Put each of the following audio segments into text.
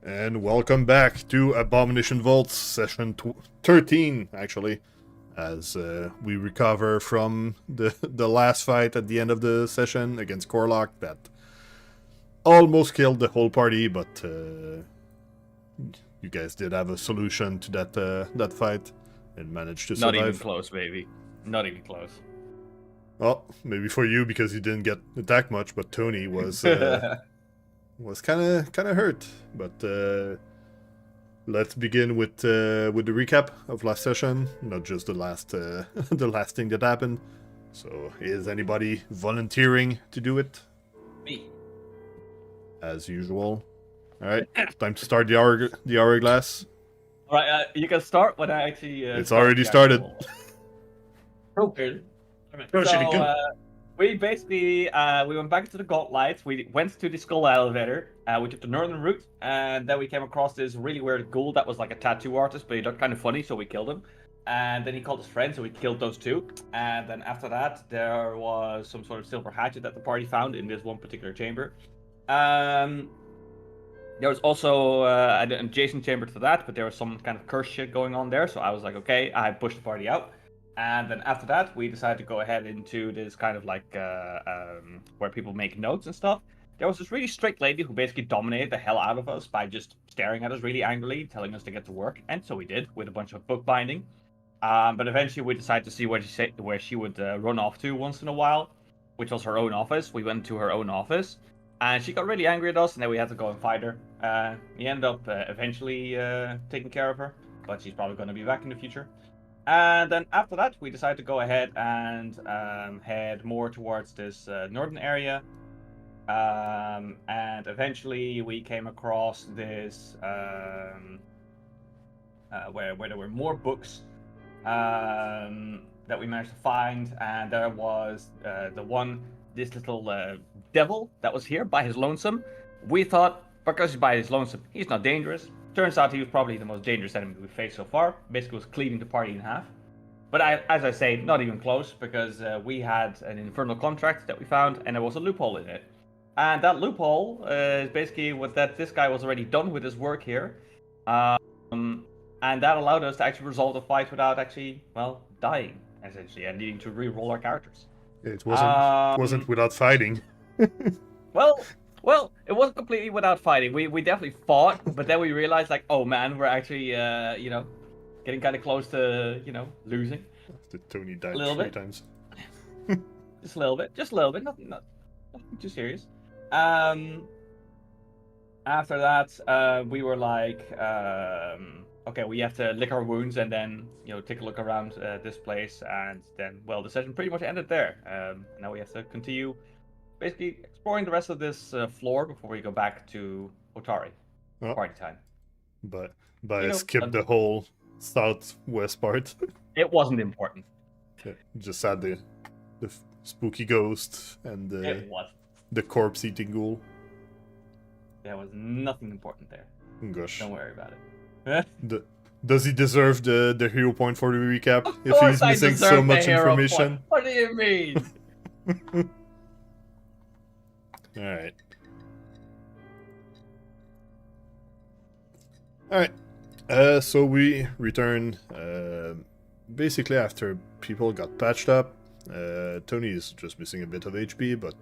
And welcome back to Abomination Vaults, session 13, actually, as we recover from the last fight at the end of the session against Corlock that almost killed the whole party, but you guys did have a solution to that fight and managed to survive. Not even close, baby. Not even close. Well, maybe for you because you didn't get attacked much, but Tony was was kind of hurt. But let's begin with the recap of last session, not just the last the last thing that happened. So, is anybody volunteering to do it? Me. As usual. All right, time to start the hourglass. All right, you can start when I actually. It's already started. Okay. Go, Shitty, go. We basically we went back to the Gauntlight. We went to the skull elevator. We took the northern route, and then we came across this really weird ghoul that was like a tattoo artist, but he looked kind of funny, so we killed him. And then he called his friends, so we killed those two. And then after that, there was some sort of silver hatchet that the party found in this one particular chamber. There was also an adjacent chamber to that, but there was some kind of curse shit going on there. So I was like, okay, I pushed the party out. And then after that, we decided to go ahead into this kind of like where people make notes and stuff. There was this really strict lady who basically dominated the hell out of us by just staring at us really angrily, telling us to get to work. And so we did, with a bunch of bookbinding. But eventually we decided to see where she would run off to once in a while, which was her own office. We went to her own office. And she got really angry at us, and then we had to go and fight her. We ended up eventually taking care of her, but she's probably going to be back in the future. And then after that, we decided to go ahead and head more towards this northern area. And eventually we came across this where there were more books that we managed to find, and there was this little devil that was here by his lonesome. We thought, because he's by his lonesome, he's not dangerous. Turns out he was probably the most dangerous enemy we faced so far. Basically was cleaving the party in half. But as I say, not even close, because we had an infernal contract that we found, and there was a loophole in it. And that loophole is basically this guy was already done with his work here. And that allowed us to actually resolve the fight without actually, well, dying, essentially, and needing to re-roll our characters. It wasn't without fighting. Well, it wasn't completely without fighting. We definitely fought, but then we realized, like, oh man, we're actually, getting kind of close to, losing. After Tony died a little 3 bit. times. Just a little bit, nothing too serious. After that, we were like, okay, we have to lick our wounds and then, take a look around this place, and then, well, the session pretty much ended there. Now we have to continue basically exploring the rest of this floor before we go back to Otari. Oh. Party time. But I skipped the whole southwest part. It wasn't important. Just had the spooky ghost and the corpse eating ghoul. There was nothing important there. Gosh. Don't worry about it. Does he deserve the hero point for the recap Of if course he's I missing deserve so the much hero information? point. What do you mean? Alright. Alright. So we return basically after people got patched up. Tony is just missing a bit of HP, but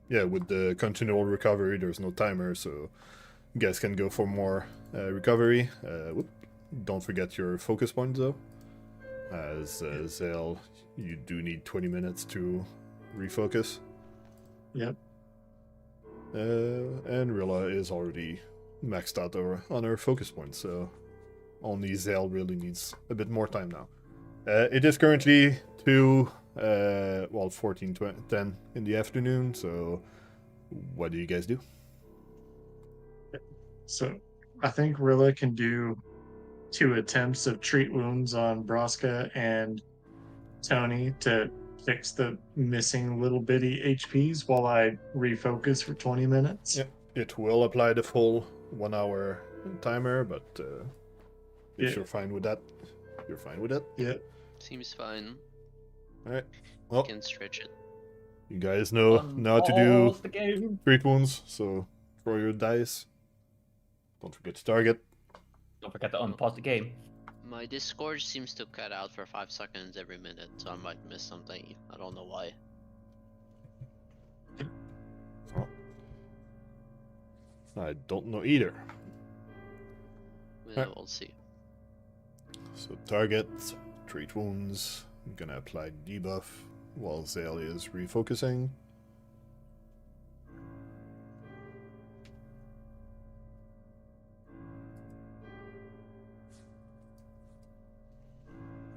with the continual recovery, there's no timer, so you guys can go for more recovery. Don't forget your focus points, though. As Zael, you do need 20 minutes to refocus. Yep. And Rilla is already maxed out on her focus points, so only Zael really needs a bit more time now. It is currently 14:10 in the afternoon, so what do you guys do? So I think Rilla can do 2 attempts of treat wounds on Braska and Tony to fix the missing little bitty HPs while I refocus for 20 minutes. Yep. It will apply the full 1 hour timer, but if you're fine with that, you're fine with it? Yeah. Seems fine. Alright. Well, You can stretch it. you guys know now to do the game. treat wounds, so Throw your dice. Don't forget to target. Don't forget to unpause the game. My Discord seems to cut out for 5 seconds every minute, so I might miss something. I don't know why. Oh. I don't know either. Yeah, we'll see. So target, treat wounds. I'm gonna apply debuff while Zael is refocusing.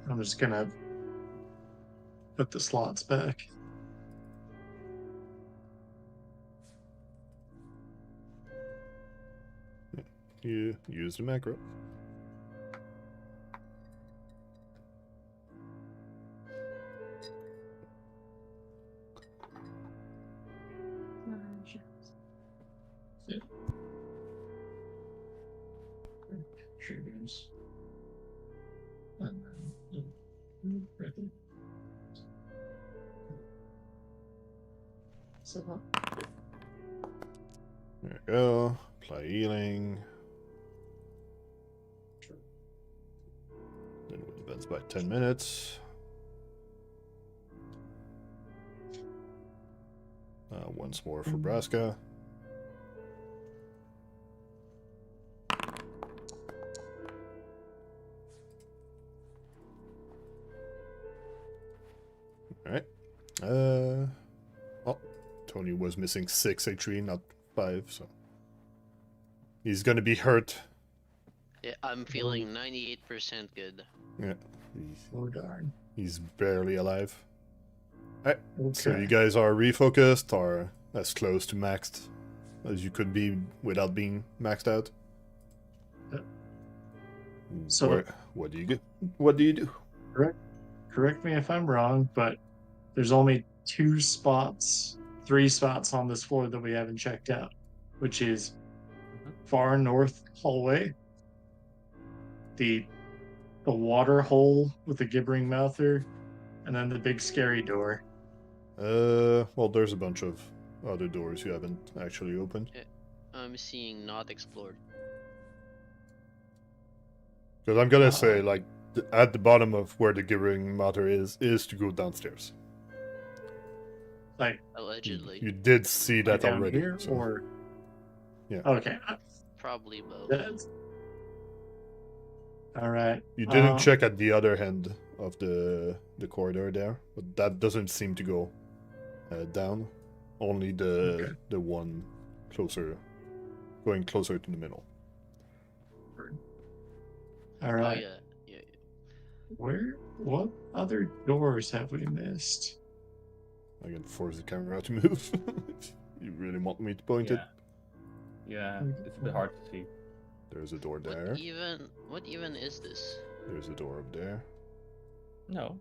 I'm just gonna put the slots back. You use the macro. Triggers. And then so There we go. Apply healing. Then it advance by 10 minutes. Once more for Braska. Alright. Oh, Tony was missing 6 HP, not 5, so he's gonna be hurt. Yeah, I'm feeling 98% good. Yeah. oh darn. He's barely alive. Alright, Okay. so you guys are refocused or as close to maxed as you could be without being maxed out? Yeah. So- what do you do? What do you do? Correct me if I'm wrong, but there's only 3 spots on this floor that we haven't checked out, which is far north hallway, the water hole with the gibbering mouther, and then the big scary door. Well, there's a bunch of other doors you haven't actually opened. I'm seeing not explored. Because I'm gonna say, like, at the bottom of where the gibbering matter is to go downstairs. Like Allegedly. You did see that down already. here, so- or Yeah. okay. Probably both. That's... All right. You didn't check at the other end of the corridor there, but that doesn't seem to go down. Only the one going closer to the middle. All Oh right. yeah. What other doors have we missed? I can force the camera to move. If you really want me to point it. Yeah, it's a bit hard to see. There's a door there. What even is this? There's a door up there. No.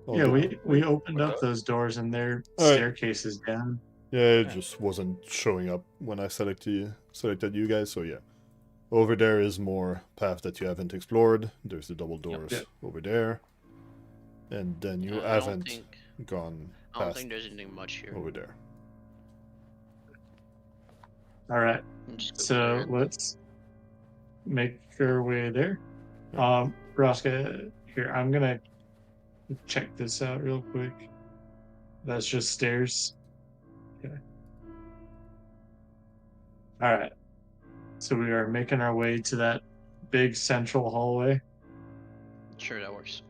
Oh, Yeah, the- we opened up those doors and their All right. staircases down. Yeah, it just wasn't showing up when I selected you guys, so yeah. Over there is more path that you haven't explored. There's the double doors over there. And then you haven't gone I don't past think there's anything much here. over there. All right. Just go So clear. let's make our way there. Braska, here, I'm gonna check this out real quick. That's just stairs. Okay. All right. So we are making our way to that big central hallway. Sure, that works.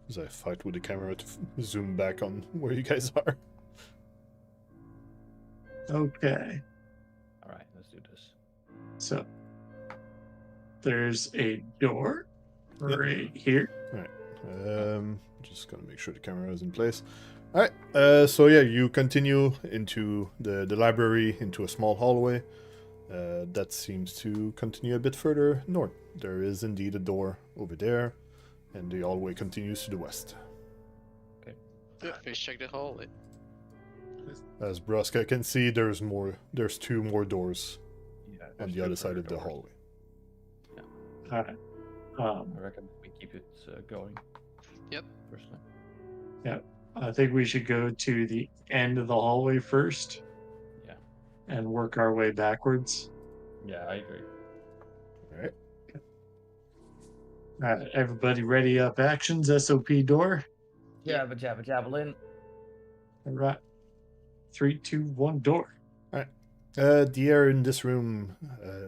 As I fight with the camera to zoom back on where you guys are. Okay. All right, let's do this. So there's a door right here. Just gonna make sure the camera is in place. Alright, so yeah, you continue into the library, into a small hallway. That seems to continue a bit further north. There is indeed a door over there, and the hallway continues to the west. Yeah, let's check the hallway. As Braska can see, there's 2 more doors Yeah, on there's the two other side further of the doors. hallway. All right. I reckon we keep it going. Yep. Personally. I think we should go to the end of the hallway first. Yeah. And work our way backwards. Yeah, I agree. All right. All right, everybody ready up actions, SOP door. Jabba jabba javelin. All right. 3, 2, 1, door. All right. The air in this room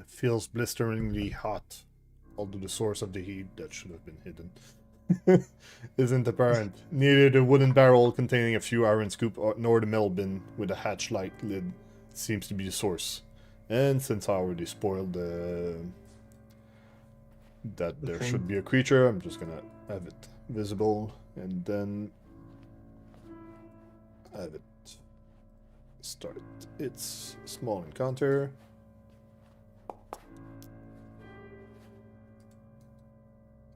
feels blisteringly hot, although the source of the heat that should have been hidden isn't apparent. Neither the wooden barrel containing a few iron scoop nor the metal bin with a hatch-like lid seems to be the source. And since I already spoiled that there thing. should be a creature, I'm just gonna have it visible and then have it start its small encounter.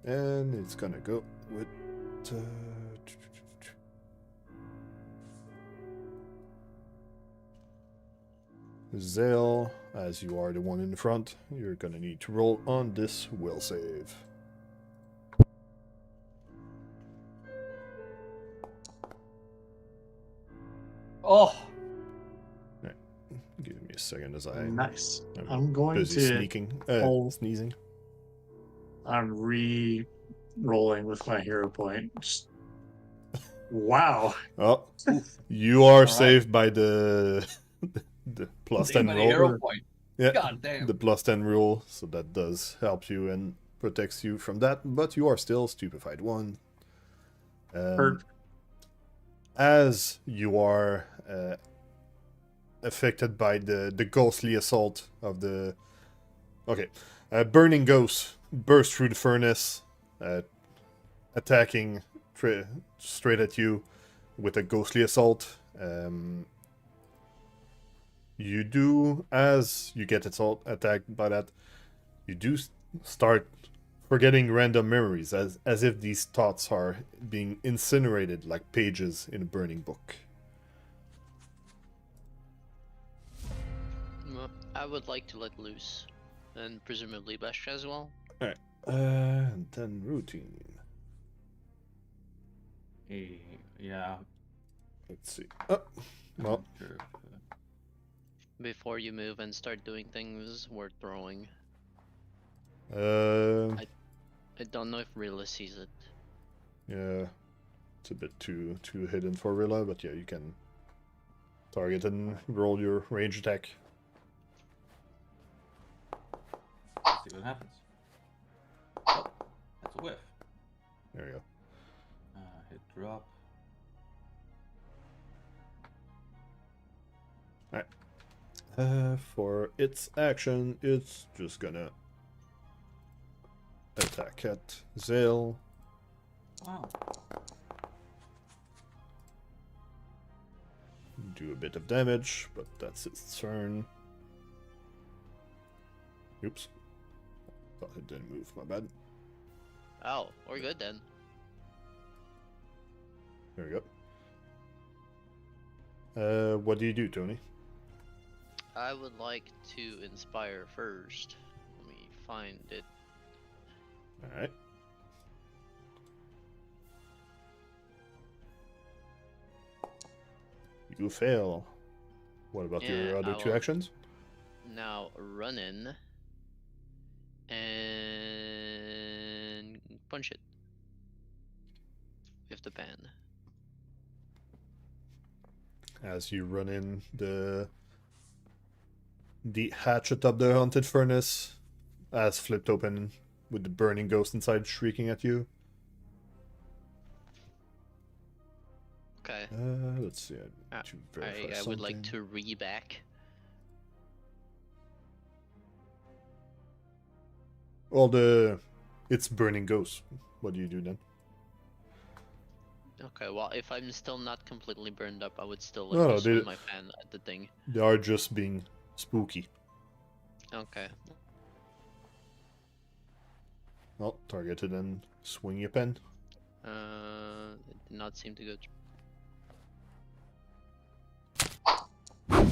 And it's gonna go with Zael, as you are the one in the front. You're gonna need to roll on this will save. Oh, Give me a second as I Nice. I'm I'm going busy to. sneaking, sneezing. I'm re-rolling with my hero point. Just... Wow. Oh, you are right. saved by the the plus 10 roll. hero point. Yeah, God damn. the plus 10 rule, so that does help you and protects you from that, but you are still stupefied 1. As you are affected by the ghostly assault of the... Okay, burning ghost burst through the furnace, attacking straight at you with a ghostly assault. You do, as you get attacked by that, you do start forgetting random memories, as if these thoughts are being incinerated like pages in a burning book. Well, I would like to let loose, and presumably Braska as well. Alright, and then routine. Yeah. Let's see. Oh, well, Sure. Before you move and start doing things worth throwing. I don't know if Rilla sees it. Yeah, it's a bit too hidden for Rilla, but yeah, you can target and roll your range attack. Let's see what happens. Oh, that's a whiff. There you go. Hit drop. Alright. For its action, it's just gonna attack at Zael. Wow. Do a bit of damage, but that's its turn. Oops. Thought it didn't move, my bad. Oh, we're good then. There we go. What do you do, Tony? I would like to inspire first. Let me find it. Alright. You fail. What about your Yeah, other I 2 will- actions? Now run in and punch it with the pan. As you run in, the hatch atop the haunted furnace has flipped open with the burning ghost inside shrieking at you. Okay. Let's see. I need to verify I would like something. to re-back. Well, it's burning ghost. What do you do then? Okay, well, if I'm still not completely burned up, I would still No, like to they- swing my pan at the thing. They are just being spooky. Okay. Well, targeted and swing your pen. It did not seem to go through. There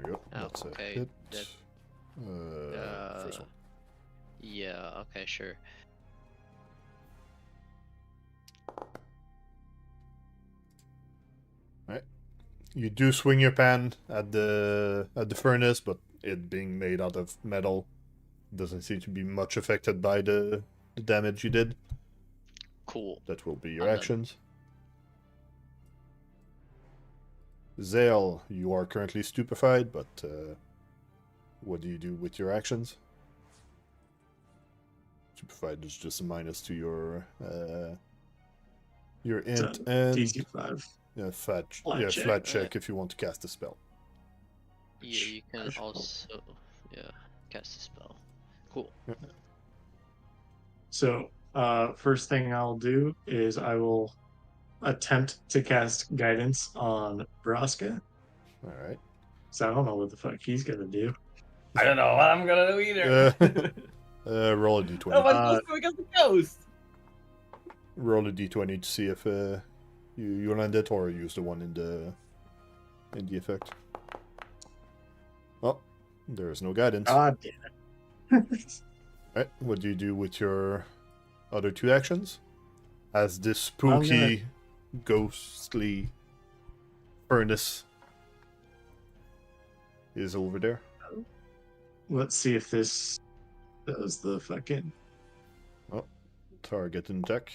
we go. Oh, That's a okay, hit. that- First one. Yeah, okay, sure. You do swing your pan at the furnace, but it being made out of metal doesn't seem to be much affected by the damage you did. Cool. That will be your I'm done. actions. Zael, you are currently stupefied, but what do you do with your actions? Stupefied is just a minus to your int and DC 5. flat Flat check. flat check if you want to cast a spell. Yeah, you can Perfect. also cast a spell. Cool. So, first thing I'll do is I will attempt to cast guidance on Braska. All right. So I don't know what the fuck he's gonna do. I don't know what I'm gonna do either. Roll a d20. Oh, what's supposed to do against the ghost? Roll a d20 to see if you land it or use the one in the effect. Oh, there is no guidance. God damn it. Right. What do you do with your other two actions? As this I'm spooky, ghostly furnace is over there. Let's see if this does the fucking. Target and deck.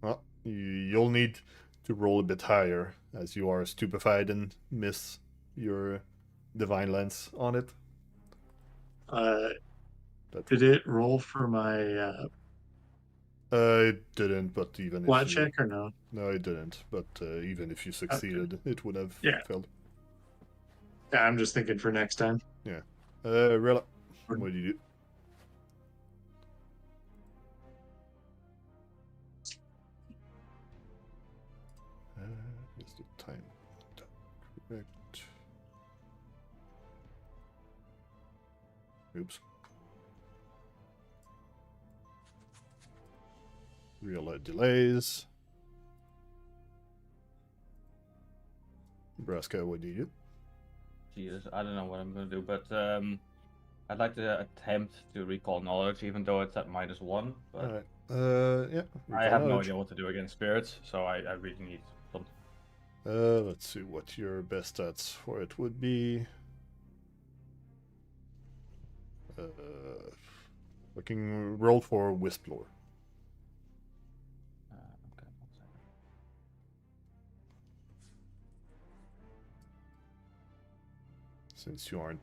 Well, you'll need to roll a bit higher as you are stupefied and miss your divine lens on it. Did it roll for my It didn't, but even flat if you... check or no? No, it didn't. But even if you succeeded, it would have Yeah. failed. Yeah, I'm just thinking for next time. Rilla, what do you do? Is the time correct? Oops. Rilla delays. Braska, what do you do? Jesus, I don't know what I'm gonna do, but I'd like to attempt to recall knowledge, even though it's at -1. But Alright. Yeah. I recall have no knowledge. idea what to do against spirits, so I really need something. Let's see what your best stats for it would be. Looking roll for Whistlore. Okay, 1 second. Since you aren't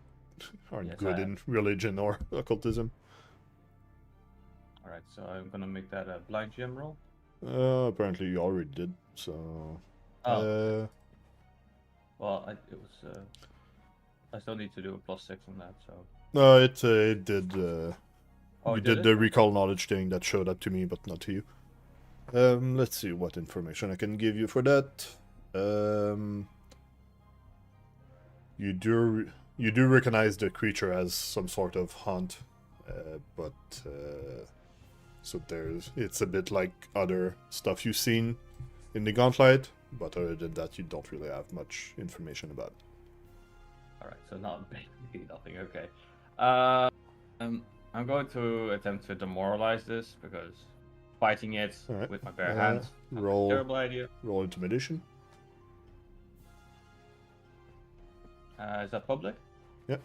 Yes, good I in religion or occultism. All right, so I'm gonna make that a blind gem roll. Apparently you already did. So. Oh, well, it was. I still need to do a +6 on that. So. No, it did. Oh, You did did it? the recall knowledge thing that showed up to me, but not to you. Let's see what information I can give you for that. You do recognize the creature as some sort of haunt, but so it's a bit like other stuff you've seen in the Gauntlight, but other than that, you don't really have much information about it. All right, so not basically nothing. Okay. I'm going to attempt to demoralize this because fighting it All right. with my bare hands. Roll Terrible idea. roll intimidation. Is that public? Yep.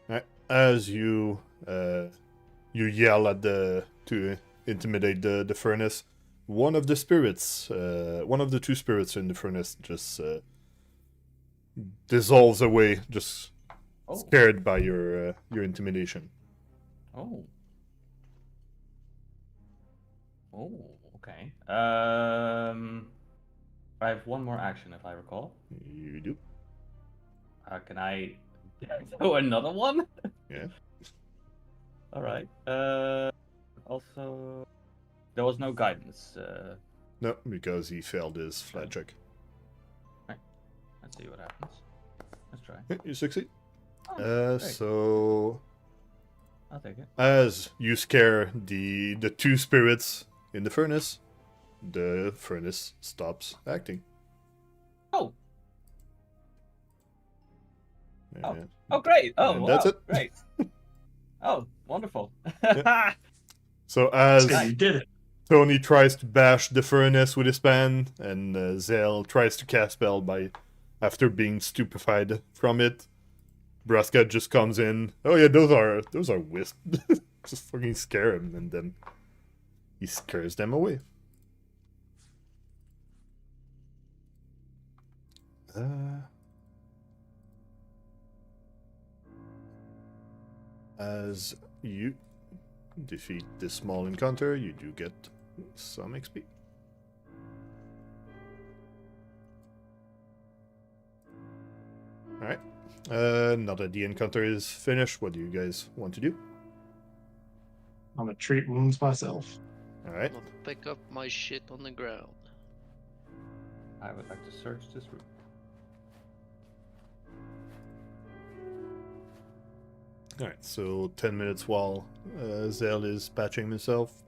Right. As you yell at to intimidate the furnace, one of the spirits, one of the two spirits in the furnace just dissolves away, just Oh. scared by your intimidation. Oh. Oh. Okay. I have one more action if I recall. You do. Can I do another one? Yeah. All right. Also, there was no guidance. No, because he failed his flat check. Let's see what happens. Let's try. Yeah, you succeed. Oh, great. So I'll take it. as you scare the two spirits in the furnace stops acting. Oh. And Oh, great. Oh, And wow. that's it. Great. Oh, wonderful. So So as you did it. Tony tries to bash the furnace with his pan, and Zael tries to cast spell after being stupefied from it. Braska just comes in. Oh yeah, those are wisps. Just fucking scare him, and then he scares them away. As you defeat this small encounter, you do get some XP. Alright. Now that the encounter is finished, what do you guys want to do? I'm gonna treat wounds myself. Alright. I'll pick up my shit on the ground. I would like to search this room. Alright, so 10 minutes while Zael is patching himself.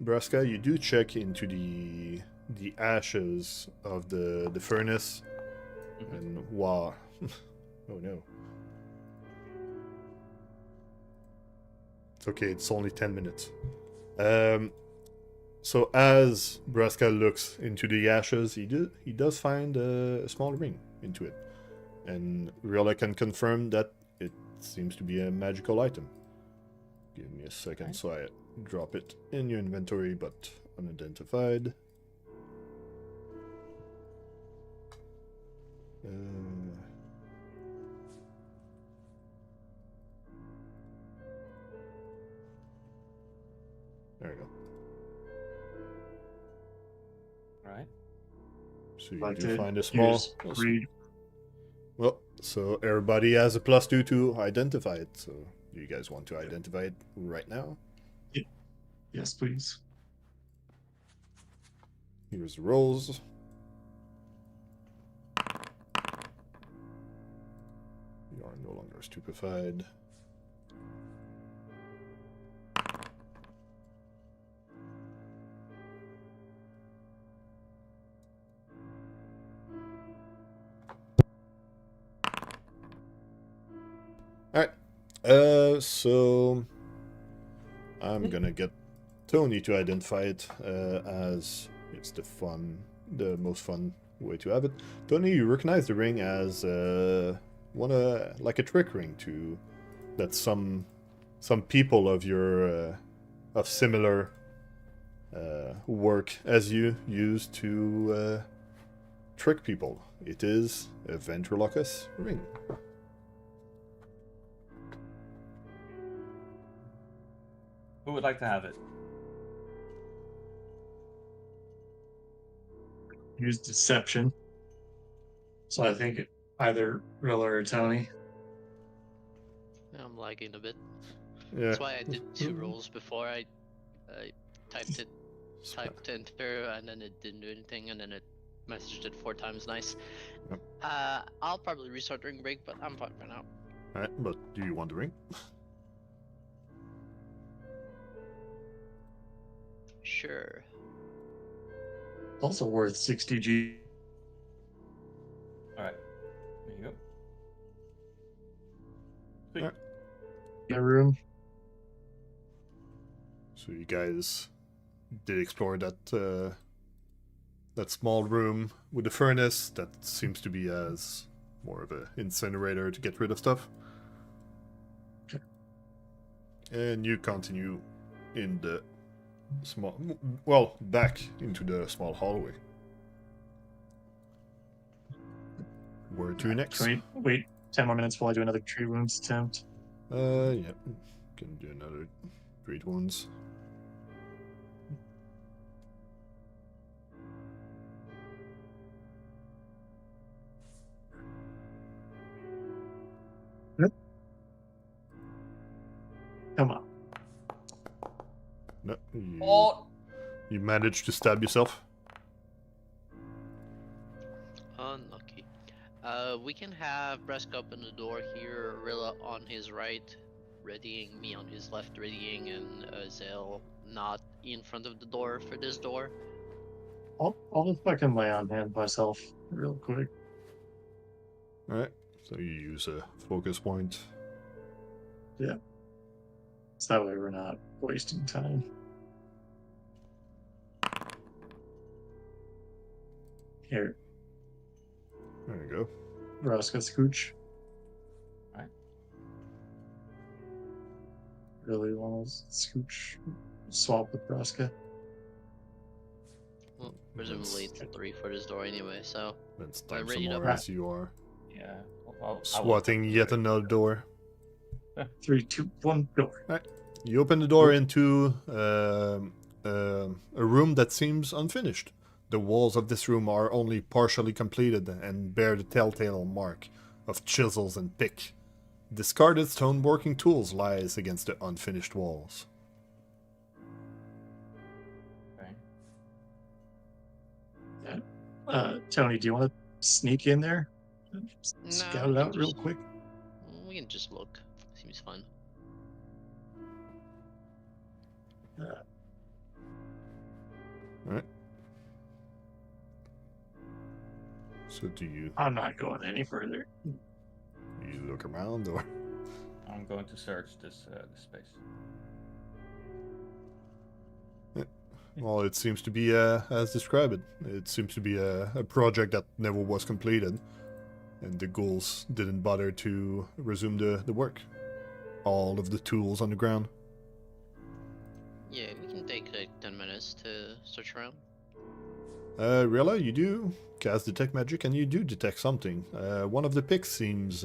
Braska, you do check into the ashes of the furnace, and wow. Oh no. It's okay, it's only 10 minutes. So as Braska looks into the ashes, he does find a small ring into it. And Rilla can confirm that it seems to be a magical item. Give me a second so I drop it in your inventory, but unidentified. There we go. Right. So you Like do to find a small... use read. Well, so everybody has a +2 to identify it. So do you guys want to identify it right now? Yes, please. Here's the rolls. You are no longer stupefied. Alright. So I'm gonna get Tony to identify it as it's the most fun way to have it. Tony, you recognize the ring as like a trick ring that some people of your of similar work as you use to trick people. It is a ventriloquist ring. Who would like to have it? Use deception. So I think either Rilla or Tony. I'm lagging a bit. Yeah. That's why I did 2 rolls before. I typed enter, and then it didn't do anything, and then it messaged it 4 times. Nice. Yep. I'll probably restart during break, but I'm fine for now. Alright, but do you want the ring? Sure. Also worth 60 G. All right. There you go. Sweet. Alright. In a room. So you guys did explore that small room with the furnace that seems to be as more of an incinerator to get rid of stuff. Okay. And you continue in the back into the small hallway. Where to next? Can we wait 10 more minutes while I do another tree wounds attempt? Yeah. Can do another 3 wounds. Come on. No, Oh, you managed to stab yourself. Unlucky. We can have Braska open the door here, Rilla on his right, readying, me on his left, readying, and Zael not in front of the door for this door. I'll just fucking lay on hand myself real quick. Alright, so you use a focus point. Yeah. So that way we're not wasting time. Here, There you go. Braska Scooch. Right. Really want to Scooch swap with Braska. Well, presumably it's 3 for this door anyway, so Let's I'm time some ready to more as you are Yeah. swatting yet another door. 3, 2, 1, door. You open the door into a room that seems unfinished. The walls of this room are only partially completed and bear the telltale mark of chisels and pick. Discarded stoneworking tools lies against the unfinished walls. Okay. Tony, do you want to sneak in there? Scout we it can out real just- quick. We can just look. Seems fun. Alright. So do you I'm not going any further. look around or? I'm going to search this space. Well, it seems to be as described. It seems to be a project that never was completed, and the ghouls didn't bother to resume the work. All of the tools on the ground. Yeah, we can take like 10 minutes to search around. Rilla, you do cast detect magic, and you do detect something. One of the picks seems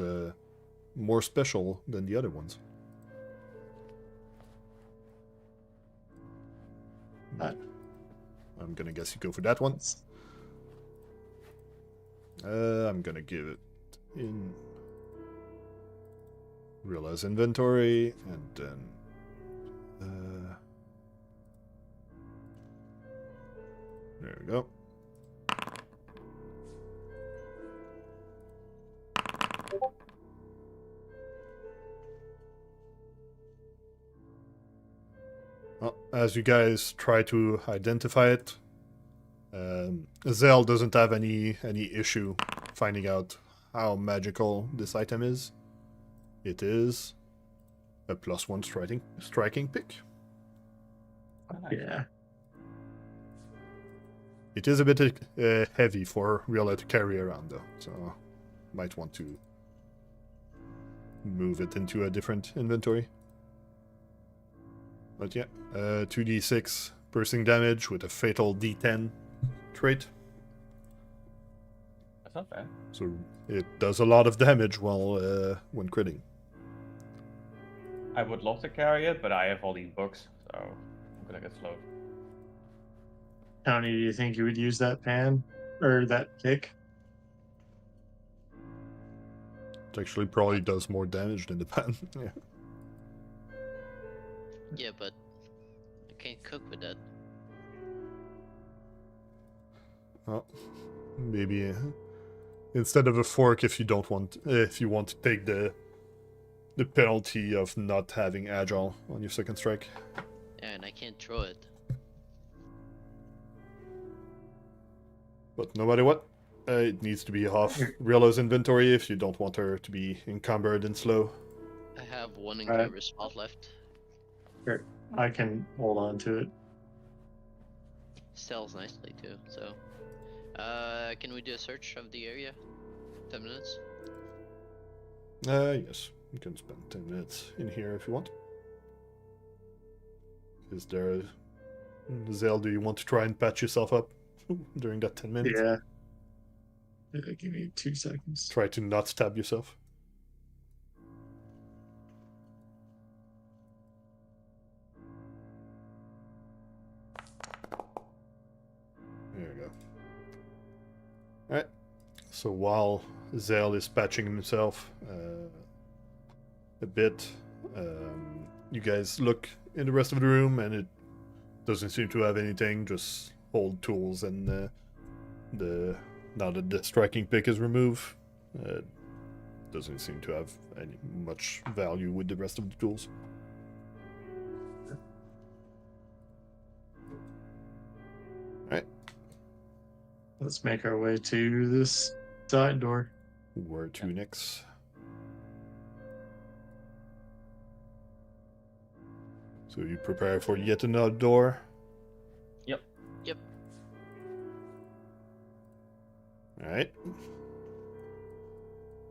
more special than the other ones. I'm gonna guess you go for that one. I'm gonna give it in Rilla's inventory, and then there we go. Well, as you guys try to identify it, Zael doesn't have any issue finding out how magical this item is. It is a +1 striking pick. Yeah. It is a bit heavy for Rilla to carry around, though, so might want to move it into a different inventory. But yeah, 2d6 piercing damage with a fatal d10 trait. That's not bad. So it does a lot of damage while when critting. I would love to carry it, but I have all these books, so I'm gonna get slowed. Tony, do you think you would use that pan or that pick? It actually probably does more damage than the pan. Yeah. Yeah, but I can't cook with that. Well, maybe instead of a fork, if you don't want, if you want to take the penalty of not having agile on your second strike. Yeah, and I can't throw it. But no matter what, it needs to be off Rilla's inventory if you don't want her to be encumbered and slow. I have one Alright. encounter spot left. Here, I can hold on to it. Sells nicely too, so. Can we do a search of the area? 10 minutes? Yes, you can spend 10 minutes in here if you want. Is there a... Zael, do you want to try and patch yourself up during that 10 minutes? Yeah. Give me 2 seconds. Try to not stab yourself. There you go. Alright. So while Zael is patching himself a bit, you guys look in the rest of the room and it doesn't seem to have anything, just old tools and now that the striking pick is removed, doesn't seem to have any much value with the rest of the tools. Alright, Let's make our way to this side door. where to next? So you prepare for yet another door. Yep. Yep. Alright.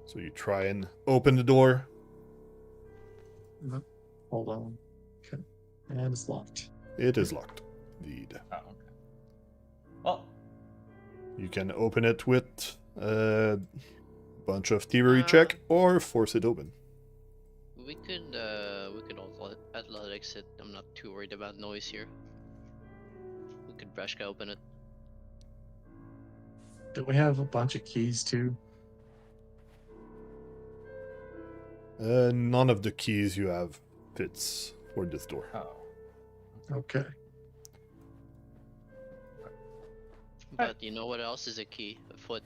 So you try and open the door. Hold on. Okay. And it's locked. It is locked. Indeed. Oh, okay. Well, You can open it with a bunch of thievery check or force it open. We could also athletics it. I'm not too worried about noise here. We could Braska open it. Do we have a bunch of keys too? None of the keys you have fits for this door. oh. Okay. But you know what else is a key? A foot.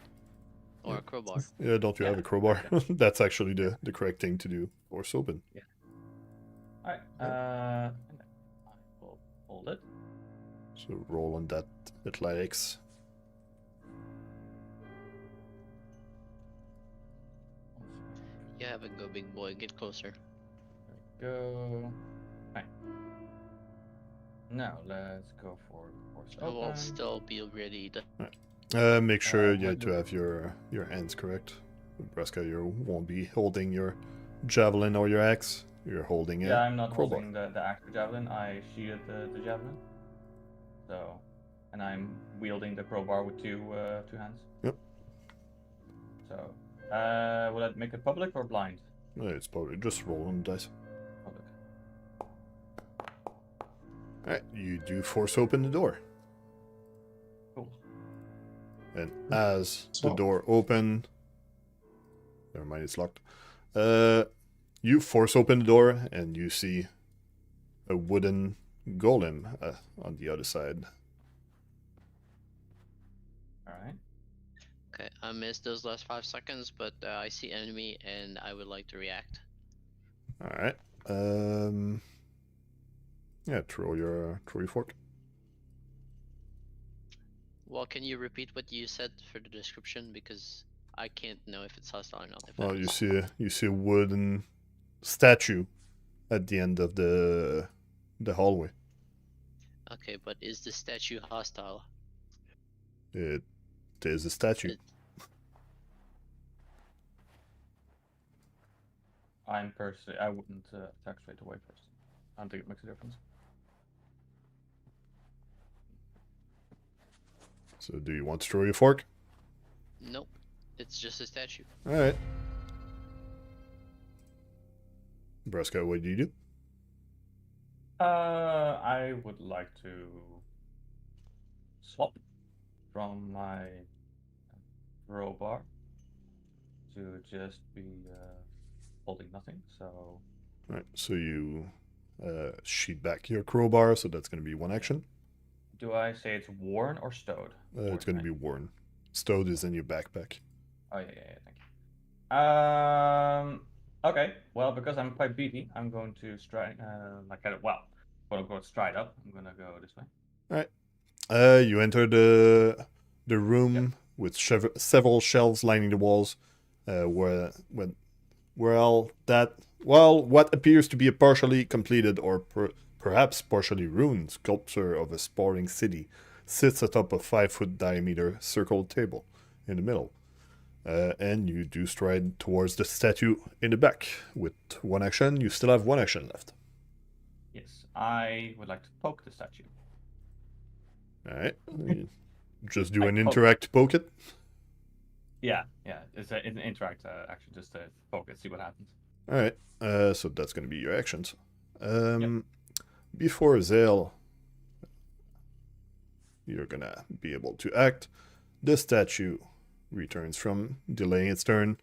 Or a crowbar. Yeah, don't you have a crowbar? That's actually the correct thing to do. Force open. Alright, I will hold it. So roll on that athletics. You have a go, big boy. Get closer. Go. Alright. Now let's go for force I will open. still be ready. Make sure what to do- have your hands correct. Braska, you won't be holding your javelin or your axe. You're holding Yeah, a I'm not crowbar. holding the axe or javelin. I shielded the javelin. So, and I'm wielding the crowbar with two hands. Yep. So, will that make it public or blind? It's probably just roll on the dice. Public. Alright, you do force open the door. Cool. And as the So- door open, never mind, it's locked. You force open the door and you see a wooden golem on the other side. All right. Okay, I missed those last 5 seconds, but I see enemy and I would like to react. All right. Yeah, throw your fork. Well, can you repeat what you said for the description, because I can't know if it's hostile or not. If Well, it you is. see a wooden statue at the end of the hallway. Okay, but is the statue hostile? It is a statue. I wouldn't attack straight away first. I don't think it makes a difference. So, do you want to throw your fork? Nope, it's just a statue. All right. Braska, what do you do? I would like to swap from my crowbar to just be holding nothing. So All right. So you sheet back your crowbar. So that's going to be one action. do I say it's worn or stowed? It's going to be worn. Stowed is in your backpack. Oh yeah, thank you. Okay. Well, because I'm quite beefy, I'm going to stride quote unquote stride up. I'm gonna go this way. You enter the room with several shelves lining the walls, what appears to be a partially completed or perhaps partially ruined sculpture of a sprawling city sits atop a 5-foot diameter circle table in the middle. And you do stride towards the statue in the back. With one action, you still have one action left. Yes, I would like to poke the statue. Alright. Just do I an poke. interact poke it. Yeah. It's an interact action, just to poke it, see what happens. Alright. So that's going to be your actions. Before Zael, you're going to be able to act. The statue returns from delaying its turn.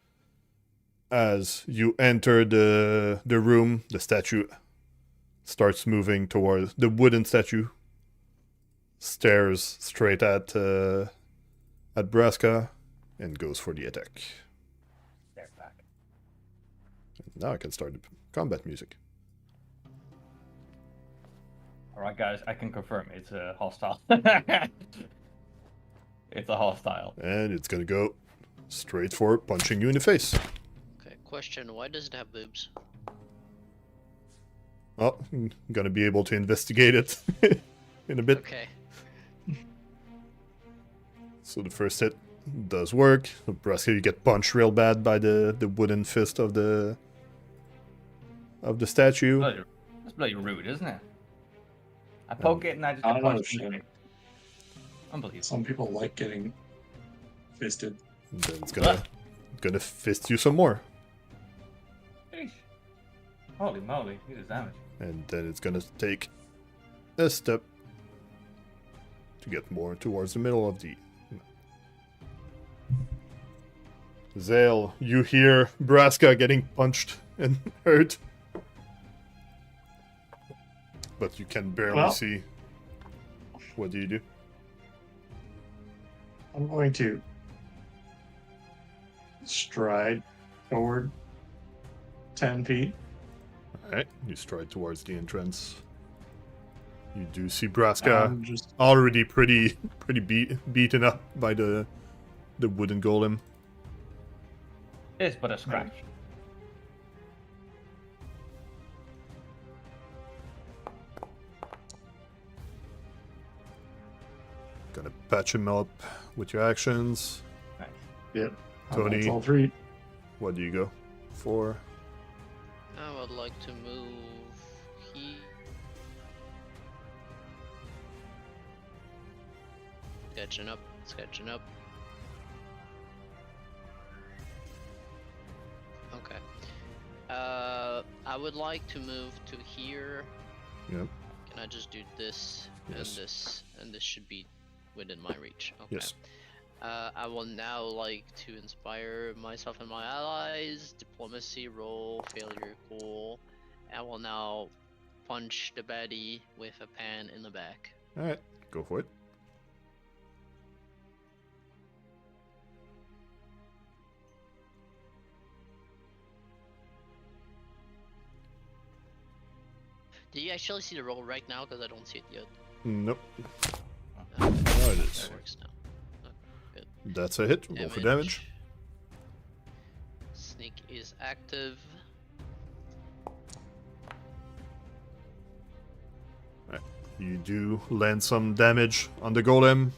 As you enter the room, the statue starts moving towards the wooden statue. Stares straight at Braska and goes for the attack. There, back. Now I can start the combat music. All right, guys, I can confirm it's a hostile. It's a hostile. And it's gonna go straight for punching you in the face. Okay, question: why does it have boobs? Oh, I'm gonna be able to investigate it in a bit. Okay. So the first hit does work. Braska, you get punched real bad by the wooden fist of the statue. That's bloody rude, isn't it? I poke it and I just I get don't know. punched. in the face. Unbelievable. Some people like getting fisted. And then it's gonna fist you some more. Sheesh. Holy moly, he does damage. And then it's gonna take a step to get more towards the middle of the... Zael, you hear Braska getting punched and hurt. But you can barely see. What do you do? I'm going to stride forward 10 feet. Alright, you stride towards the entrance. You do see Braska Just already pretty beaten up by the wooden golem. It's but a scratch. Gonna patch him up with your actions. yep. Tony. That's all three. What do you go for? I would like to move here. Sketching up, sketching up. Okay. I would like to move to here. Yep. Can I just do this Yes. and this should be within my reach? Okay. Yes. I will now like to inspire myself and my allies. Diplomacy roll, failure, cool. I will now punch the baddie with a pan in the back. Alright, go for it. Do you actually see the roll right now? Because I don't see it yet. Nope. Okay, Now it is. that works now. That's a hit. Roll for damage. Sneak is active. You do land some damage on the golem.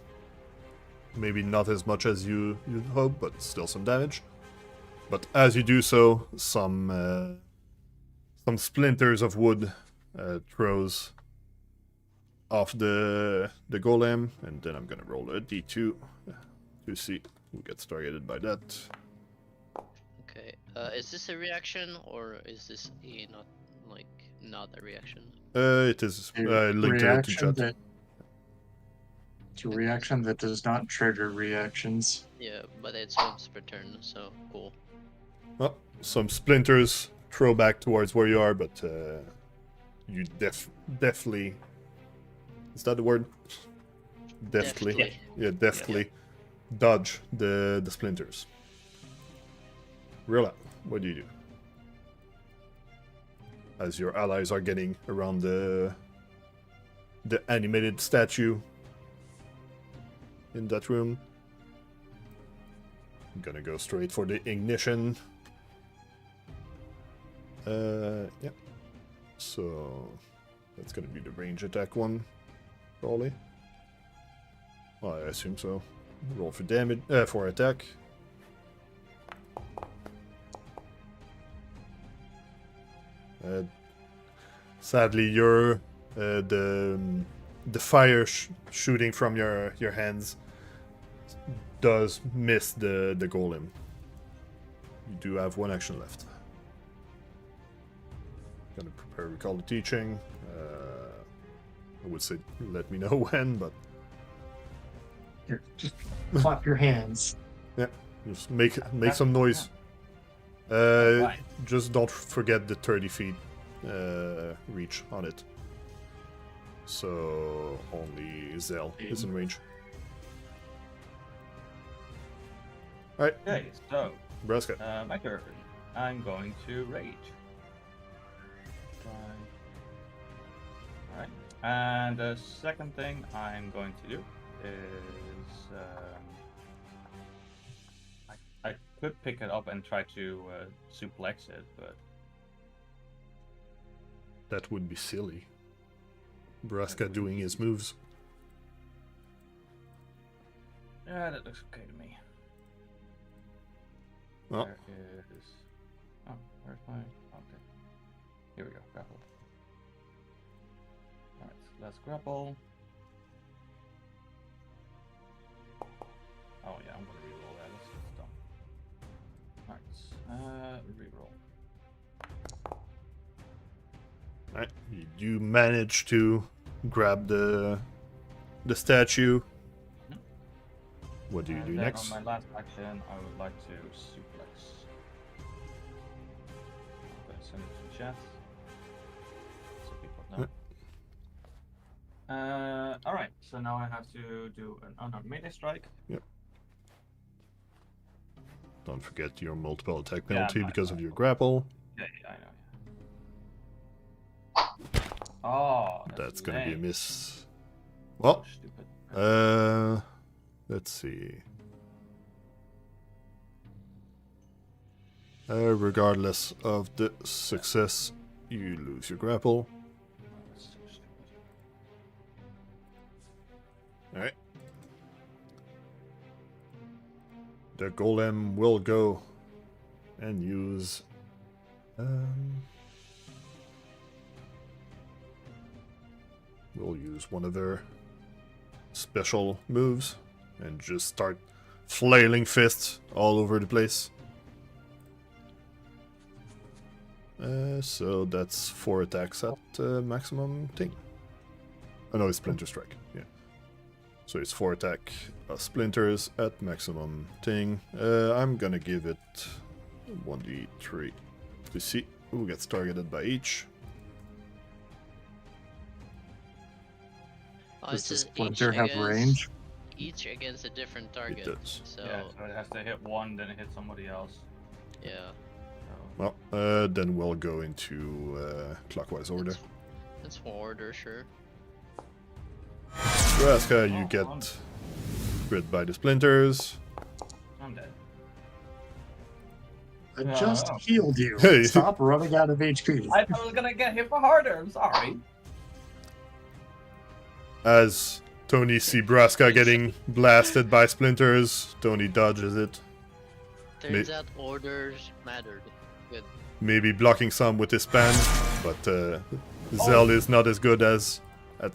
Maybe not as much as you'd hope, but still some damage. But as you do so, some splinters of wood throws off the golem, and then I'm gonna roll a d2 to see who gets targeted by that. Okay. Is this a reaction or is this a not a reaction? It is linked to chat. To a reaction that does not trigger reactions. Yeah, but it's once per turn, so cool. Well, some splinters throw back towards where you are, but you definitely... Is that the word? Deftly. Yeah, deftly dodge the splinters. Rilla, what do you do? As your allies are getting around the animated statue in that room. I'm gonna go straight for the ignition. Yeah. So that's gonna be the range attack one, probably. Well, I assume so. Roll for damage, for attack. Sadly, your the fire shooting from your hands does miss the golem. You do have one action left. Gonna prepare recall the teaching. I would say let me know when, but Here, just clap your hands. yeah, just make some noise. Right. Just don't forget the 30 feet reach on it. So only Zael is in range. Alright, Okay, so Braska. my turn. I'm going to rage. Alright. And the second thing I'm going to do is I could pick it up and try to suplex it, but That would be silly. Braska doing his moves. Yeah, that looks okay to me. Oh. Where is... Oh, where's my... Okay. Here we go, grapple. Alright, so let's grapple. Oh yeah, I'm gonna reroll that. That's dumb. Alright, reroll. Alright, you do manage to grab the statue. What do you do then next? On my last action, I would like to suplex. I'm gonna send it to chat. So people know. Alright, so now I have to do an unarmed melee strike. Yep. Don't forget your multiple attack penalty Yeah, because of your grapple. Yeah, I know. Oh, That's gonna be a lame. miss. Well, Stupid. let's see. Regardless of the success, you lose your grapple. That's so stupid. Alright. The golem will go and use we'll use one of their special moves and just start flailing fists all over the place. So that's 4 attacks at maximum thing. Oh no, it's Splinter Strike. Yeah. So it's 4 attack splinters at maximum thing. I'm gonna give it 1d3 to see who gets targeted by each. Does the It's splinter have range? Each against a different target. does. So Yeah, so it has to hit one, then it hits somebody else. yeah. So, Well, then we'll go into clockwise order. That's for order, sure. Braska, you get crit by the splinters. I'm dead. I just Oh. healed you. Hey. Stop running out of HP. I thought I was gonna get hit for harder. I'm sorry. As Tony see Braska getting blasted by splinters, Tony dodges it, Turns out orders mattered. Good. maybe blocking some with his span, but Zael is not as good as at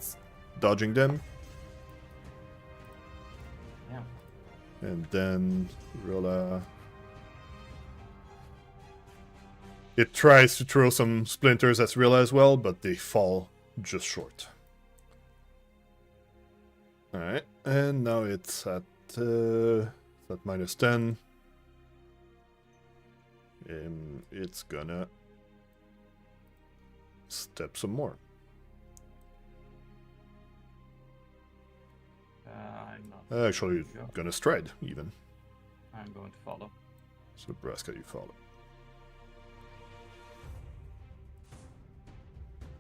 dodging them. Yeah. And then Rilla. It tries to throw some splinters at Rilla as well, but they fall just short. Alright, and now it's at -10. And it's gonna step some more. I'm not. Actually, gonna stride even. I'm going to follow. So Braska, you follow.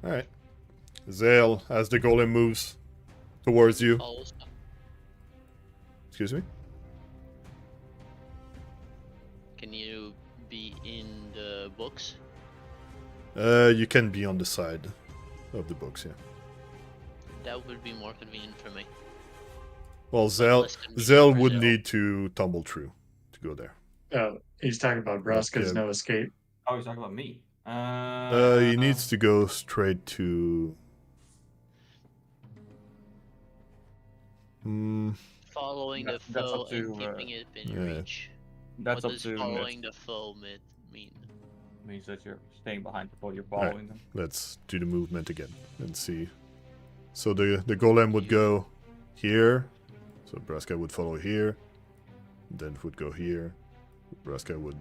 Alright. Zael, as the golem moves towards you. Also, Excuse me? can you be in the books? You can be on the side of the books, yeah. That would be more convenient for me. Well, less convenient Zael for would Zael. need to tumble through to go there. Oh, he's talking about Braska's Yeah. no escape. Oh, he's talking about me. He needs to go straight to... Following the That's up foe and to, keeping it in yeah. reach. That's what up does to. following the foe mean? Means that you're staying behind before you're Alright. following them. Let's do the movement again and see. So the golem would go here. So Braska would follow here. Then it would go here. Braska would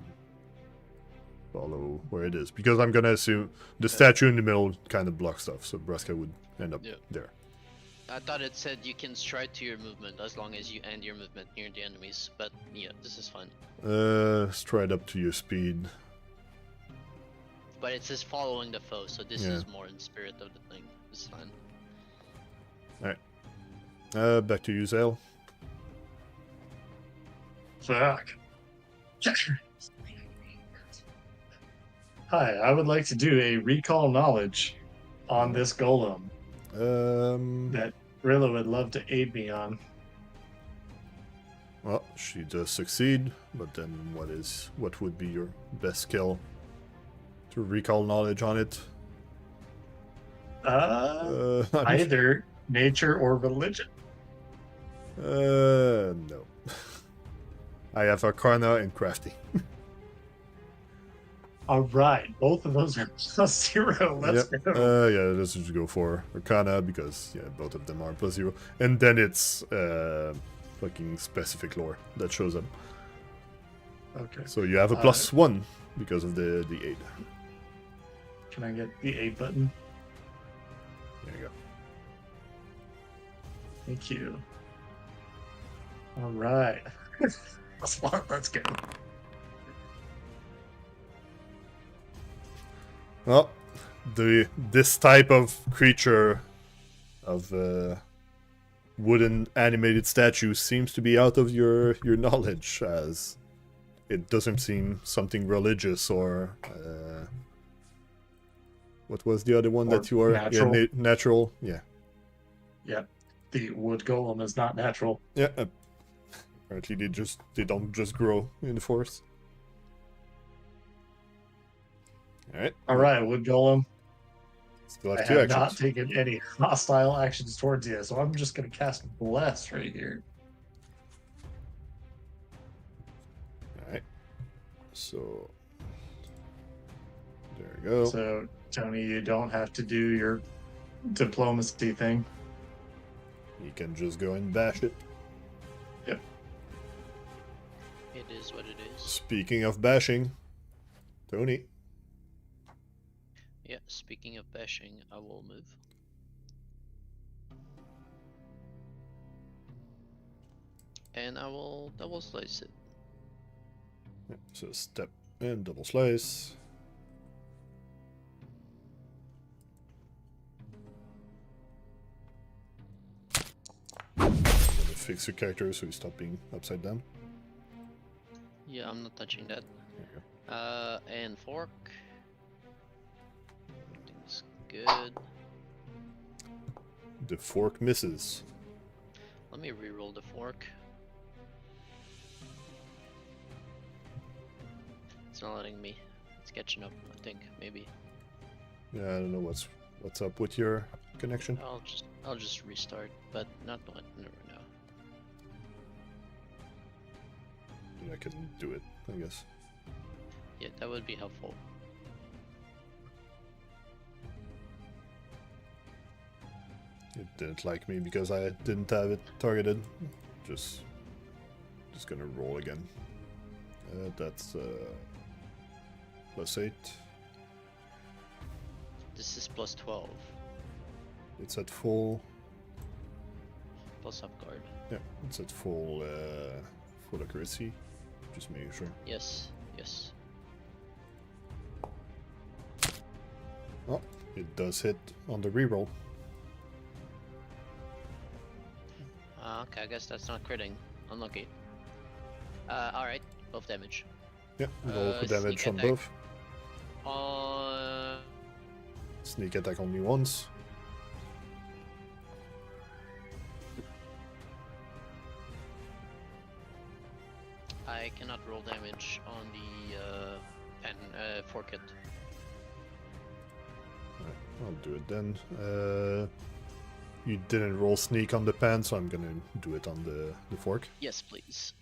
follow where it is. Because I'm gonna assume the statue in the middle kind of blocks stuff. So Braska would end up Yeah. there. I thought it said you can stride to your movement as long as you end your movement near the enemies, but yeah, this is fine. Stride up to your speed. But it says following the foe, so this Yeah. is more in spirit of the thing. This is fine. Back to you, Zael. Fuck. Hi, I would like to do a recall knowledge on this golem that Rilla would love to aid me on. Well, she does succeed, but then what would be your best skill to recall knowledge on it? Either nature or religion. No. I have Arcana and Crafty. All right, both of those are +0. Let's go. Yeah, let's just go for Arcana because yeah, both of them are +0, and then it's fucking specific lore that shows up. Okay. So you have a +1 because of the aid. Can I get the aid button? There you go. Thank you. All right. Let's go. Well, this type of creature of wooden animated statue seems to be out of your knowledge, as it doesn't seem something religious or what was the other one Or that you are natural. Yeah, natural. Yeah. Yep. The wood golem is not natural. Yeah. Apparently they don't just grow in the forest. All right, wood golem. Still I have 2 have not actions. taken any hostile actions towards you, so I'm just going to cast Bless right here. Alright. So there we go. So, Tony, you don't have to do your diplomacy thing. You can just go and bash it. Yep. It is what it is. Speaking of bashing, Tony. Yeah, speaking of bashing, I will move. And I will double slice it. Yeah, so step and double slice. I'm gonna fix your character so you stop being upside down. Yeah, I'm not touching that. There you go. And fork. Everything's good. The fork misses. Let me reroll the fork. It's not letting me. It's catching up, I think, maybe. Yeah, I don't know what's up with your connection. I'll just restart, but not what never know. Yeah, I can do it, I guess. Yeah, that would be helpful. It didn't like me because I didn't have it targeted. Just gonna roll again. That's +8. This is +12, It's at full. plus up guard. Yeah, it's at full accuracy. Just making sure. Yes, yes. Oh, it does hit on the reroll. Okay, I guess that's not critting. Unlucky. Alright, both damage. Yeah, roll for damage sneak on attack. both. Sneak attack only once. I cannot roll damage on the fork it. Alright, I'll do it then. You didn't roll sneak on the pen, so I'm gonna do it on the fork. Yes, please.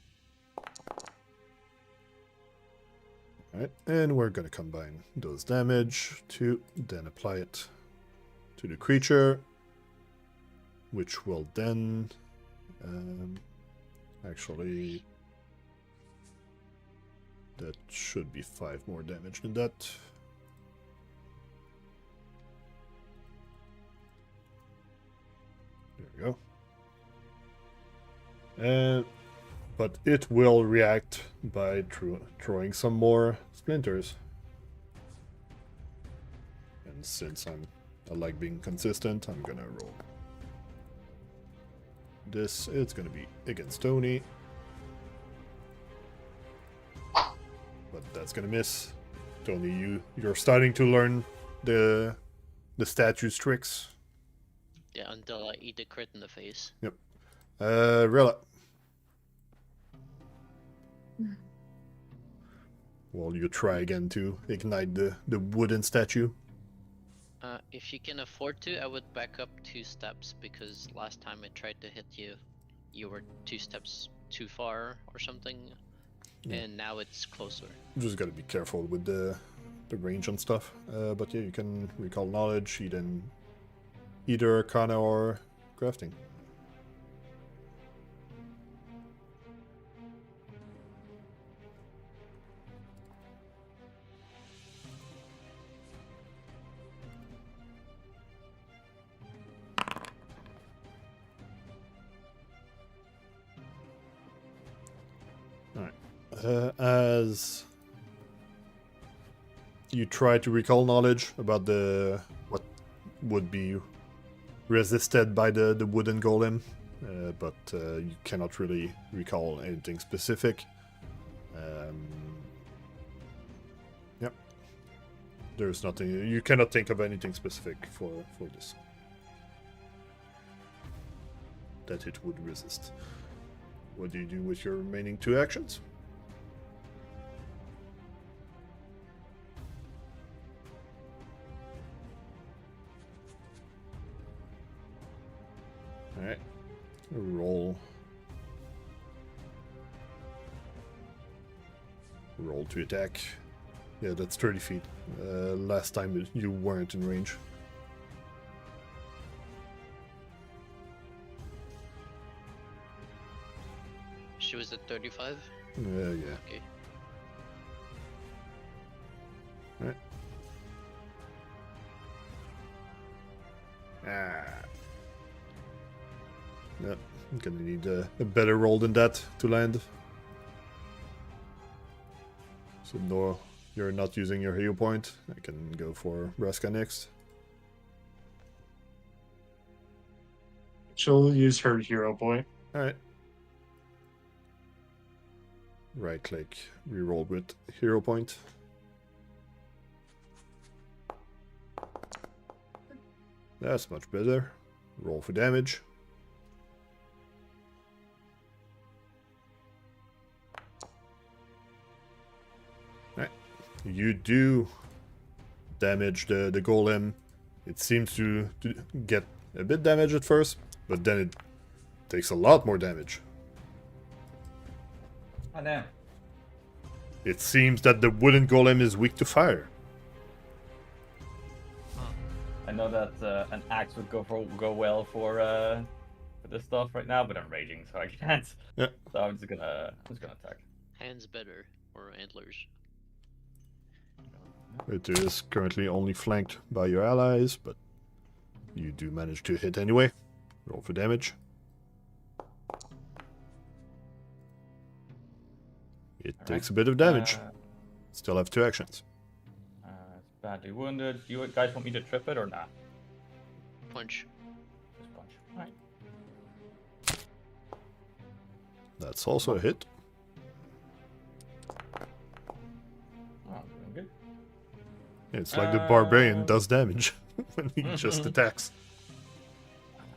Alright, and we're gonna combine those damage to then apply it to the creature, which will then actually that should be 5 more damage than that. There we go. But it will react by throwing some more splinters. And since I like being consistent, I'm gonna roll this. It's gonna be against Tony. But that's gonna miss. Tony, you're starting to learn the the statue's tricks. Yeah, until I eat a crit in the face. Rilla. Well, you try again to ignite the wooden statue. If you can afford to, I would back up 2 steps, because last time I tried to hit you, you were 2 steps too far or something, and now it's closer. You just gotta be careful with the range and stuff. But yeah, you can recall knowledge, either Arcana or crafting. As you try to recall knowledge about what would be resisted by the wooden golem, but you cannot really recall anything specific. Yep. There's nothing. You cannot think of anything specific for this that it would resist. What do you do with your remaining 2 actions? Alright. Roll. Roll to attack. Yeah, that's 30 feet. Last time you weren't in range. She was at 35? Yeah. Okay. Alright. Yep, I'm gonna need a better roll than that to land. So no, you're not using your heal point. I can go for Braska next. She'll use her hero point. Alright. Right click, reroll with hero point. That's much better. Roll for damage. Alright. You do damage the golem. It seems to get a bit damage at first, but then it takes a lot more damage. Oh, damn. It seems that the wooden golem is weak to fire. I know that an axe would go well for this stuff right now, but I'm raging, so I can't. Yeah. So I'm just gonna attack. Hands better, or antlers. It is currently only flanked by your allies, but you do manage to hit anyway. Roll for damage. It takes a bit of damage. Still have 2 actions. It's badly wounded. Do you guys want me to trip it or not? Punch. Just punch. Alright. That's also a hit. Oh, doing good. It's like the barbarian does damage when he just attacks.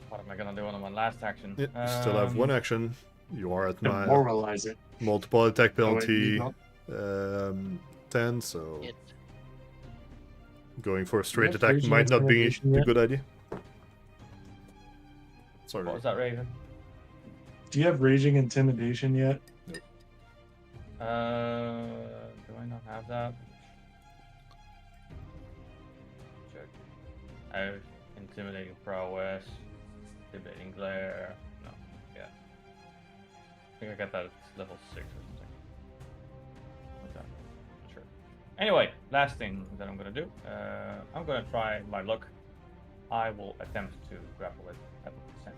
What am I gonna do on my last action? Yeah, you still have 1 action. You are at my Demoralize it. multiple attack Oh, wait, penalty you don't? 10, so Hit. going for a straight Yeah, attack raging might not be intimidation a yet? good idea. Sorry. What was that, Raven? Do you have raging intimidation yet? Do I not have that? Check. I have intimidating prowess, intimidating glare. No, yeah. I think I got that at level 6 or something. What's that? Not sure. Anyway, last thing that I'm gonna do. I'm gonna try my luck. I will attempt to grapple it at the percent.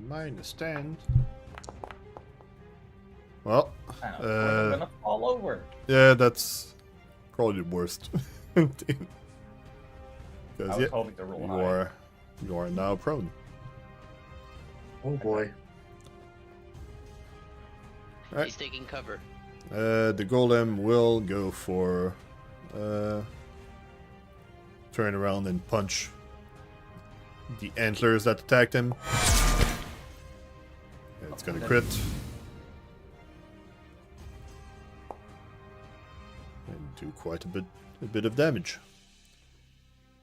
-10. Well, I'm gonna fall over. yeah, that's probably the worst. I Because was hoping to roll high. you are now prone. Oh boy. Right. He's taking cover. The golem will go for turn around and punch the antlers that attacked him. And it's gonna crit. And do quite a bit of damage.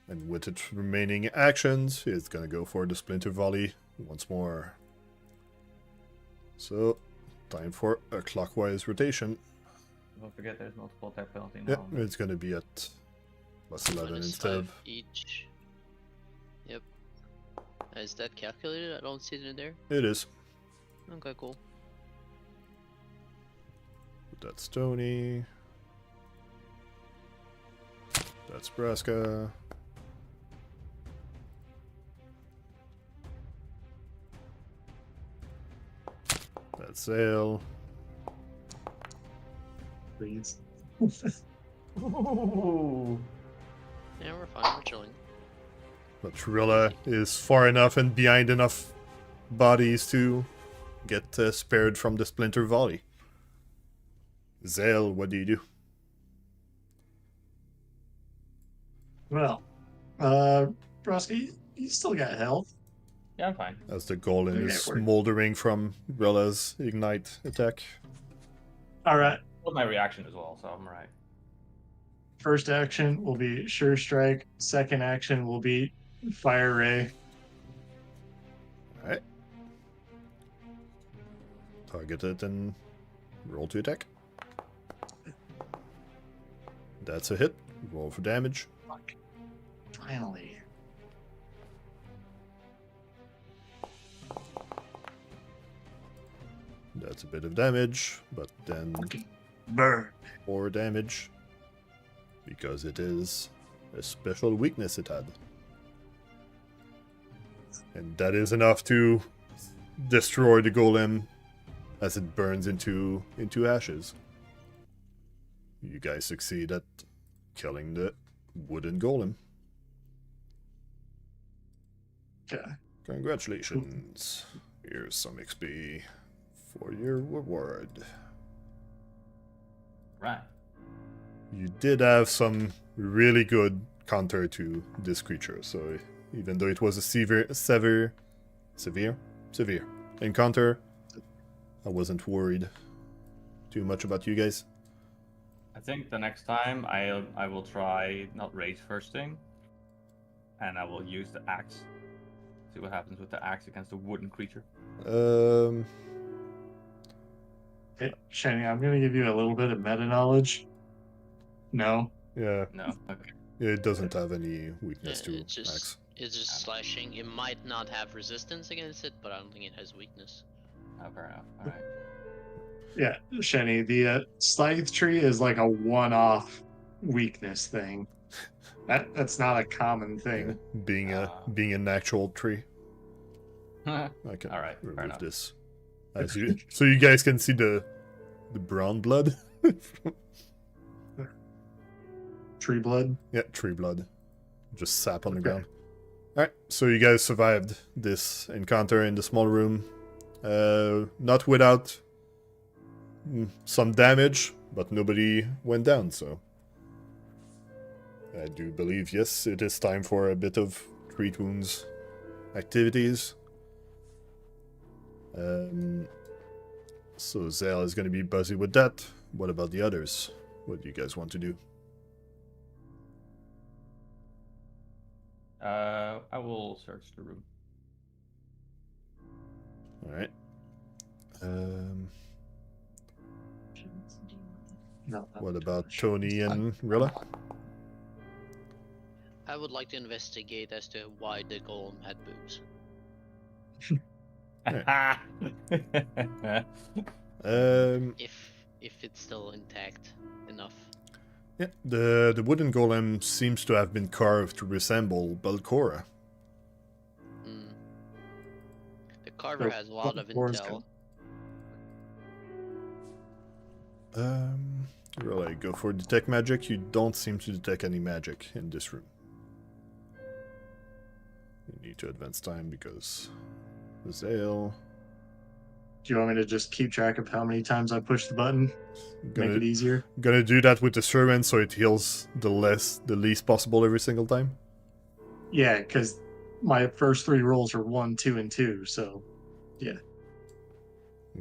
And with its remaining actions, it's gonna go for the Splinter Volley once more. So, time for a clockwise rotation. Don't forget there's multiple attack penalty Yeah, now. it's gonna be at plus 11 Minus instead 5 each. Yep. Is that calculated? I don't see it in there. It is. Okay, cool. That's Tony. That's Braska. That's Zael. Please. Ooh. Yeah, we're fine. We're chilling. But Rilla is far enough and behind enough bodies to get spared from the Splinter Volley. Zael, what do you do? Well, Braska, you still got health. Yeah, I'm fine. As the golem Okay, is we're- smoldering from Rilla's ignite attack. All right. Got my reaction as well, so I'm alright. First action will be Sure Strike. Second action will be Fire Ray. Alright. Target it and roll to attack. That's a hit. Roll for damage. Fuck. Finally. That's a bit of damage, but then Fucking burn. more damage. Because it is a special weakness it had. And that is enough to destroy the golem as it burns into ashes. You guys succeed at killing the wooden golem. Okay. Congratulations. Here's some XP for your reward. Right. You did have some really good counter to this creature, so even though it was a severe encounter, I wasn't worried too much about you guys. I think the next time I will try not rage first thing, and I will use the axe. See what happens with the axe against a wooden creature. Okay, Shani, I'm going to give you a little bit of meta knowledge. No. Yeah, No. Okay. it doesn't have any weakness Yeah, to it's just axe. it's just slashing. It might not have resistance against it, but I don't think it has weakness. Oh, fair enough. All right. Yeah, Shani, the Scythe Tree is like a one-off weakness thing. That's not a common thing. Yeah, being an actual tree. I can All right, fair remove enough. this. As you, so you guys can see the brown blood. Tree blood. Yeah, tree blood. Just sap on the Okay. ground. Alright, so you guys survived this encounter in the small room. Not without some damage, but nobody went down, so. I do believe, yes, it is time for a bit of treat wounds activities. So Zael is going to be busy with that. What about the others? What do you guys want to do? I will search the room. Alright. No, What about Tony and Rilla? I would like to investigate as to why the golem had boobs. If it's still intact enough. Yeah, the wooden golem seems to have been carved to resemble Belcora. Mm. The carver So, has a lot of Belcora's intel. Rilla, go for detect magic. You don't seem to detect any magic in this room. You need to advance time because Zael. Do you want me to just keep track of how many times I push the button? Make it easier? Gonna do that with the servant so it heals the least possible every single time. Yeah, because my first 3 rolls are 1, 2, and 2. So, yeah.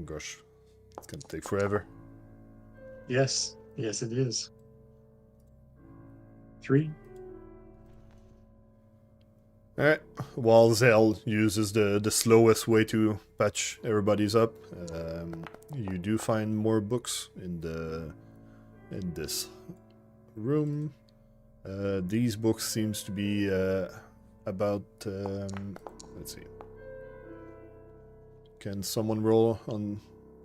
Gosh, it's gonna take forever. Yes, yes, it is. 3. Alright, while Zael uses the slowest way to patch everybody's up, you do find more books in this room. These books seems to be about let's see. Can someone roll on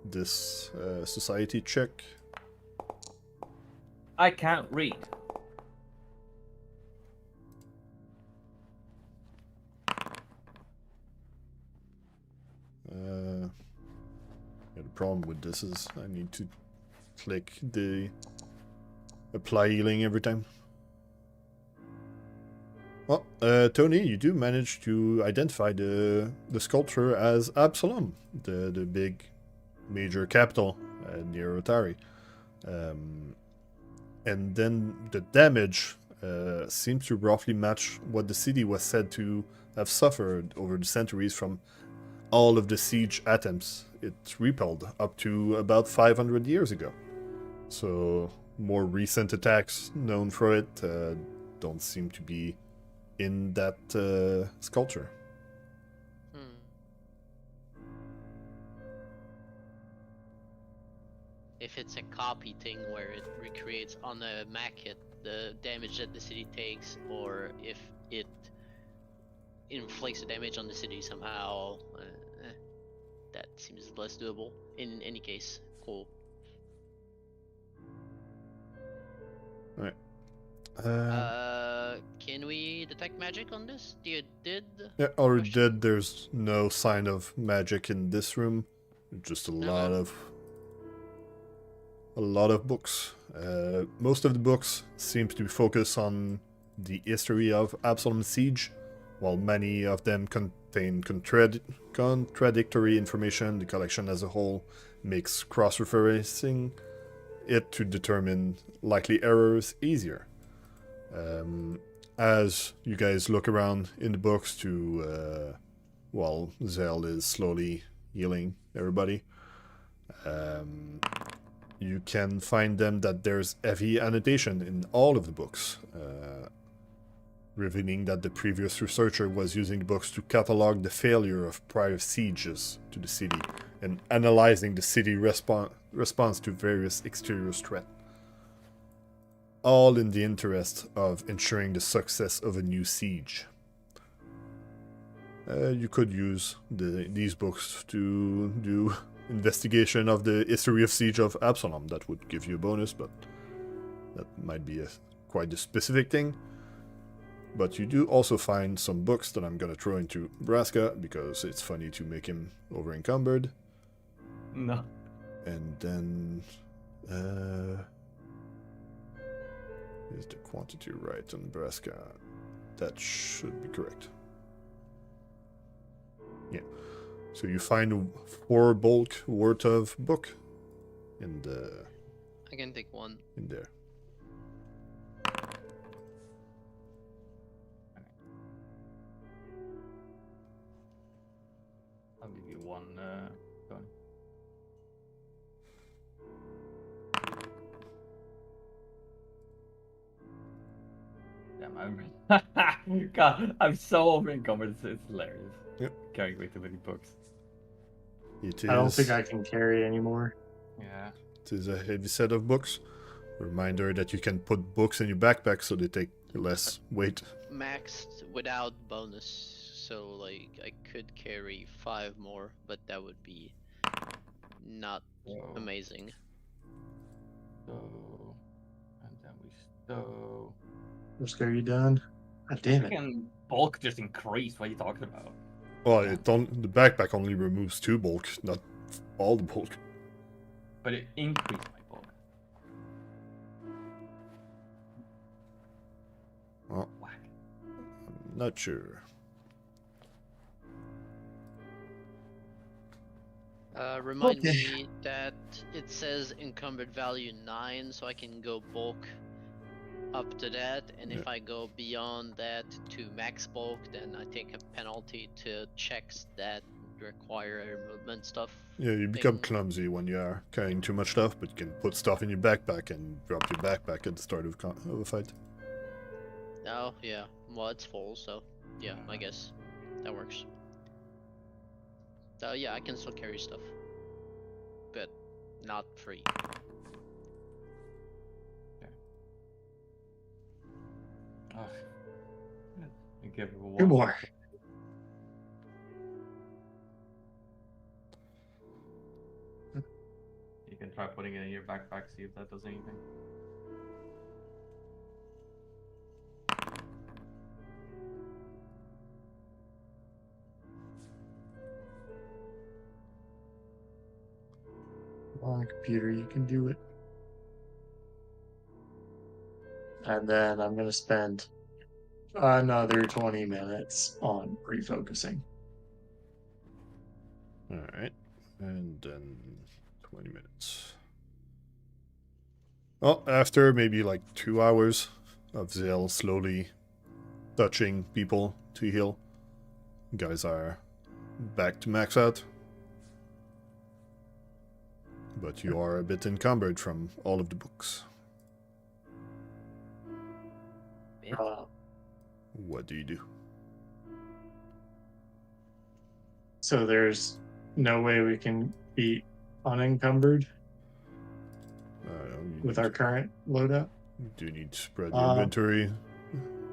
this society check? I can't read. Yeah, the problem with this is I need to click the apply healing every time. Well, Tony, you do manage to identify the sculpture as Absalom, the big major capital near Otari. And then the damage seems to roughly match what the city was said to have suffered over the centuries from all of the siege attempts it repelled up to about 500 years ago. So more recent attacks known for it don't seem to be in that sculpture. If it's a copy thing where it recreates on a maquette the damage that the city takes, or if it inflicts the damage on the city somehow, that seems less doable. In any case, cool. Alright. Can we detect magic on this? You did? Yeah, already did. There's no sign of magic in this room. Just a lot of books. Most of the books seem to focus on the history of Absalom's siege, while many of them contain contradictory information. The collection as a whole makes cross-referencing it to determine likely errors easier. As you guys look around in the books to while Zael is slowly healing everybody, you can find them that there's heavy annotation in all of the books, revealing that the previous researcher was using the books to catalog the failure of prior sieges to the city and analyzing the city response to various exterior threats. All in the interest of ensuring the success of a new siege. You could use these books to do investigation of the history of siege of Absalom. That would give you a bonus, but that might be quite a specific thing. But you do also find some books that I'm gonna throw into Braska because it's funny to make him over encumbered. No. And then is the quantity right on Braska? That should be correct. Yeah. So you find 4 bulk worth of book in the. I can take 1. In there. I'll give you 1. Tony. Damn, God, I'm so over encumbered. It's hilarious. Yep. Carrying way too many books. It is. I don't think I can carry anymore. Yeah. It is a heavy set of books. Reminder that you can put books in your backpack so they take less weight. Maxed without bonus, so like I could carry 5 more, but that would be not amazing. So, and then we stow. Let's go, you done? God damn it. Freaking bulk just increased. What are you talking about? Well, the backpack only removes 2 bulk, not all the bulk. But it increased my bulk. Well, Whack. I'm not sure. Remind me that it says encumbered value 9, so I can go bulk up to that, and if Yeah. I go beyond that to max bulk, then I take a penalty to checks that require movement stuff. Yeah, you become thing. clumsy when you are carrying too much stuff, but you can put stuff in your backpack and drop your backpack at the start of a fight. Oh, yeah. Well, it's full, so yeah, I guess that works. So yeah, I can still carry stuff, but not free. Oh. You give it a Two one. more. You can try putting it in your backpack, see if that does anything. Come on, computer, you can do it. And then I'm going to spend another 20 minutes on refocusing. Alright, and then 20 minutes. Well, after maybe like 2 hours of Zael slowly touching people to heal, you guys are back to max out. But you are a bit encumbered from all of the books. Uh, What do you do? so there's no way we can be unencumbered You with our current loadout. do need to spread your inventory.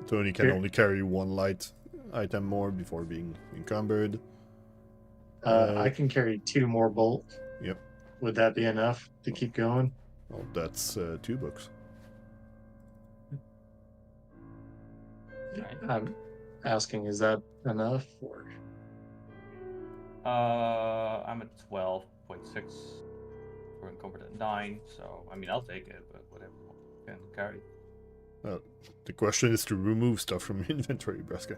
Tony can here- only carry one light item more before being encumbered. I can carry 2 more bulk. Yep. Would that be enough to keep going? Well, that's 2 books. Right. I'm asking, is that enough? Or I'm at 12.6. We're encumbered at 9, so I mean I'll take it, but whatever you can carry. The question is to remove stuff from your inventory, Braska.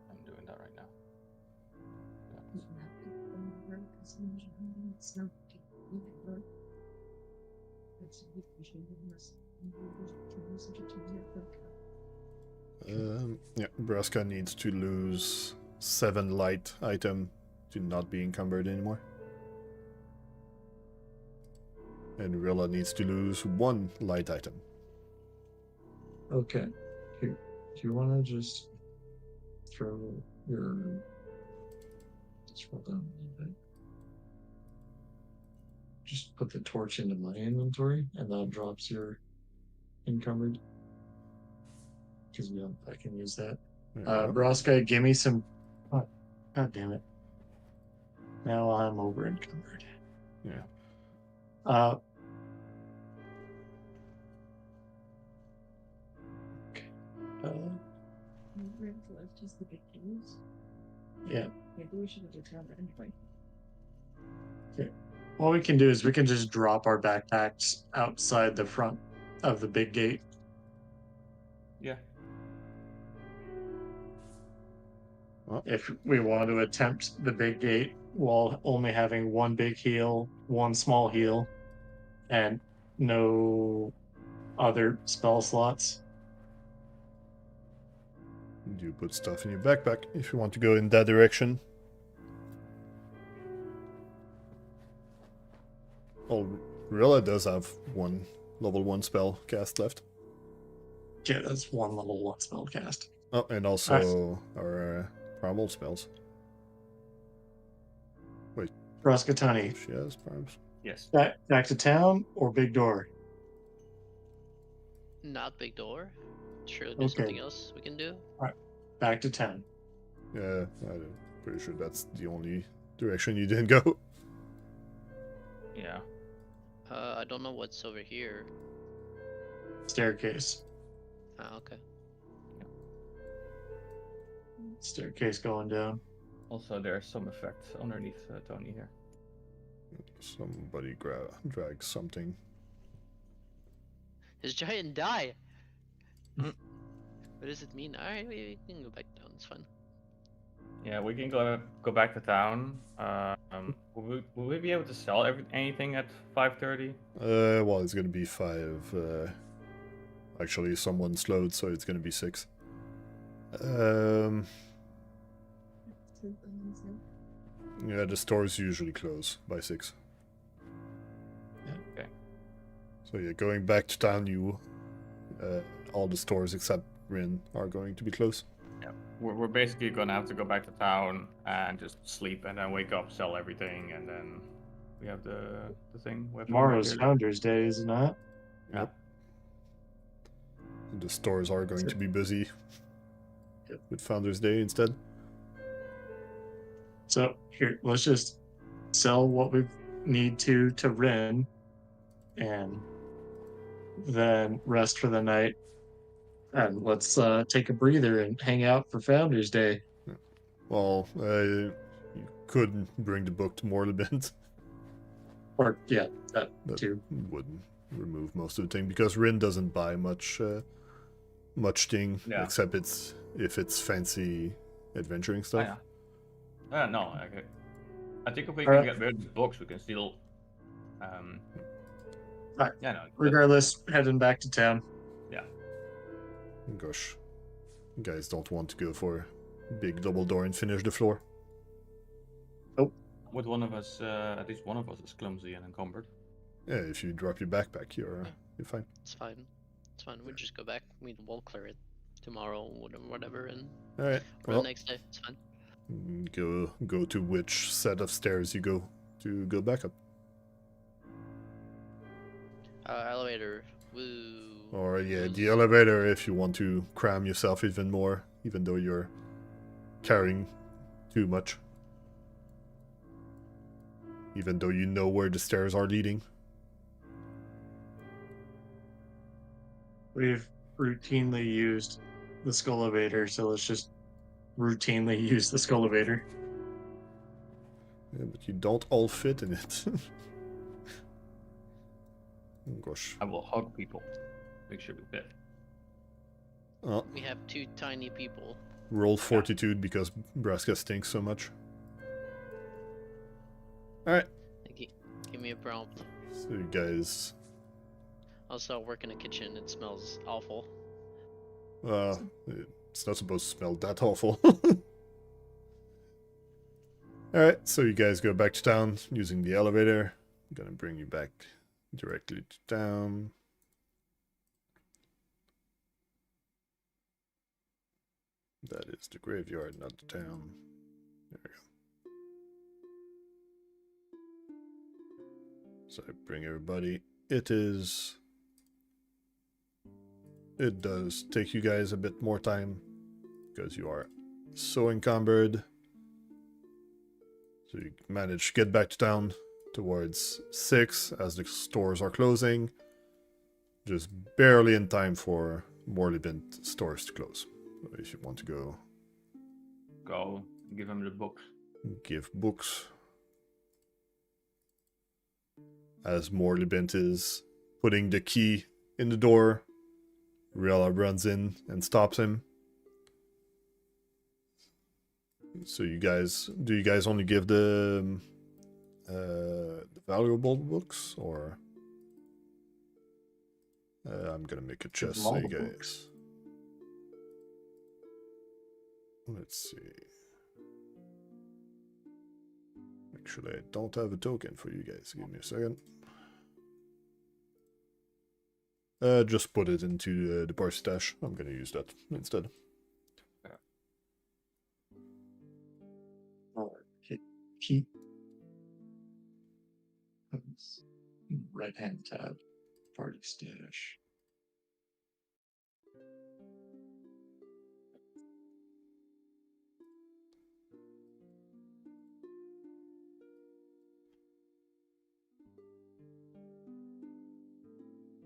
I'm doing that right now. Yeah, Braska needs to lose 7 light item to not be encumbered anymore. And Rilla needs to lose 1 light item. okay. Here, do you want to just throw your scroll down a little bit? Just put the torch into my inventory, and that drops your encumbered. Because I can use that. There you go. Braska, give me some. Oh, God damn it! Now I'm over encumbered. Yeah. Left is the big news. Yeah. Maybe we should have done that anyway. What we can do is we can just drop our backpacks outside the front of the big gate. Yeah. If we want to attempt the big gate while only having 1 big heal, 1 small heal, and no other spell slots. You put stuff in your backpack if you want to go in that direction. Oh, Rilla does have 1 level 1 spell cast left. Yeah, that's 1 level 1 spell cast. Oh, and also our primal spells. Braskatani, She has primes. Yes. back to town or big door? Not big door. Surely there's Okay. something else we can do. Back to town. Yeah, I'm pretty sure that's the only direction you didn't go. Yeah. I don't know what's over here. Staircase. Okay. Staircase going down. Also, there's some effect underneath Tony here. Somebody drags something. His giant die. Mhm. What does it mean? Alright, we can go back down. It's fine. Yeah, we can go back to town. Will we be able to sell anything at 5:30? Well, it's gonna be 5 Actually, someone slowed, so it's gonna be 6. Yeah, the stores usually close by 6. Okay. So yeah, going back to town, all the stores except Rin are going to be closed. Yeah, we're basically gonna have to go back to town and just sleep, and then wake up, sell everything, and then we have the thing. We have to go back Tomorrow's here. Founders Day, is it not? Yeah. Yep. The stores are going to be busy Yep. with Founders Day instead. So here, let's just sell what we need to Rin, and then rest for the night. And let's take a breather and hang out for Founders Day. Well, you could bring the book to Morlibint. Or yeah, that That too. would remove most of the thing because Rin doesn't buy much thing except if it's fancy adventuring stuff. No, okay. I think if we Alright. can get rid of the books, we can still. Alright. Yeah, no. Regardless, heading back to town. Gosh, you guys don't want to go for big double door and finish the floor. With one of us, at least one of us is clumsy and encumbered. Yeah, if you drop your backpack, you're fine. It's fine. It's fine. We just go back. We'll clear it tomorrow, whatever, and All right. or Well, the next day. It's fine. go to which set of stairs you go to go back up, Elevator. Woo. or yeah, the elevator if you want to cram yourself even more, even though you're carrying too much. Even though you know where the stairs are leading. We've routinely used the Skullevator, so let's just routinely use the Skullevator. Yeah, but you don't all fit in it. Oh, gosh. I will hug people. Make sure we fit. Oh, We have 2 tiny people. roll fortitude because Braska stinks so much. Alright, Give me a prompt. so you guys... Also, I work in a kitchen. It smells awful. It's not supposed to smell that awful. Alright, so you guys go back to town using the elevator. I'm gonna bring you back directly to town. That is the graveyard, not the town. There we go. So I bring everybody. It does take you guys a bit more time because you are so encumbered. So you manage to get back to town towards 6 as the stores are closing. Just barely in time for Morlibint stores to close. So if you want to go Give him the books. give books. As Morlibint is putting the key in the door, Rilla runs in and stops him. So do you guys only give the valuable books, or I'm gonna make a chest so you guys. Let's see. Actually, I don't have a token for you guys. Give me a second. Just put it into the bar stash. I'm gonna use that instead. Keep right hand tab, party stash.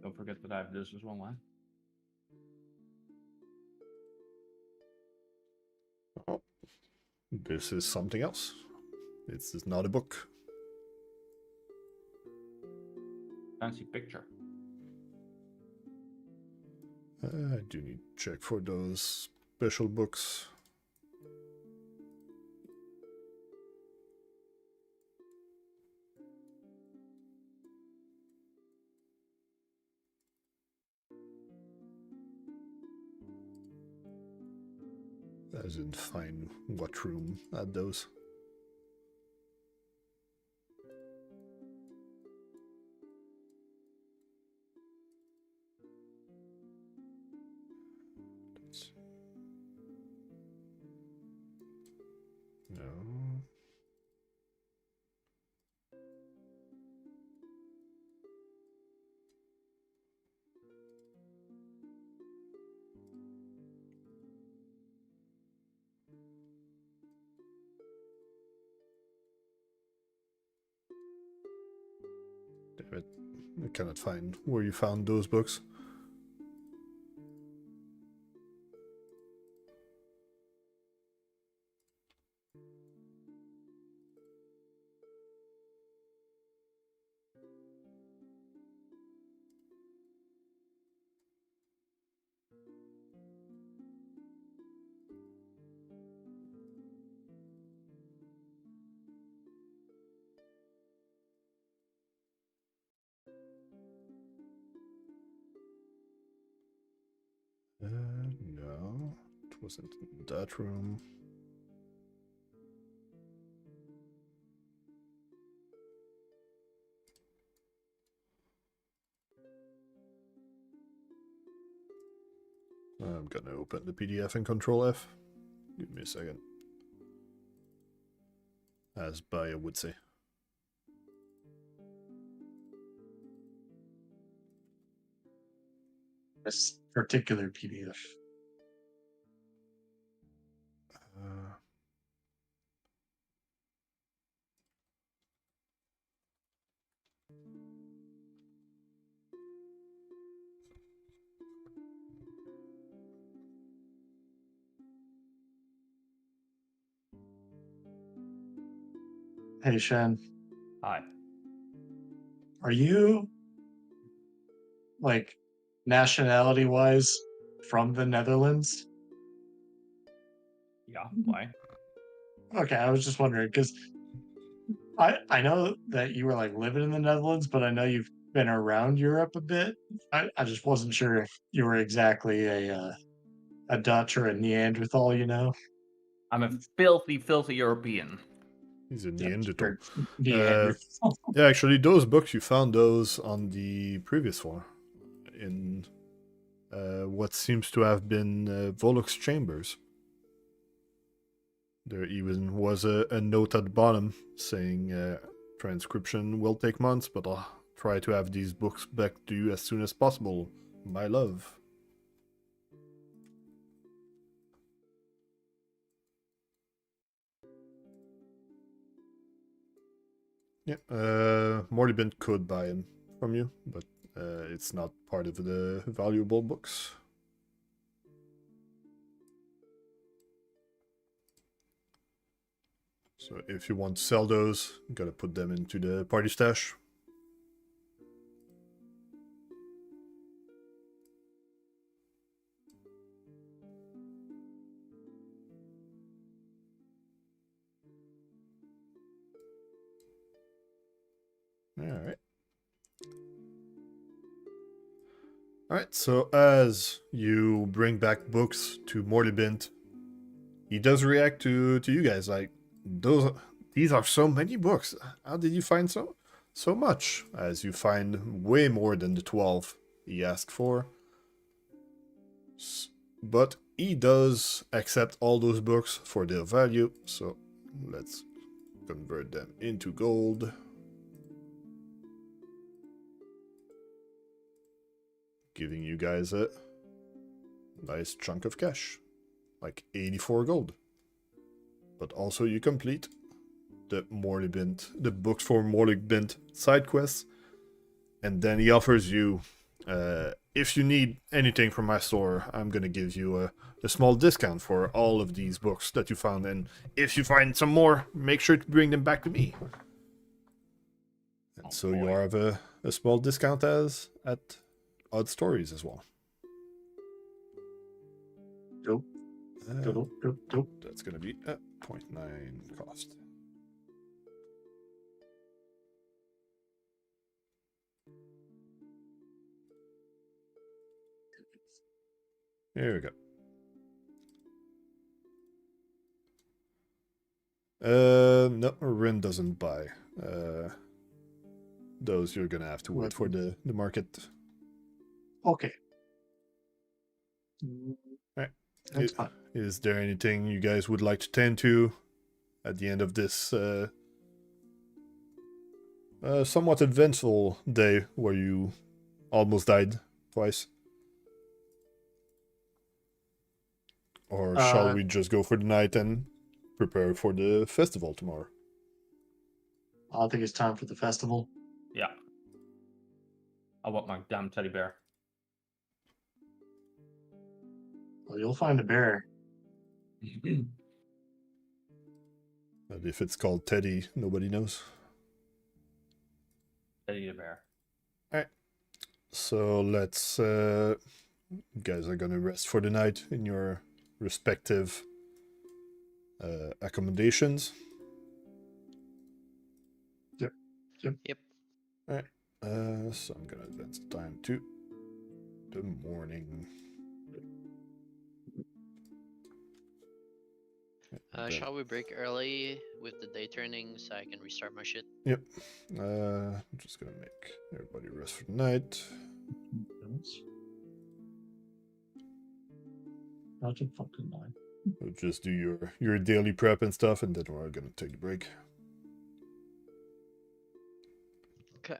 Don't forget that I have this as well, man. Oh, this is something else. This is not a book. Fancy picture. I do need to check for those special books. I didn't find what room had those. Let's see. No. Damn it. I cannot find where you found those books. No, it wasn't in that room. I'm gonna open the PDF and Control F. Give me a second. As Baya would say. This particular PDF. Uh, Hey, Shen, Hi. are you, like, nationality-wise from the Netherlands? Yeah. Why? Okay, I was just wondering, because I know that you were, like, living in the Netherlands, but I know you've been around Europe a bit. I just wasn't sure if you were exactly a Dutch or a Neanderthal, you know? I'm a filthy, filthy European. he's a Yeah, Neanderthal. or Neanderthal. Yeah, actually, those books, you found those on the previous floor. In what seems to have been Volok's chambers. There even was a note at the bottom saying transcription will take months, but I'll try to have these books back to you as soon as possible. My love. Yeah, Morlibent could buy them from you, but it's not part of the valuable books. So if you want to sell those, you gotta put them into the party stash. Alright. Alright, so as you bring back books to Morlibent, he does react to you guys like, these are so many books. How did you find so much? As you find way more than the 12 he asked for. But he does accept all those books for their value, so let's convert them into gold. Giving you guys a nice chunk of cash, like 84 gold. But also you complete the books for Morlibent side quests, and then he offers you, if you need anything from my store, I'm gonna give you a small discount for all of these books that you found, and if you find some more, make sure to bring them back to me. And so you have a small discount at Odd Stories as well. Dope. Dope, dope, dope. That's gonna be a 0.9 cost. Here we go. No, Rin doesn't buy. Those you're gonna have to wait for the market. Okay. Right. That's fine. Is there anything you guys would like to tend to at the end of this somewhat eventful day where you almost died twice? Or shall we just go for the night and prepare for the festival tomorrow? I think it's time for the festival. Yeah. I want my damn teddy bear. Well, you'll find a bear. But if it's called Teddy, nobody knows. Teddy the bear. Alright. So let's... you guys are gonna rest for the night in your respective accommodations. Yep. Alright. So I'm gonna advance the time to the morning. Shall we break early with the day turning so I can restart my shit? Yep. I'm just gonna make everybody rest for the night. Not a fucking lie. We'll just do your daily prep and stuff, and then we're gonna take the break. Okay.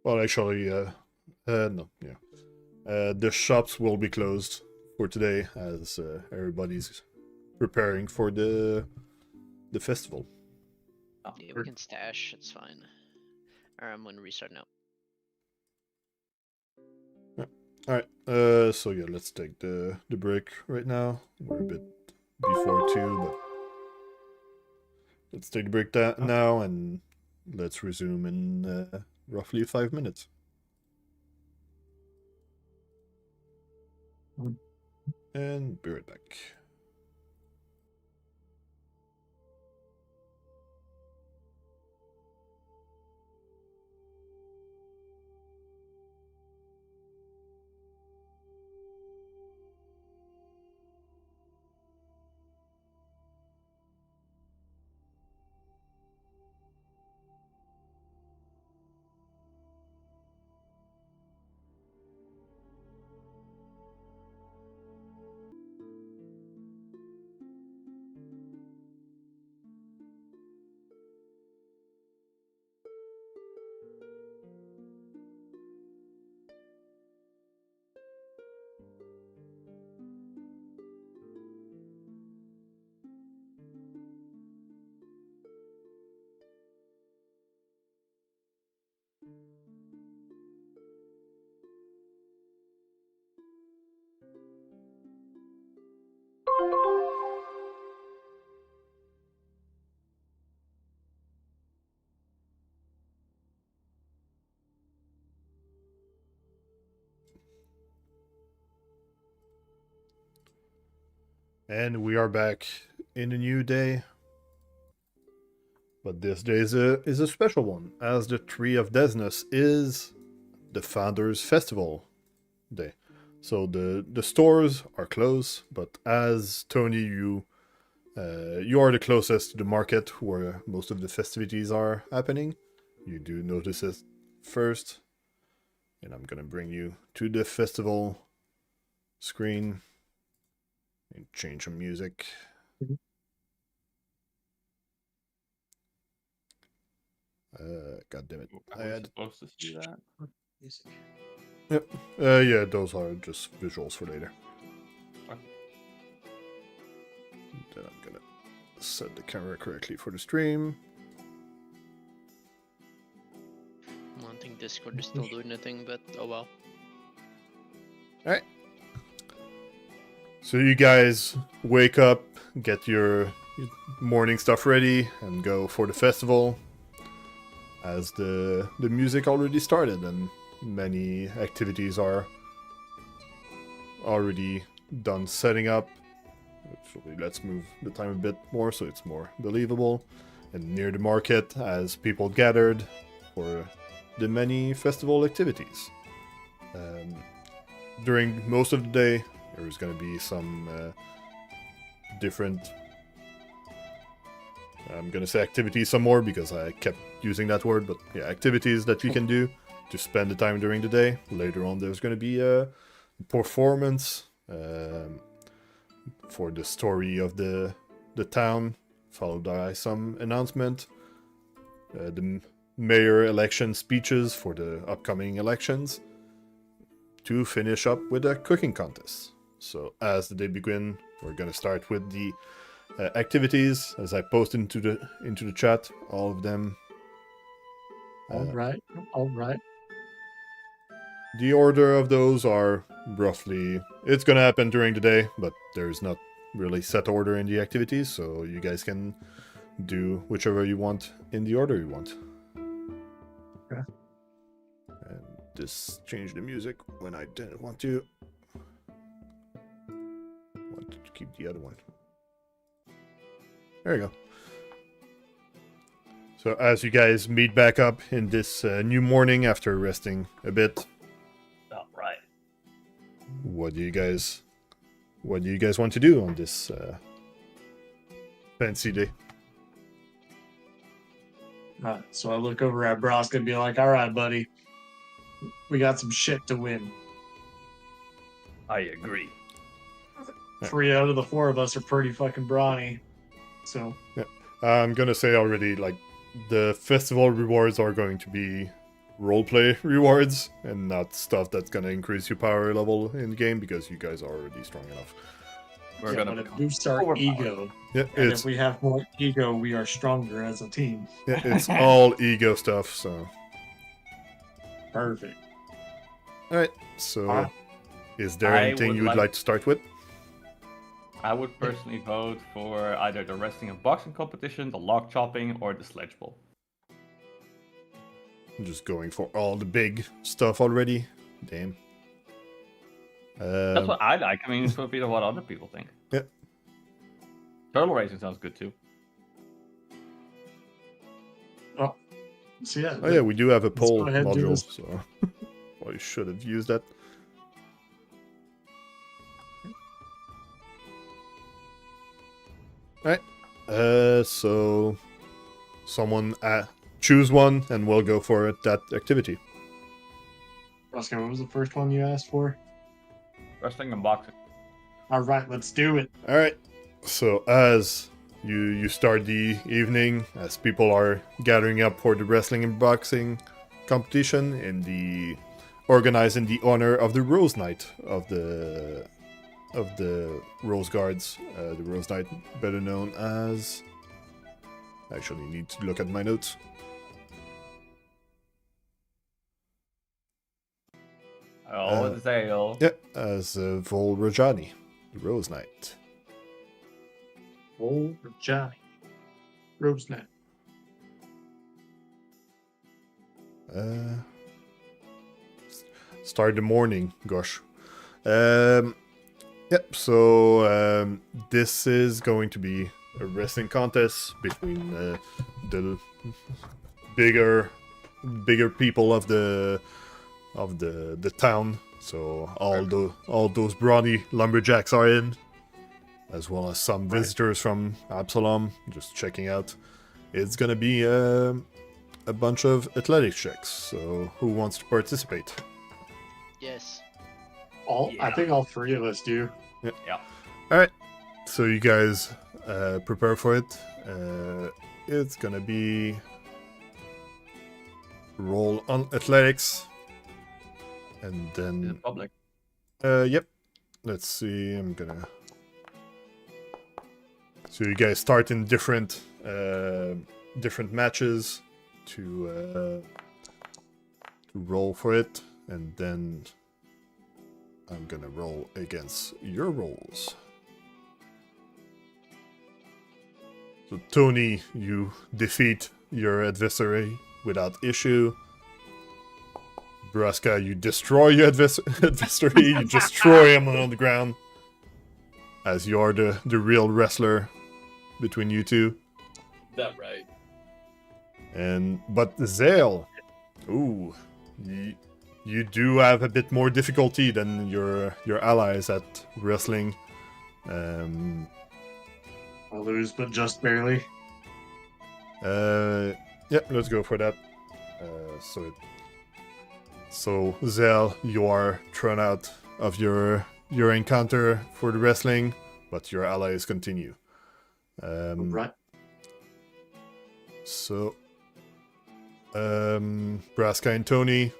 Well, actually, no, yeah. The shops will be closed for today as everybody's preparing for the festival. Yeah, we can stash. It's fine. Alright, I'm gonna restart now. Alright, so yeah, let's take the break right now. We're a bit before 2, but let's take the break now, and let's resume in roughly 5 minutes. And be right back. And we are back in a new day. But this day is a special one, as the Tree of Desness is the Founders Festival day. So the stores are closed, but as Tony, you are the closest to the market where most of the festivities are happening. You do notice it first. And I'm gonna bring you to the festival screen and change some music. God damn it! I had supposed to see that. Yep. Yeah, those are just visuals for later. Okay. Then I'm gonna set the camera correctly for the stream. I don't think Discord is still doing anything, but oh well. Alright. So you guys wake up, get your morning stuff ready, and go for the festival. As the music already started and many activities are already done setting up. Actually, let's move the time a bit more so it's more believable. and near the market as people gathered for the many festival activities. During most of the day, there was going to be some different, I'm going to say activities some more because I kept using that word, but yeah, activities that you can do to spend the time during the day. Later on, there's going to be a performance for the story of the town, followed by some announcement. The mayor election speeches for the upcoming elections, to finish up with a cooking contest. So as the day begin, we're gonna start with the activities. As I posted into the chat, all of them. All right. The order of those are roughly, it's gonna happen during the day, but there's not really set order in the activities, so you guys can do whichever you want in the order you want. Okay. And just change the music when I didn't want to. Want to keep the other one. There you go. So as you guys meet back up in this new morning after resting a bit, All right. what do you guys want to do on this fancy day? So I look over at Braska and be like, all right, buddy, we got some shit to win. I agree. 3 out of the 4 of us are pretty fucking brawny. So I'm gonna say already, like, the festival rewards are going to be roleplay rewards and not stuff that's gonna increase your power level in the game because you guys are already strong enough. We're yeah, gonna but it boosts our overpowered. ego. Yeah, And it's if we have more ego, we are stronger as a team. all ego stuff. So, Perfect. all right. So, Alright. is there I anything would you would like- like to start with? I would personally vote for either the wrestling and boxing competition, the log chopping, or the sledge bowl. I'm just going for all the big stuff already. Damn. That's what I like. I mean, it's a bit of what other people think. Yeah. Turtle racing sounds good too. So yeah. Oh yeah, we do have a poll go ahead and do module, this. so well, you should have used that. Alright. So someone choose one and we'll go for it, that activity. Braska, what was the first one you asked for? Wrestling and boxing. All right, let's do it. Alright. So as you start the evening, as people are gathering up for the wrestling and boxing competition organized in the honor of the Rose Knight of the Rose Guards, the Rose Knight, better known as. Actually, need to look at my notes. Oh, Zael. Yeah, as Vol Rajani, the Rose Knight. Oh, Johnny. Rosenet. Start the morning, gosh. Yep, so this is going to be a wrestling contest between the bigger people of the town. So all those brawny lumberjacks are in, as well as some visitors from Absalom just checking out. It's gonna be a bunch of athletics checks. So who wants to participate? Yes. I think all 3 of us do. Yeah. All right, so you guys prepare for it. It's gonna be roll on athletics, and In then public. yep. Let's see. I'm gonna. So you guys start in different matches to roll for it, and then I'm gonna roll against your rolls. So Tony, you defeat your adversary without issue. Braska, you destroy your adversary. You destroy him on the ground, as you're the real wrestler between you two. That right. But Zael, ooh, you do have a bit more difficulty than your allies at wrestling. I lose, but just barely. Yeah, let's go for that. So Zael, you are thrown out of your encounter for the wrestling, but your allies continue. Right. So, Braska and Tony,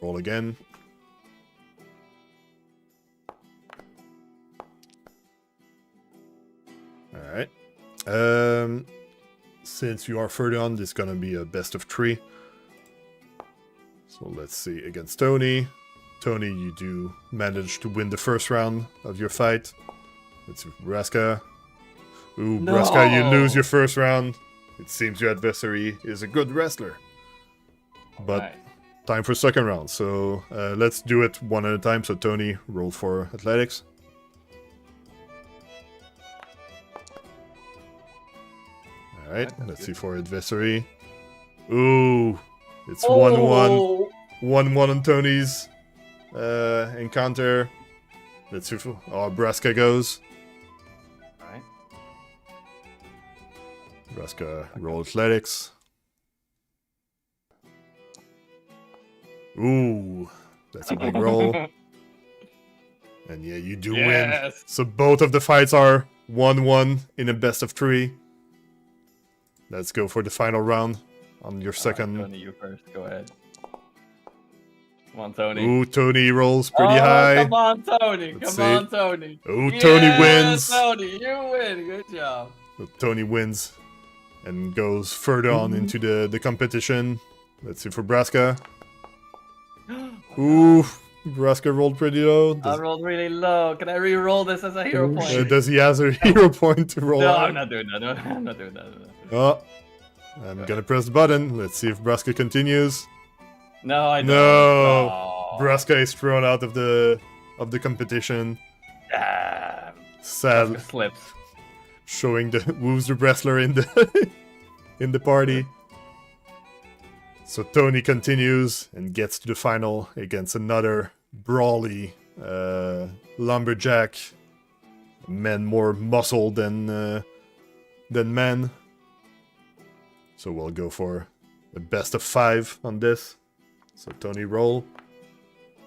roll again. Alright. Since you are further on, this is gonna be a best of 3. So let's see, against Tony. Tony, you do manage to win the first round of your fight. Let's see, Braska. Ooh, No! Braska, you lose your first round. It seems your adversary is a good wrestler. But Right. time for second round. So let's do it one at a time. So Tony, roll for athletics. Alright, let's see for adversary. Ooh, it's 1-1. 1-1 on Tony's encounter. Let's see how Braska goes. Alright. Braska, roll athletics. Ooh, that's a big roll. And yeah, you do win. Yes. So both of the fights are 1-1 in a best of 3. Let's go for the final round on your second. Tony, you first. Go ahead. Come on, Tony. Ooh, Tony rolls pretty high. Come on, Tony. Let's Come on, see. Tony. Ooh, Tony Yeah, wins. Tony, you win. Good job. So Tony wins and goes further on into the competition. Let's see for Braska. Ooh, Braska rolled pretty low. I rolled really low. Can I re-roll this as a hero point? Does he has a hero point to roll No, out? I'm not doing that. No, I'm not doing that. Oh, I'm gonna press the button. Let's see if Braska continues. No, I don't. No, Oh, Braska is thrown out of the competition. damn. Sad, It slips. showing who's the wrestler in the in the party. So Tony continues and gets to the final against another brawly lumberjack. Men more muscle than men. So we'll go for a best of 5 on this. So Tony roll.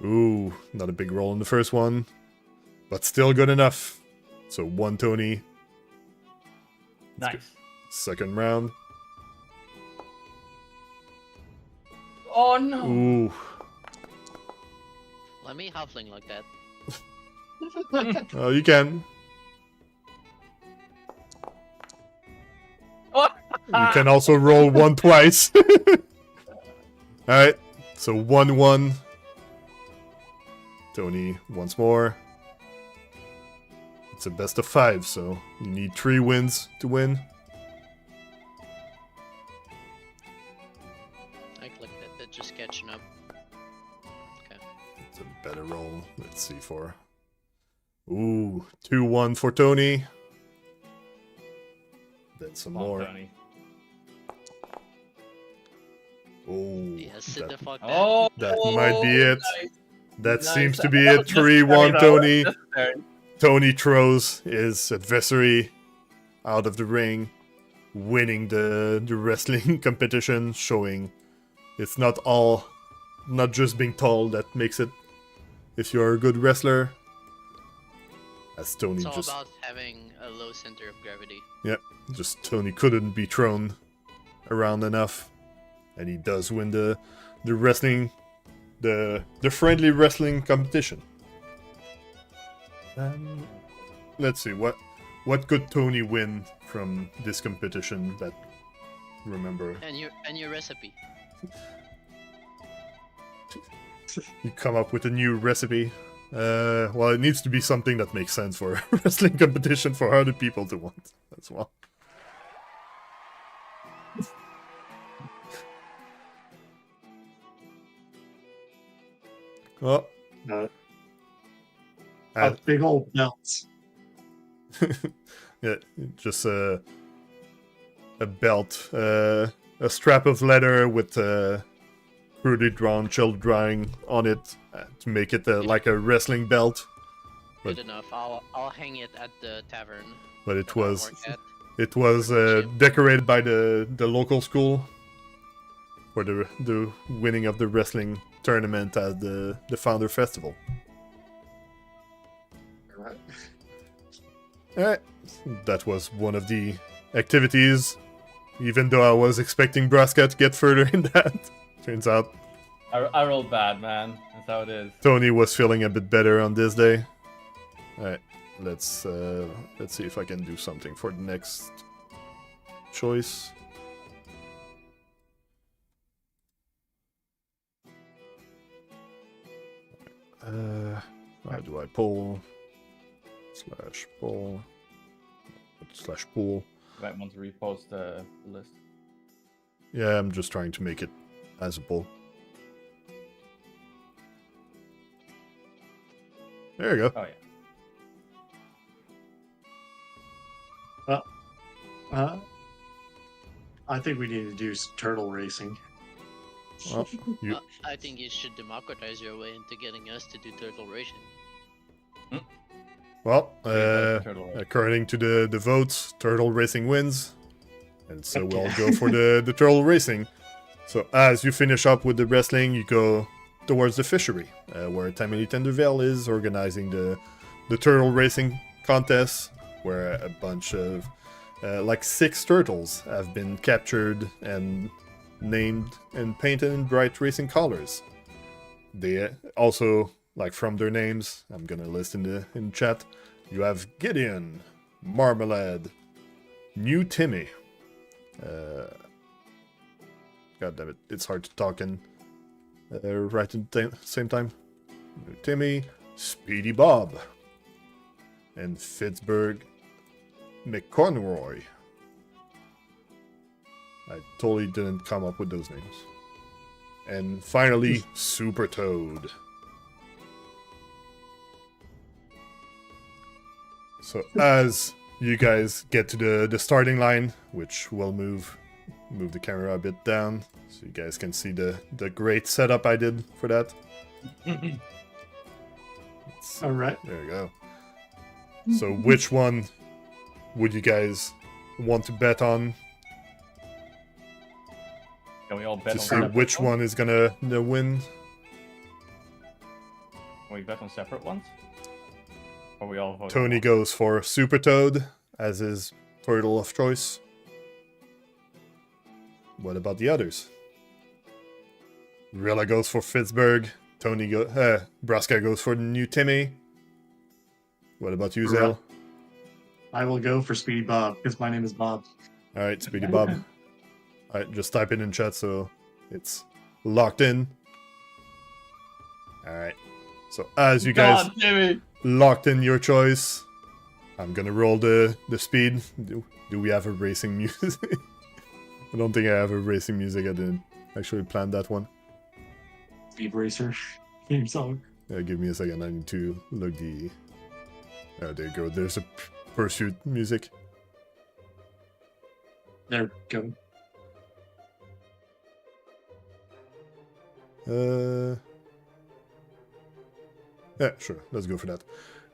Ooh, not a big roll in the first one, but still good enough. So 1 Tony. Nice. Second round. Oh no. Ooh. Let me halfling like that. Oh, you can. Oh. You can also roll 1 twice. Alright, so 1-1. Tony once more. It's a best of 5, so you need 3 wins to win. I clicked it. They're just catching up. Okay. It's a better roll. Let's see for. Ooh, 2-1 for Tony. Then some Come on, more. Tony. Oh, Yeah, sit the that, fuck down. Oh, that might be it. nice. That Nice. seems to be That it. was necessary, 3-1 though. Tony. Necessary. Tony throws his adversary out of the ring, winning the wrestling competition, showing it's not just being tall that makes it if you're a good wrestler. As Tony It's all just about having a low center of gravity. Tony couldn't be thrown around enough, and he does win the wrestling, the friendly wrestling competition. Let's see what could Tony win from this competition that remember And your recipe. you come up with a new recipe. Well, it needs to be something that makes sense for a wrestling competition for other people to want as well. Oh, Big old belts. yeah, just a belt a strap of leather with crudely drawn child drawing on it to make it like a wrestling belt. Good enough. I'll hang it at the tavern. But that I work at. it was decorated by the local school for the winning of the wrestling tournament at the Founder Festival. Alright. Alright, that was one of the activities, even though I was expecting Braska to get further in that. Turns out I rolled bad, man. That's how it is. Tony was feeling a bit better on this day. Alright, let's see if I can do something for the next choice. How do I pull? Slash pull. Slash pull. You might want to repost the list. Yeah, I'm just trying to make it as a pull. There you go. Oh yeah. I think we need to do turtle racing. Well, you, I think you should democratize your way into getting us to do turtle racing. well, Turtle race. according to the votes, turtle racing wins, and so we'll go for the turtle racing. So as you finish up with the wrestling, you go towards the fishery, where Tammy Tenderville is organizing the turtle racing contest, where a bunch of like 6 turtles have been captured and named and painted in bright racing colors. They also, like from their names, I'm gonna list in chat. You have Gideon, Marmalade, New Timmy. God damn it, it's hard to talk and right at the same time. New Timmy, Speedy Bob, and Fitzburg McConroy. I totally didn't come up with those names. And finally, Super Toad. So as you guys get to the starting line, which will move the camera a bit down so you guys can see the great setup I did for that. Alright. There you go. So which one would you guys want to bet on Can we all bet to on see separate which ones? one is gonna win? Can we bet on separate ones? Or we all vote on Tony one? goes for Super Toad as his turtle of choice. What about the others? Rilla goes for Fitzburg. Braska goes for the New Timmy. What about you, Zael? I will go for Speedy Bob, because my name is Bob. Alright, Speedy Bob. Alright, just type it in chat so it's locked in. Alright. So as you guys God, Timmy! locked in your choice, I'm gonna roll the speed. Do we have a racing music? I don't think I have a racing music. I didn't actually plan that one. Speed Racer theme song. Give me a second. I need to look the... Oh, there you go. There's a pursuit music. There, go. Yeah, sure. Let's go for that.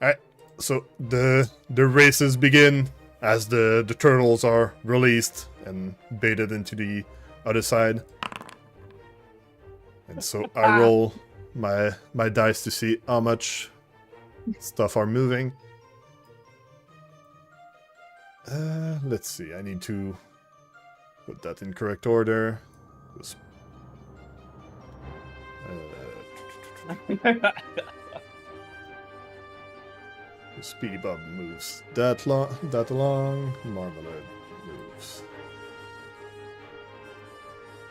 Alright. So the races begin as the turtles are released and baited into the other side. And so I roll my dice to see how much stuff are moving. Let's see. I need to put that in correct order. Just, Speedy Bob moves that along. Marmalade moves.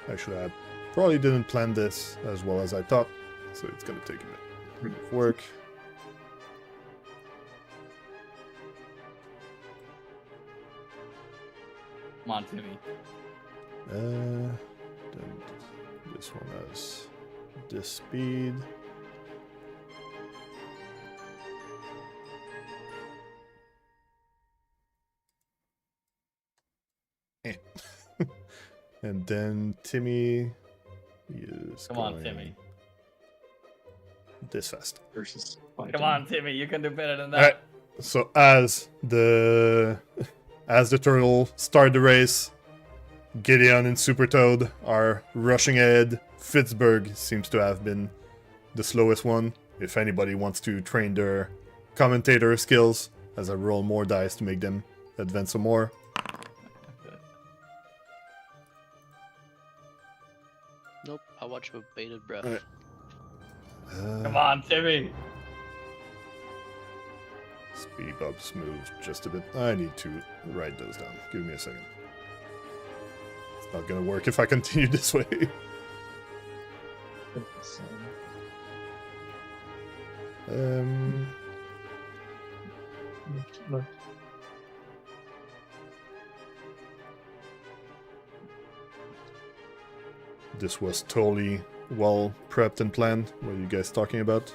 Actually, I probably didn't plan this as well as I thought, so it's gonna take a bit of work. Come on, Timmy. Then this one has this speed. And then Timmy is Come on, going Timmy. this fast. Versus Come on, Timmy. You can do better than All right. that. So as the turtle start the race, Gideon and Super Toad are rushing ahead. Fitzberg seems to have been the slowest one. If anybody wants to train their commentator skills, as I roll more dice to make them advance some more. Nope, I watch with bated breath. Alright. Come on, Timmy. Speedy Bubs moved just a bit. I need to write those down. Give me a second. It's not gonna work if I continue this way. Look. This was totally well prepped and planned. What are you guys talking about?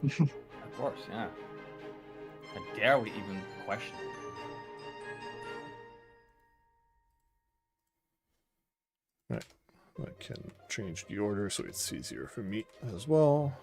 Of course, yeah. How dare we even question it? I can change the order so it's easier for me as well.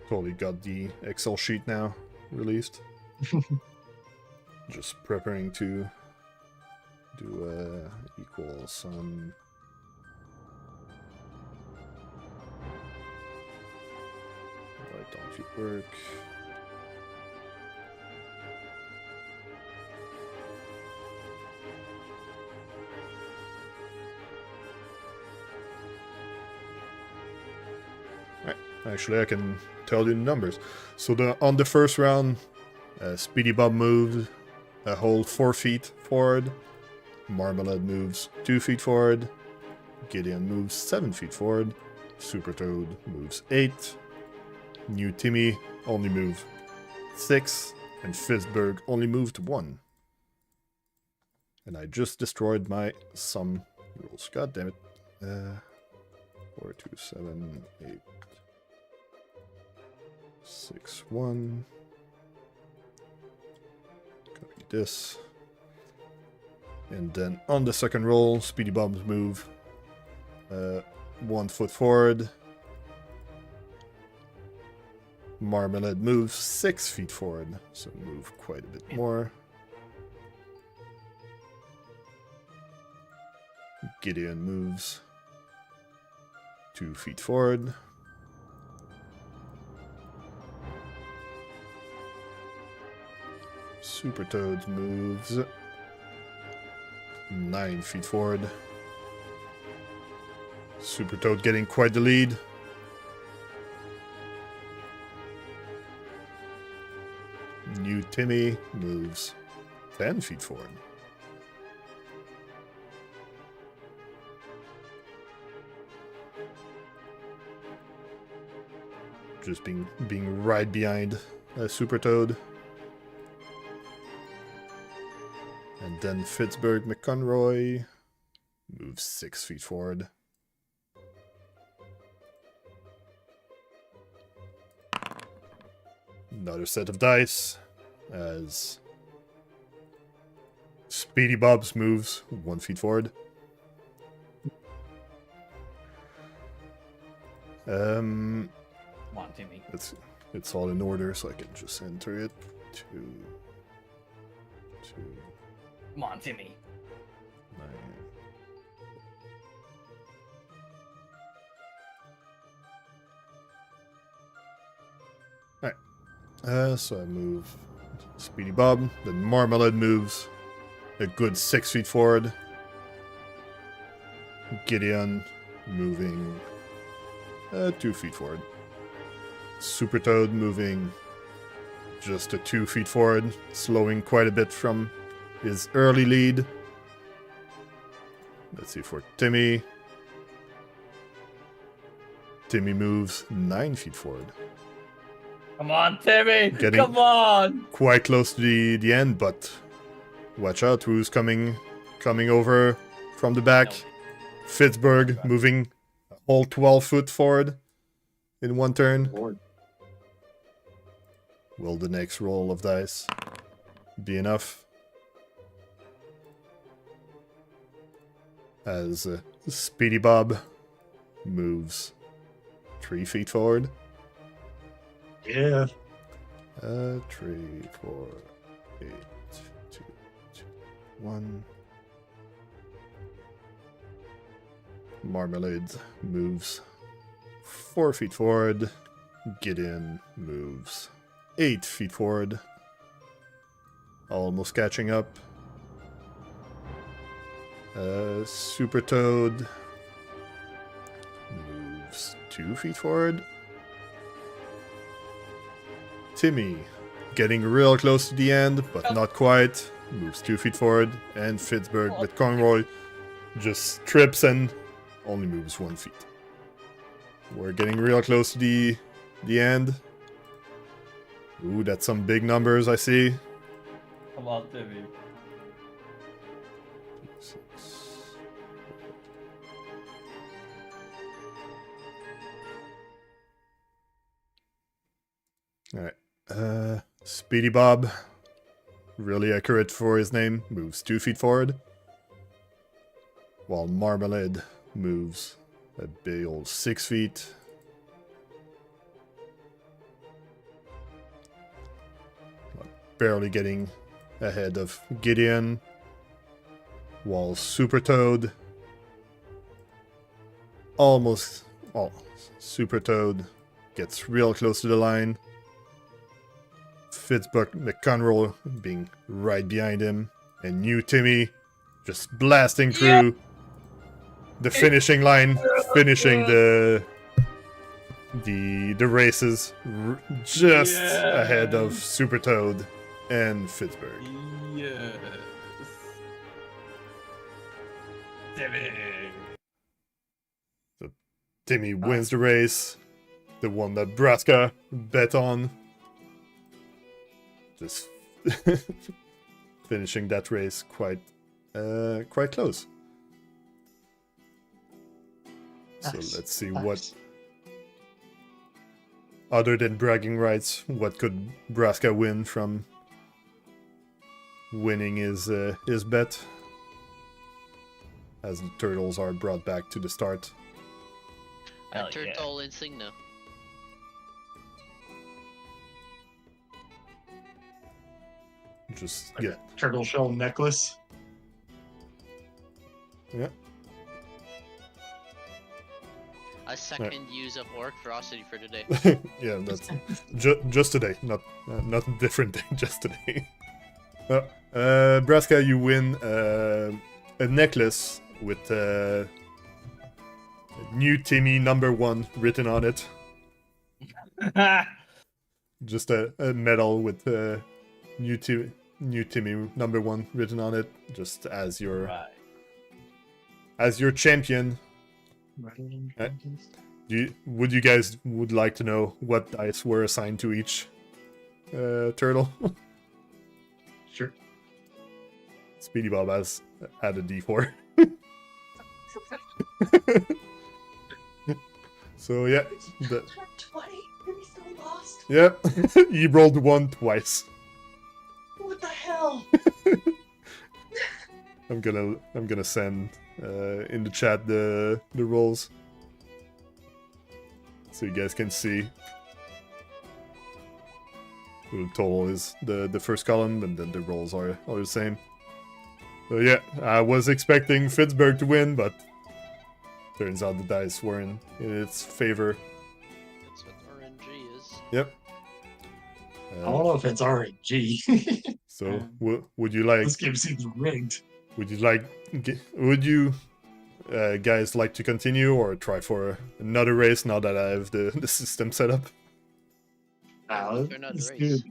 Totally got the Excel sheet now released. Just preparing to do equal sum. Why don't you work? Right. Actually, I can tell you the numbers. So on the first round, Speedy Bob moved a whole 4 feet forward. Marmalade moves 2 feet forward. Gideon moves 7 feet forward. Super Toad moves 8. New Timmy only moved 6. And Fitzberg only moved 1. And I just destroyed my sum rules. God damn it. 4, 2, 7, 8, 6, 1. Copy this. And then on the second roll, Speedy Bob's move 1 foot forward. Marmalade moves 6 feet forward, so move quite a bit more. Gideon moves 2 feet forward. Super Toad moves 9 feet forward. Super Toad getting quite the lead. New Timmy moves 10 feet forward. Just being right behind Super Toad. And then Fitzberg McConroy moves 6 feet forward. Another set of dice as Speedy Bob's moves 1 feet forward. Come on, Timmy. It's all in order, so I can just enter it. 2, 2, Come on, Timmy. 9. Alright. So I move Speedy Bob. Then Marmalade moves a good 6 feet forward. Gideon moving 2 feet forward. Super Toad moving just a 2 feet forward, slowing quite a bit from his early lead. Let's see for Timmy. Timmy moves 9 feet forward. Come on, Timmy! Getting- Come on! Quite close to the end, but watch out who's coming over from the back. No. Fitzburg moving a whole 12 foot forward in one turn. Lord. Will the next roll of dice be enough? As Speedy Bob moves 3 feet forward. Yeah. 3, 4, 8, 2, 1. Marmalade moves 4 feet forward. Gideon moves 8 feet forward. Almost catching up. Super Toad moves 2 feet forward. Timmy getting real close to the end, but not quite. Moves 2 feet forward. And Fitzburg with Conroy just trips and only moves 1 feet. We're getting real close to the end. Ooh, that's some big numbers I see. Come on, Timmy. 6. Alright. Speedy Bob. Really accurate for his name. Moves 2 feet forward. While Marmalade moves a big old 6 feet. Barely getting ahead of Gideon. While Super Toad almost... Oh, Super Toad gets real close to the line. Fitzbuck McConroe being right behind him. And New Timmy just blasting through the finishing line. Finishing the races just ahead of Super Toad and Fitzburg. Yes. Timmy. Timmy wins the race. The one that Braska bet on. Just finishing that race quite close. So let's see what, other than bragging rights, what could Braska win from winning his bet? As the turtles are brought back to the start. Hell A turtle insignia. Just Like get a turtle shell necklace. yeah. A second use of orc ferocity for today. Yeah, that's just today, not a different day, just today. Braska, you win a necklace with New Timmy #1 written on it. Just a medal with New Timmy #1 written on it, just as your champion. Would you guys like to know what dice were assigned to each turtle? Sure. Speedy Bob has added D4. So yeah, 20? Are we still lost? yeah, he rolled 1 twice. What the hell? I'm gonna send in the chat the rolls, so you guys can see. The total is the first column, and then the rolls are the same. So yeah, I was expecting Fitzburg to win, but turns out the dice were in its favor. That's what RNG is. Yep. I don't know if it's RNG. So would you like? This game seems rigged. Would you guys like to continue or try for another race now that I have the system set up? Valid. For another It's race. good.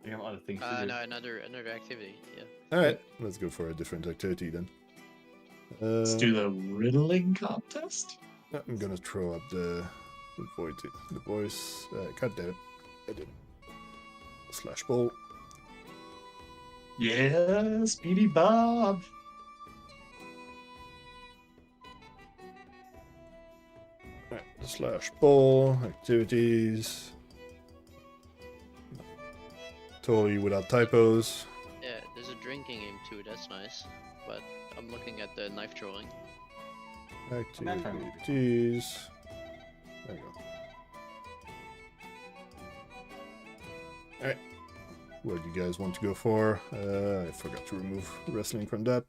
I have other things to do. No, another activity. Yeah. Alright, let's go for a different activity then. Let's do the riddling contest. I'm gonna throw up the voice. God damn it. I did. Slash bolt. Yeah, Speedy Bob. Alright, slash bowl, activities. Totally without typos. Yeah, there's a drinking game too, that's nice. But I'm looking at the knife throwing. Activities. There you go. Alright. What do you guys want to go for? I forgot to remove wrestling from that.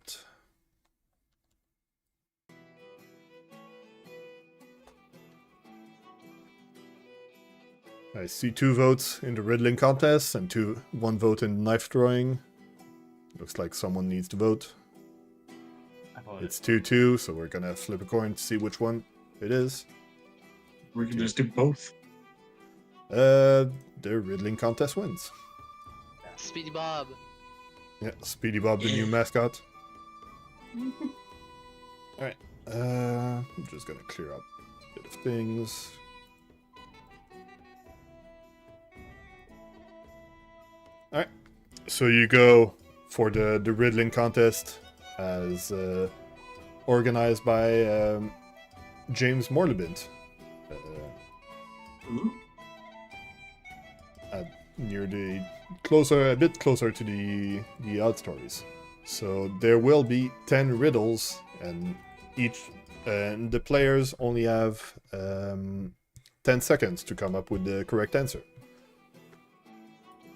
I see 2 votes in the riddling contest and 1 vote in knife throwing. Looks like someone needs to vote. It's 2-2, so we're gonna flip a coin to see which one it is. We can just do both. The riddling contest wins. Speedy Bob! Yeah, Speedy Bob, the new mascot. Alright, I'm just gonna clear up a bit of things. Alright, so you go for the riddling contest as organized by James Morlebint. Near the a bit closer to the odd stories. So there will be 10 riddles, and the players only have 10 seconds to come up with the correct answer.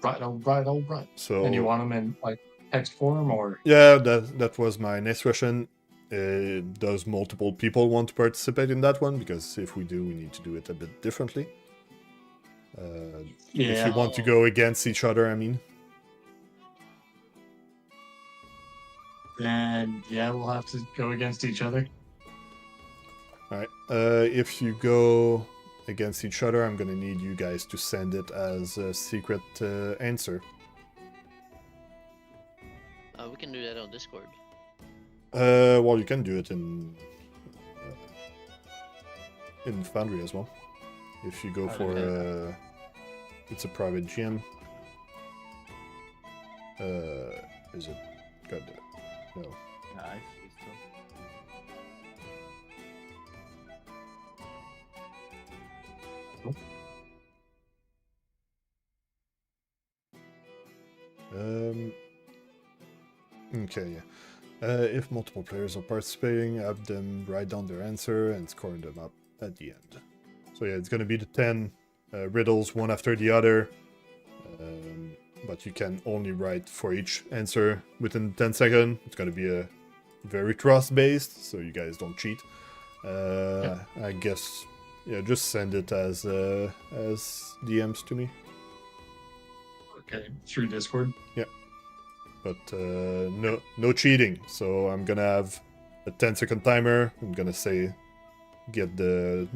Right, all right. So, and you want them in like text form or? Yeah, that was my next question. Does multiple people want to participate in that one? Because if we do, we need to do it a bit differently. If you want to go against each other, I mean. Then yeah, we'll have to go against each other. Alright, if you go against each other, I'm gonna need you guys to send it as a secret answer. We can do that on Discord. Well, you can do it in Foundry as well. If you go for it's a private GM. Is it? God, no. Nice. Okay, yeah. If multiple players are participating, have them write down their answer and score them up at the end. So yeah, it's gonna be the 10 riddles, one after the other. But you can only write for each answer within 10 seconds. It's gonna be a very trust-based, so you guys don't cheat. I guess, yeah, just send it as DMs to me. Okay, through Discord. Yeah. But no cheating. So I'm gonna have a 10-second timer. I'm gonna say, get the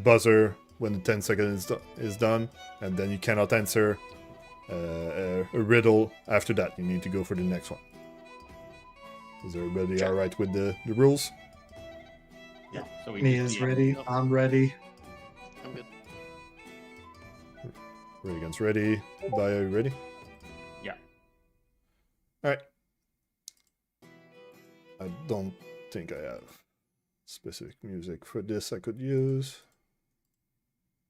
buzzer when the 10 seconds is done, and then you cannot answer a riddle after that. You need to go for the next one. Is everybody all right with the rules? Yeah. So Mia's ready. I'm ready. I'm good. Reagan's ready. Bio, you ready? Yeah. Alright. I don't think I have specific music for this I could use.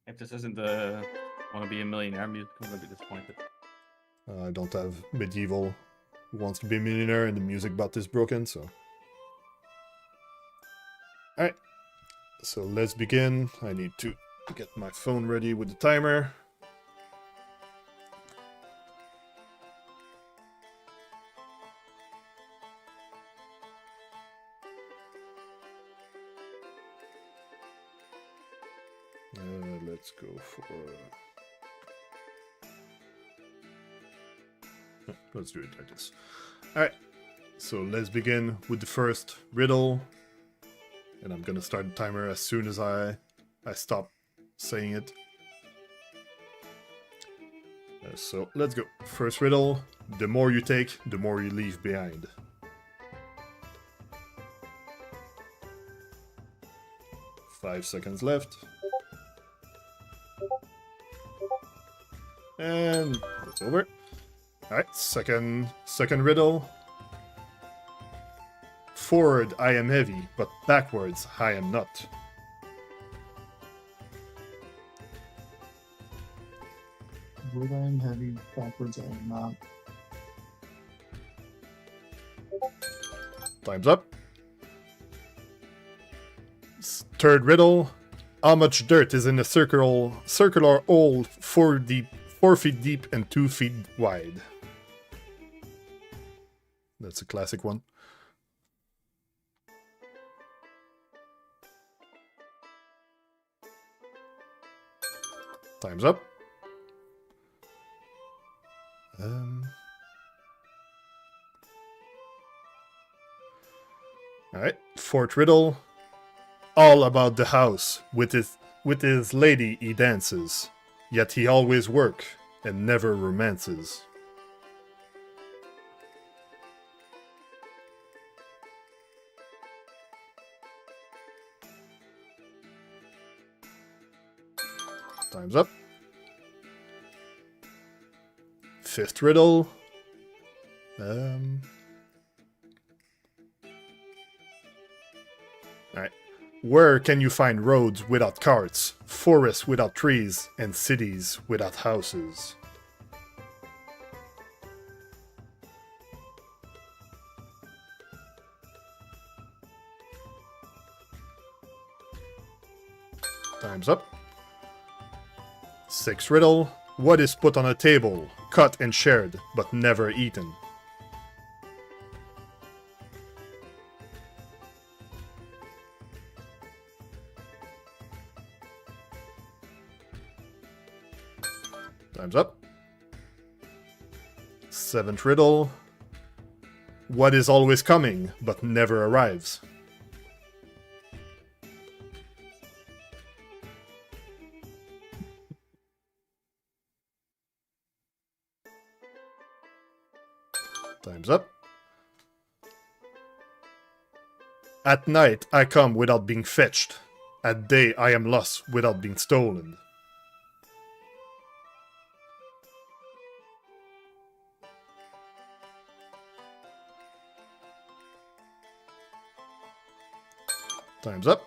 If this isn't the "Want to Be a Millionaire" music, I'm gonna be disappointed. I don't have Medieval Who Wants to Be a Millionaire, and the music bot is broken, so... Alright. So let's begin. I need to get my phone ready with the timer. Let's go for... Let's do it like this. Alright, so let's begin with the first riddle. And I'm gonna start the timer as soon as I stop saying it. So let's go. First riddle. The more you take, the more you leave behind. .5 seconds left. And it's over. Alright, second riddle. Forward I am heavy, but backwards I am not. Forward I am heavy, backwards I am not. Time's up. Third riddle. How much dirt is in a circular hole 4 feet deep and 2 feet wide? That's a classic one. Time's up. Alright, fourth riddle. All about the house. With his lady he dances. Yet he always work and never romances. Time's up. Fifth riddle. Alright. Where can you find roads without carts, forests without trees, and cities without houses? Time's up. Sixth riddle. What is put on a table, cut and shared, but never eaten? Time's up. Seventh riddle. What is always coming, but never arrives? Time's up. At night I come without being fetched. At day I am lost without being stolen. Time's up.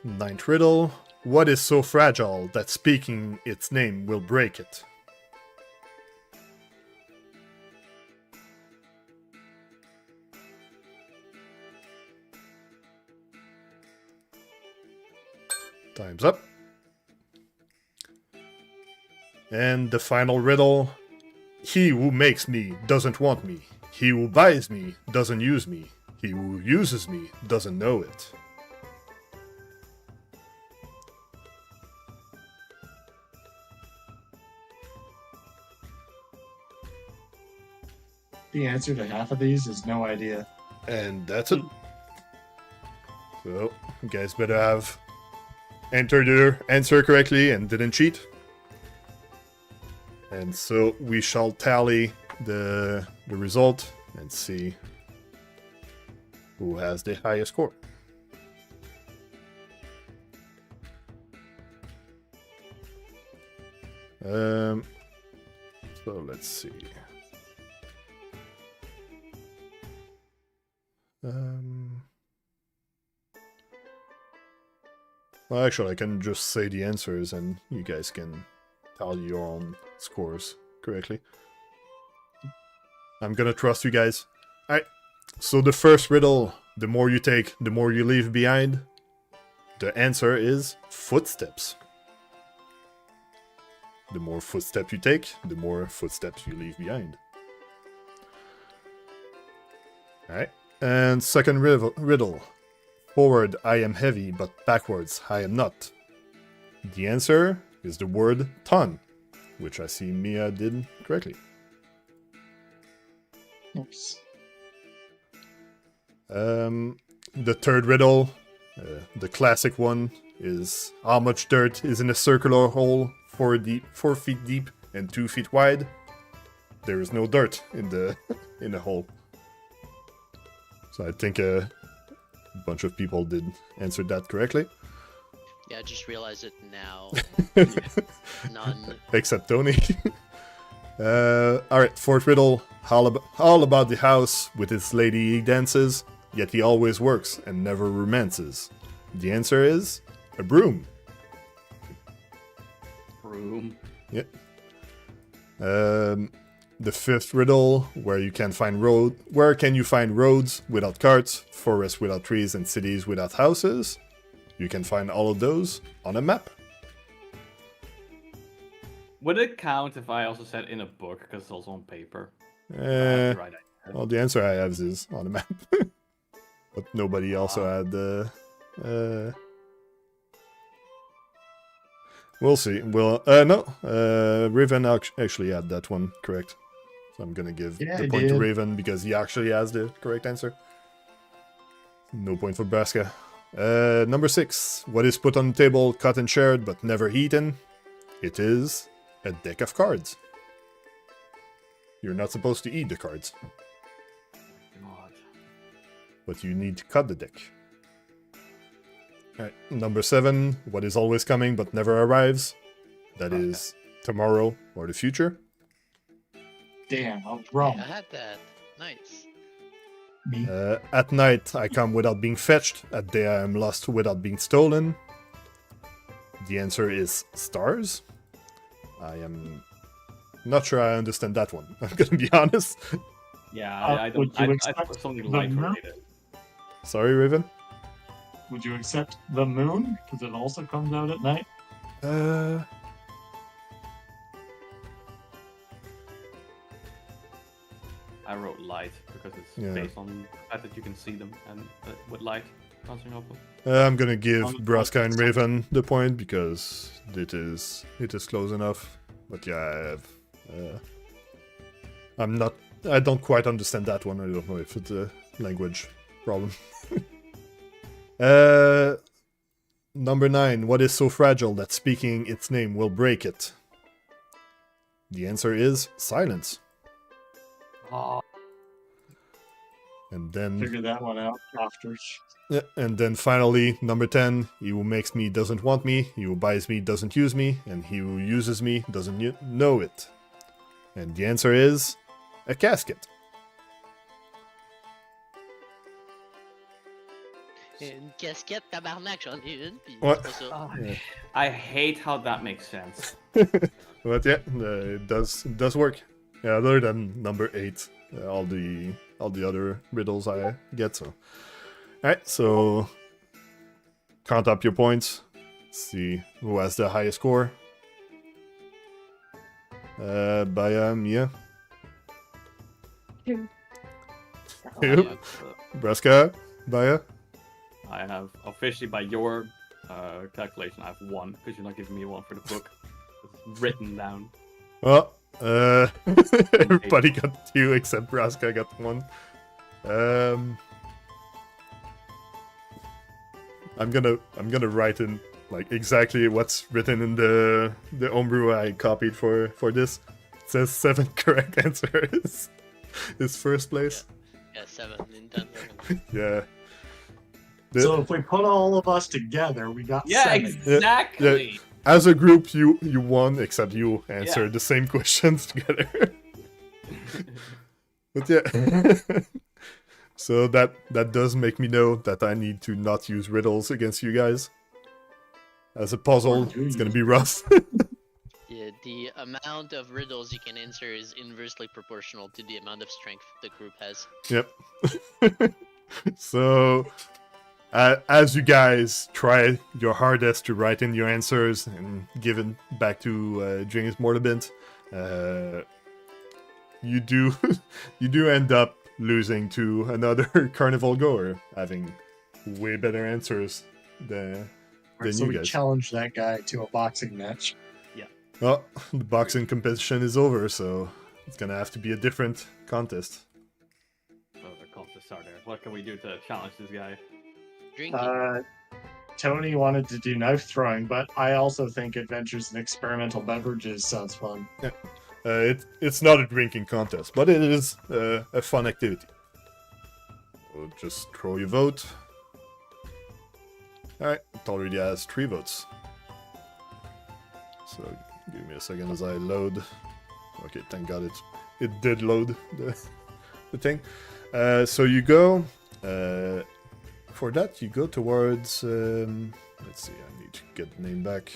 Ninth riddle. What is so fragile that speaking its name will break it? Time's up. And the final riddle. He who makes me doesn't want me. He who buys me doesn't use me. He who uses me doesn't know it. The answer to half of these is no idea. And that's it. So, you guys better have entered your answer correctly and didn't cheat. And so we shall tally the result and see who has the highest score. So let's see. Well, actually, I can just say the answers and you guys can tally your own scores correctly. I'm gonna trust you guys. Alright, so the first riddle, the more you take, the more you leave behind. The answer is footsteps. The more footsteps you take, the more footsteps you leave behind. Alright, and second riddle. Forward I am heavy, but backwards I am not. The answer is the word ton, which I see Mia did correctly. Oops. The third riddle, the classic one, is how much dirt is in a circular hole 4 feet deep and 2 feet wide? There is no dirt in the in the hole. So I think a bunch of people did answer that correctly. Yeah, I just realized it now. None. Except Tony. Alright, fourth riddle. All about the house with its lady he dances, yet he always works and never romances. The answer is a broom. Broom. Yep. The fifth riddle, where can you find roads without carts, forests without trees, and cities without houses? You can find all of those on a map. Would it count if I also said in a book, because it's also on paper? I have Eh, the right idea. well, the answer I have is on a map. But nobody also had the... We'll see. Well, no. Raven actually had that one correct. So I'm gonna give Yeah, the I point to did. Raven because he actually has the correct answer. No point for Braska. Number 6. What is put on the table, cut and shared, but never eaten? It is a deck of cards. You're not supposed to eat the cards, God. but you need to cut the deck. Alright, number 7. What is always coming but never arrives? That is tomorrow or the future. Damn, I was Yeah, wrong. I had that. Nice. Me. At night, I come without being fetched. At day, I am lost without being stolen. The answer is stars. I am not sure I understand that one. I'm gonna be honest. Yeah, I would don't. you I accept put something the light moon? related. Sorry, Raven. Would you accept the moon? Because it also comes out at night. I wrote light because it's Yeah. based on the fact that you can see them and with light bouncing off them. I'm gonna give Braska and Raven the point because it is close enough. But yeah, I have. I don't quite understand that one. I don't know if it's a language problem. Number 9. What is so fragile that speaking its name will break it? The answer is silence. Oh, And then, Figure that one out after. yeah, and then finally, number 10. He who makes me doesn't want me. He who buys me doesn't use me. And he who uses me doesn't know it. And the answer is a casket. Une casquette, tabarnak, j'en ai une, pis Ouais. c'est pas ça. oh, Yeah. I hate how that makes sense. But yeah, it does work. Yeah, other than number 8, all the other riddles I get. So, all right. So count up your points. See who has the highest score. Baya, Mia, Two. I Who? have, Braska, Baya. I have officially, by your calculation, I have 1 because you're not giving me 1 for the book. It's written down. Well, everybody got 2 except Braska got 1. I'm gonna write in like exactly what's written in the homebrew I copied for this. It says 7 correct answers. Is first place. Yeah, 7, Nintendo. Yeah. So if we put all of us together, we got Yeah, 7. exactly. As a group, you won, except you answered the same questions together. But yeah. So that does make me know that I need to not use riddles against you guys. As a puzzle, Or do it's you? gonna be rough. Yeah, the amount of riddles you can answer is inversely proportional to the amount of strength the group has. Yep. So, as you guys try your hardest to write in your answers and give it back to James Mortabint, you do you do end up losing to another carnival goer, having way better answers than So you we guys. challenge that guy to a boxing match. Well, the boxing competition is over, so it's gonna have to be a different contest. Oh, the contests are there. What can we do to challenge this guy? Drinking. Tony wanted to do knife throwing, but I also think adventures in experimental beverages sounds fun. It's not a drinking contest, but it is a fun activity. So just throw your vote. Alright, it already has 3 votes. So give me a second as I load. Okay, thank God it did load the thing. So you go for that. You go towards. Let's see. I need to get the name back.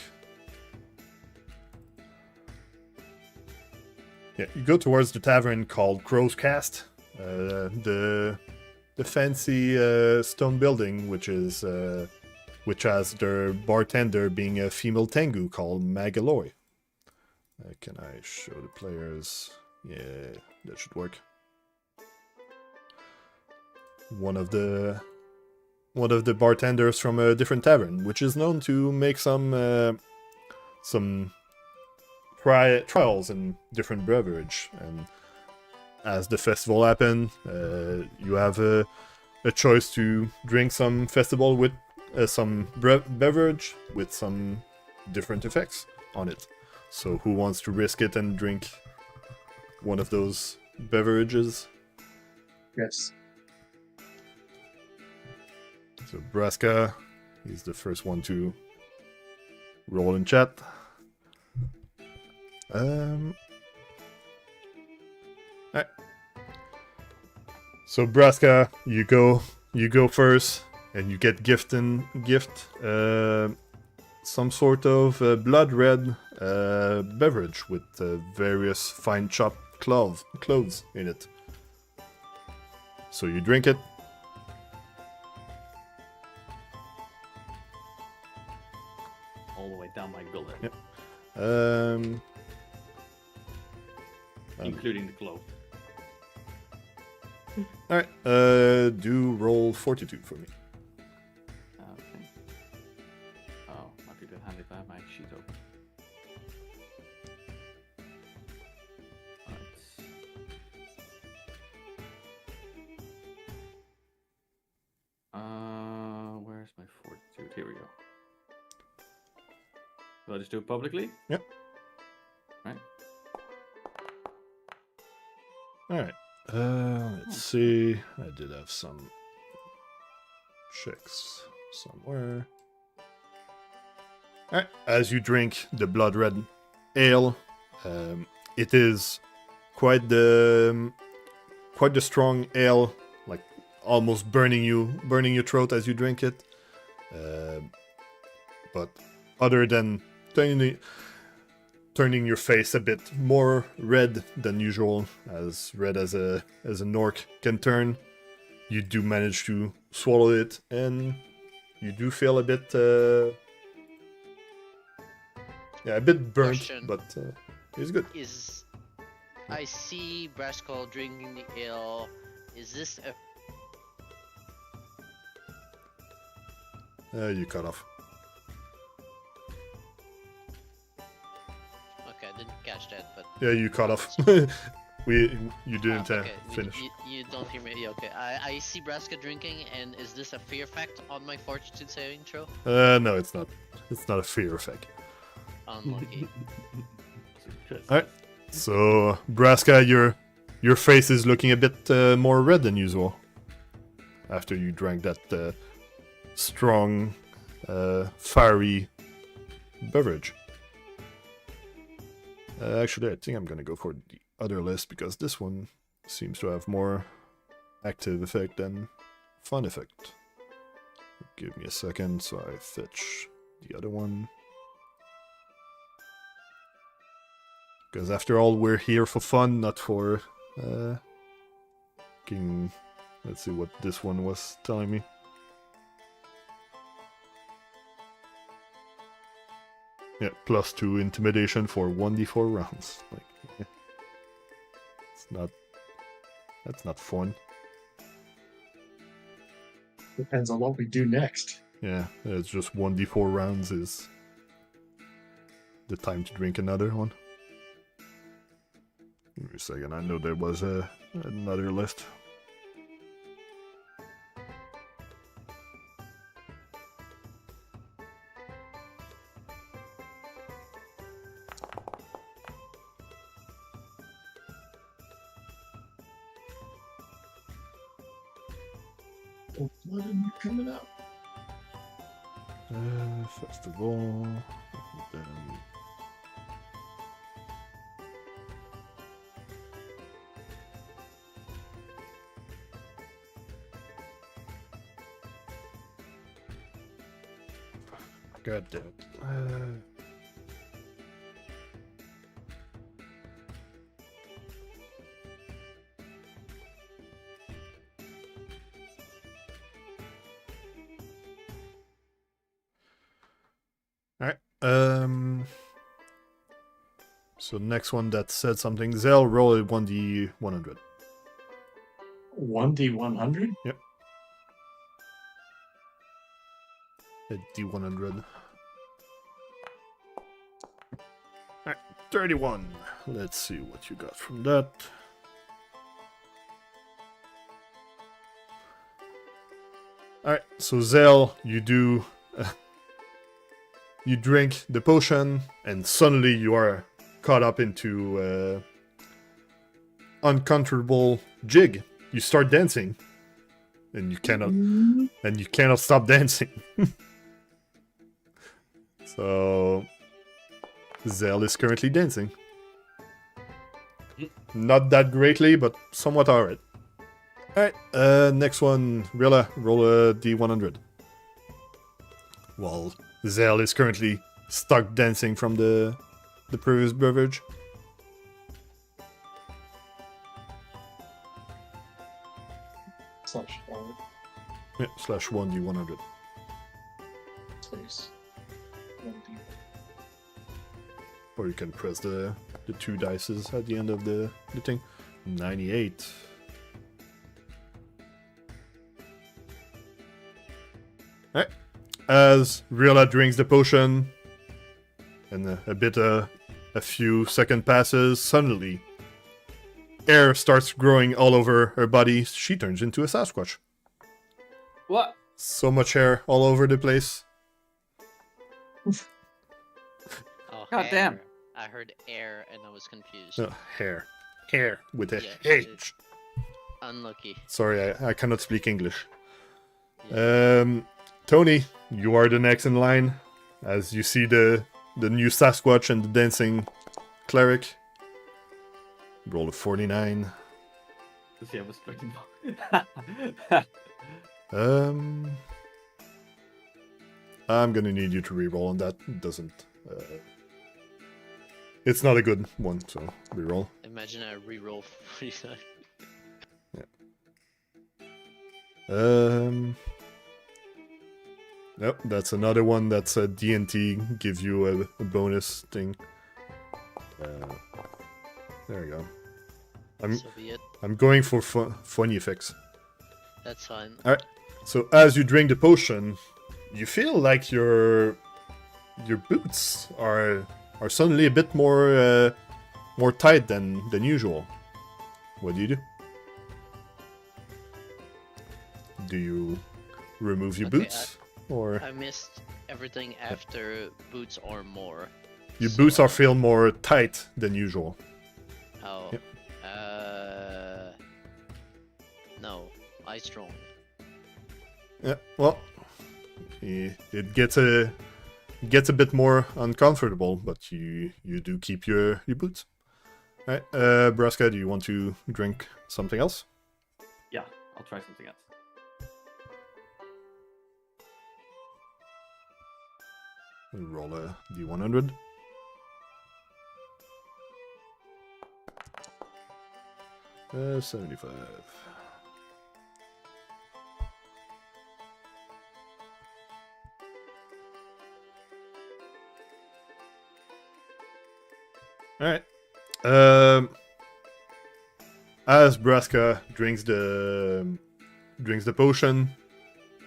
Yeah, you go towards the tavern called Crow's Cast. The fancy stone building, which has their bartender being a female tengu called Magaloy. Can I show the players? Yeah, that should work. One of the bartenders from a different tavern, which is known to make some trials in different beverage. And as the festival happen, you have a choice to drink some festival with some beverage with some different effects on it. So who wants to risk it and drink one of those beverages? Yes. So Braska, he's the first one to roll in chat. Alright. So Braska, you go first, and you get gift some sort of blood red beverage with various fine chopped cloves in it. So you drink it. All the way down my gullet, Yep. including the clove. Alright, do roll fortitude for me. Okay. Oh, might be a bit handy if I have my sheet open. Where's my fortitude? Here we go. Will I just do it publicly? Yep. Right. Alright, let's see. I did have some checks somewhere. Alright, as you drink the blood red ale, it is quite the strong ale, like almost burning your throat as you drink it. But other than turning your face a bit more red than usual, as red as an orc can turn, you do manage to swallow it, and you do feel a bit a bit burnt. Question. But it's good. I see Braska drinking the ale. Is this a You cut off. Okay, I didn't catch that, but Yeah, you cut off. You didn't okay. finish. You don't hear me. Yeah, okay. I see Braska drinking, and is this a fear effect on my fortitude saving throw? No, it's not. It's not a fear effect. Unlucky. Alright. So, Braska, your face is looking a bit more red than usual after you drank that strong, fiery beverage. Actually, I think I'm gonna go for the other list because this one seems to have more active effect than fun effect. Give me a second so I fetch the other one. Because after all, we're here for fun, not for King. Let's see what this one was telling me. Yeah, +2 intimidation for 1d4 rounds. Like, yeah. That's not fun. Depends on what we do next. Yeah, it's just 1d4 rounds is the time to drink another one. Give me a second, I know there was another list. Blood in you coming out. First of all, then... God damn it. Alright. So next one that said something. Zael, roll a 1d100. 1d100? Yep. A d100. Alright, 31. Let's see what you got from that. Alright, so Zael, you do... you drink the potion, and suddenly you are caught up into uncomfortable jig. You start dancing, and you cannot stop dancing. So Zael is currently dancing. Not that greatly, but somewhat alright. Alright, next one, Rilla, roll a d100. Well, Zael is currently stuck dancing from the previous beverage. /5 Yeah, slash 1d100. space 1d. Or you can press the two dices at the end of the thing. 98. Alright. As Rilla drinks the potion, and a few second passes, suddenly air starts growing all over her body. She turns into a Sasquatch. What? So much hair all over the place. Oh, God damn. I heard air and I was confused. Hair. Hair with a Yeah, H. Unlucky. Sorry, I cannot speak English. Yeah. Tony, you are the next in line. As you see the new Sasquatch and the dancing cleric. Roll a 49. See, I was expecting. I'm gonna need you to reroll on that. It doesn't. It's not a good one, so reroll. Imagine I reroll 49. Nope, that's another one that's a D&T, give you a bonus thing. There you go. So be it. I'm going for funny effects. That's fine. So as you drink the potion, you feel like your boots are suddenly a bit more tight than usual. What do? Do you remove your Okay, boots? Or I missed everything after boots or more. your so- boots are feel more tight than usual? Oh. Yep. No. I strong. Yeah, well, it gets a bit more uncomfortable, but you do keep your boots. Alright, Braska, do you want to drink something else? Yeah, I'll try something else. Roll a d100. Uh, 75. Alright. As Braska drinks the potion,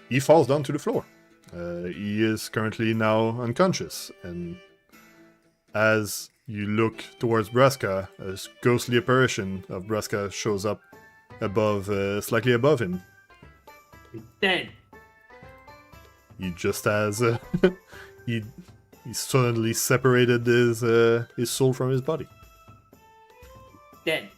he falls down to the floor. He is currently now unconscious, and as you look towards Braska, a ghostly apparition of Braska shows up slightly above him. He's dead. He just has he suddenly separated his soul from his body. Dead.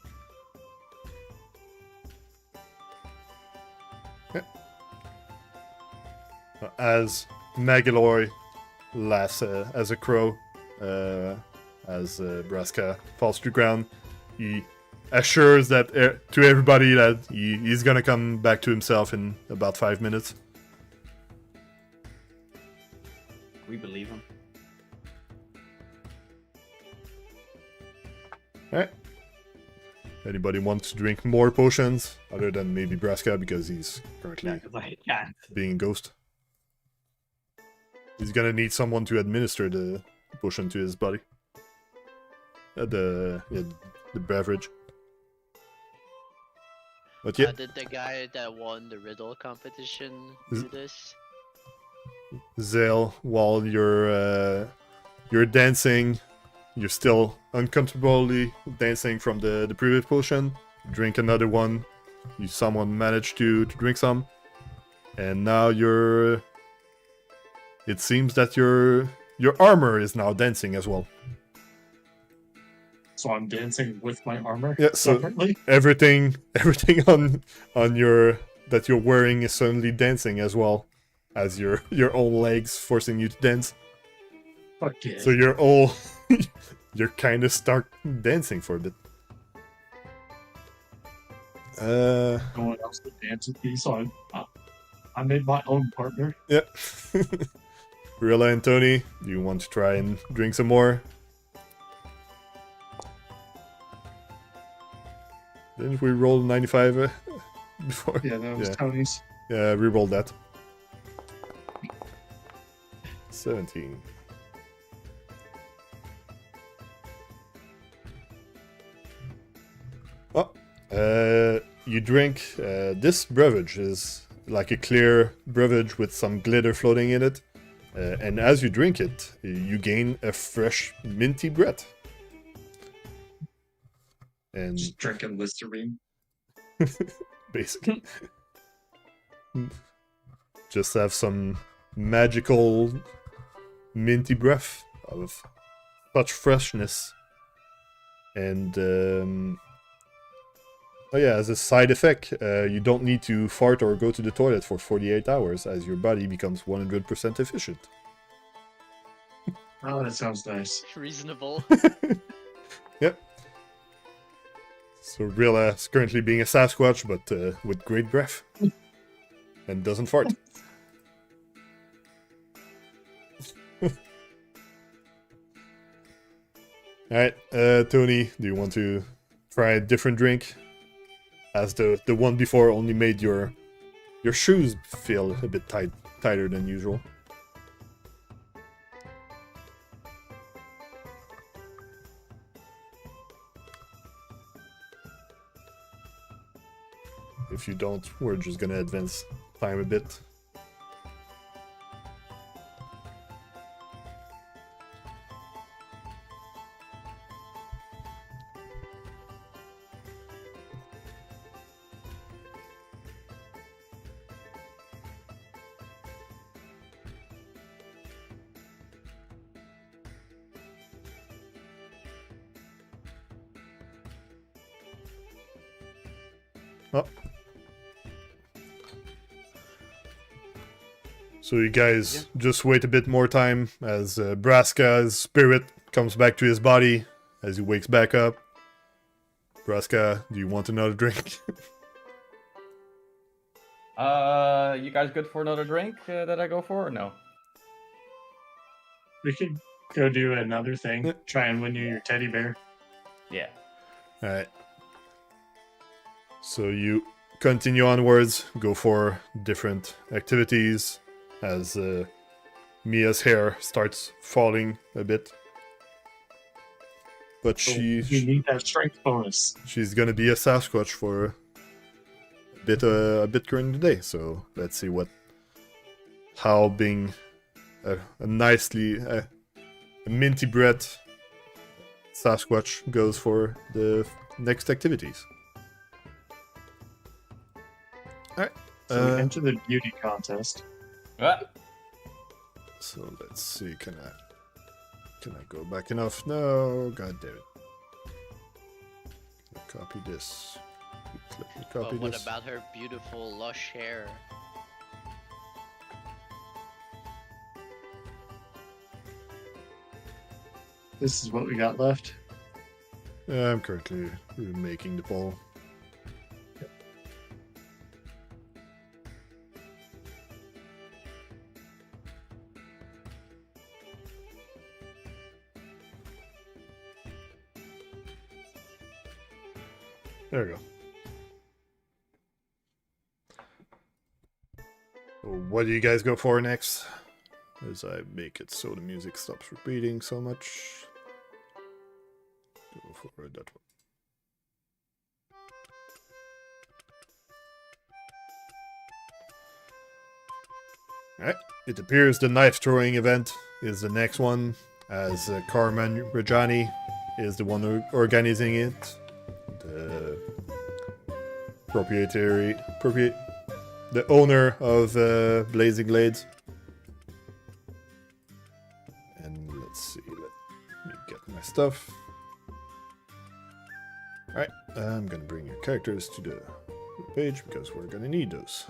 As Magaloy laughs as a crow as Braska falls to the ground. He assures that to everybody that he's gonna come back to himself in about 5 minutes. We believe him. Alright. Anybody wants to drink more potions other than maybe Braska because he's currently I can't. being a ghost? He's gonna need someone to administer the potion to his body. The beverage. But yeah, Did the guy that won the riddle competition Is- do this? Zael, while you're dancing, you're still uncomfortably dancing from the previous potion. Drink another one. Someone managed to drink some, and now you're. It seems that your armor is now dancing as well. So I'm dancing with my armor Yeah, so- separately. Everything on your that you're wearing is suddenly dancing as well, as your own legs forcing you to dance. Fuck yeah. So you're all you're kind of start dancing for a bit. No one else to dance with me, so I made my own partner. Yeah. Rilla and Tony, do you want to try and drink some more? Didn't we roll 95 before? Yeah, that was Yeah. Tony's. Yeah, re-roll that. 17. Oh, you drink. This beverage is like a clear beverage with some glitter floating in it. And as you drink it, you gain a fresh, minty breath. And Just drinking Listerine. basically. Just have some magical minty breath of such freshness. And oh yeah, as a side effect, you don't need to fart or go to the toilet for 48 hours as your body becomes 100% efficient. Oh, that sounds nice. Reasonable. Yep. So Rilla is currently being a Sasquatch, but with great breath. And doesn't fart. Alright, Tony, do you want to try a different drink? As the one before only made your shoes feel a bit tighter than usual. If you don't, we're just gonna advance time a bit. Oh. So you guys just wait a bit more time as Braska's spirit comes back to his body as he wakes back up. Braska, do you want another drink? You guys good for another drink that I go for or no? We could go do another thing. Yeah. Try and win you your teddy bear. Yeah. Alright. So you continue onwards, go for different activities as Mia's hair starts falling a bit. But You need that strength bonus. she's gonna be a Sasquatch for a bit during the day. So let's see how being a minty breath Sasquatch goes for the next activities. Alright. So we enter the beauty contest. What? So let's see, can I go back enough? No, god damn it. Can I copy this? Let me But copy what this. about her beautiful lush hair? This is what we got left. I'm currently making the poll. There we go. What do you guys go for next? As I make it so the music stops repeating so much. Go for that one. Alright, it appears the knife throwing event is the next one, as Carmen Rajani is the one organizing it. The the owner of Blazing Blades. And let's see, let me get my stuff. Alright, I'm gonna bring your characters to the page because we're gonna need those.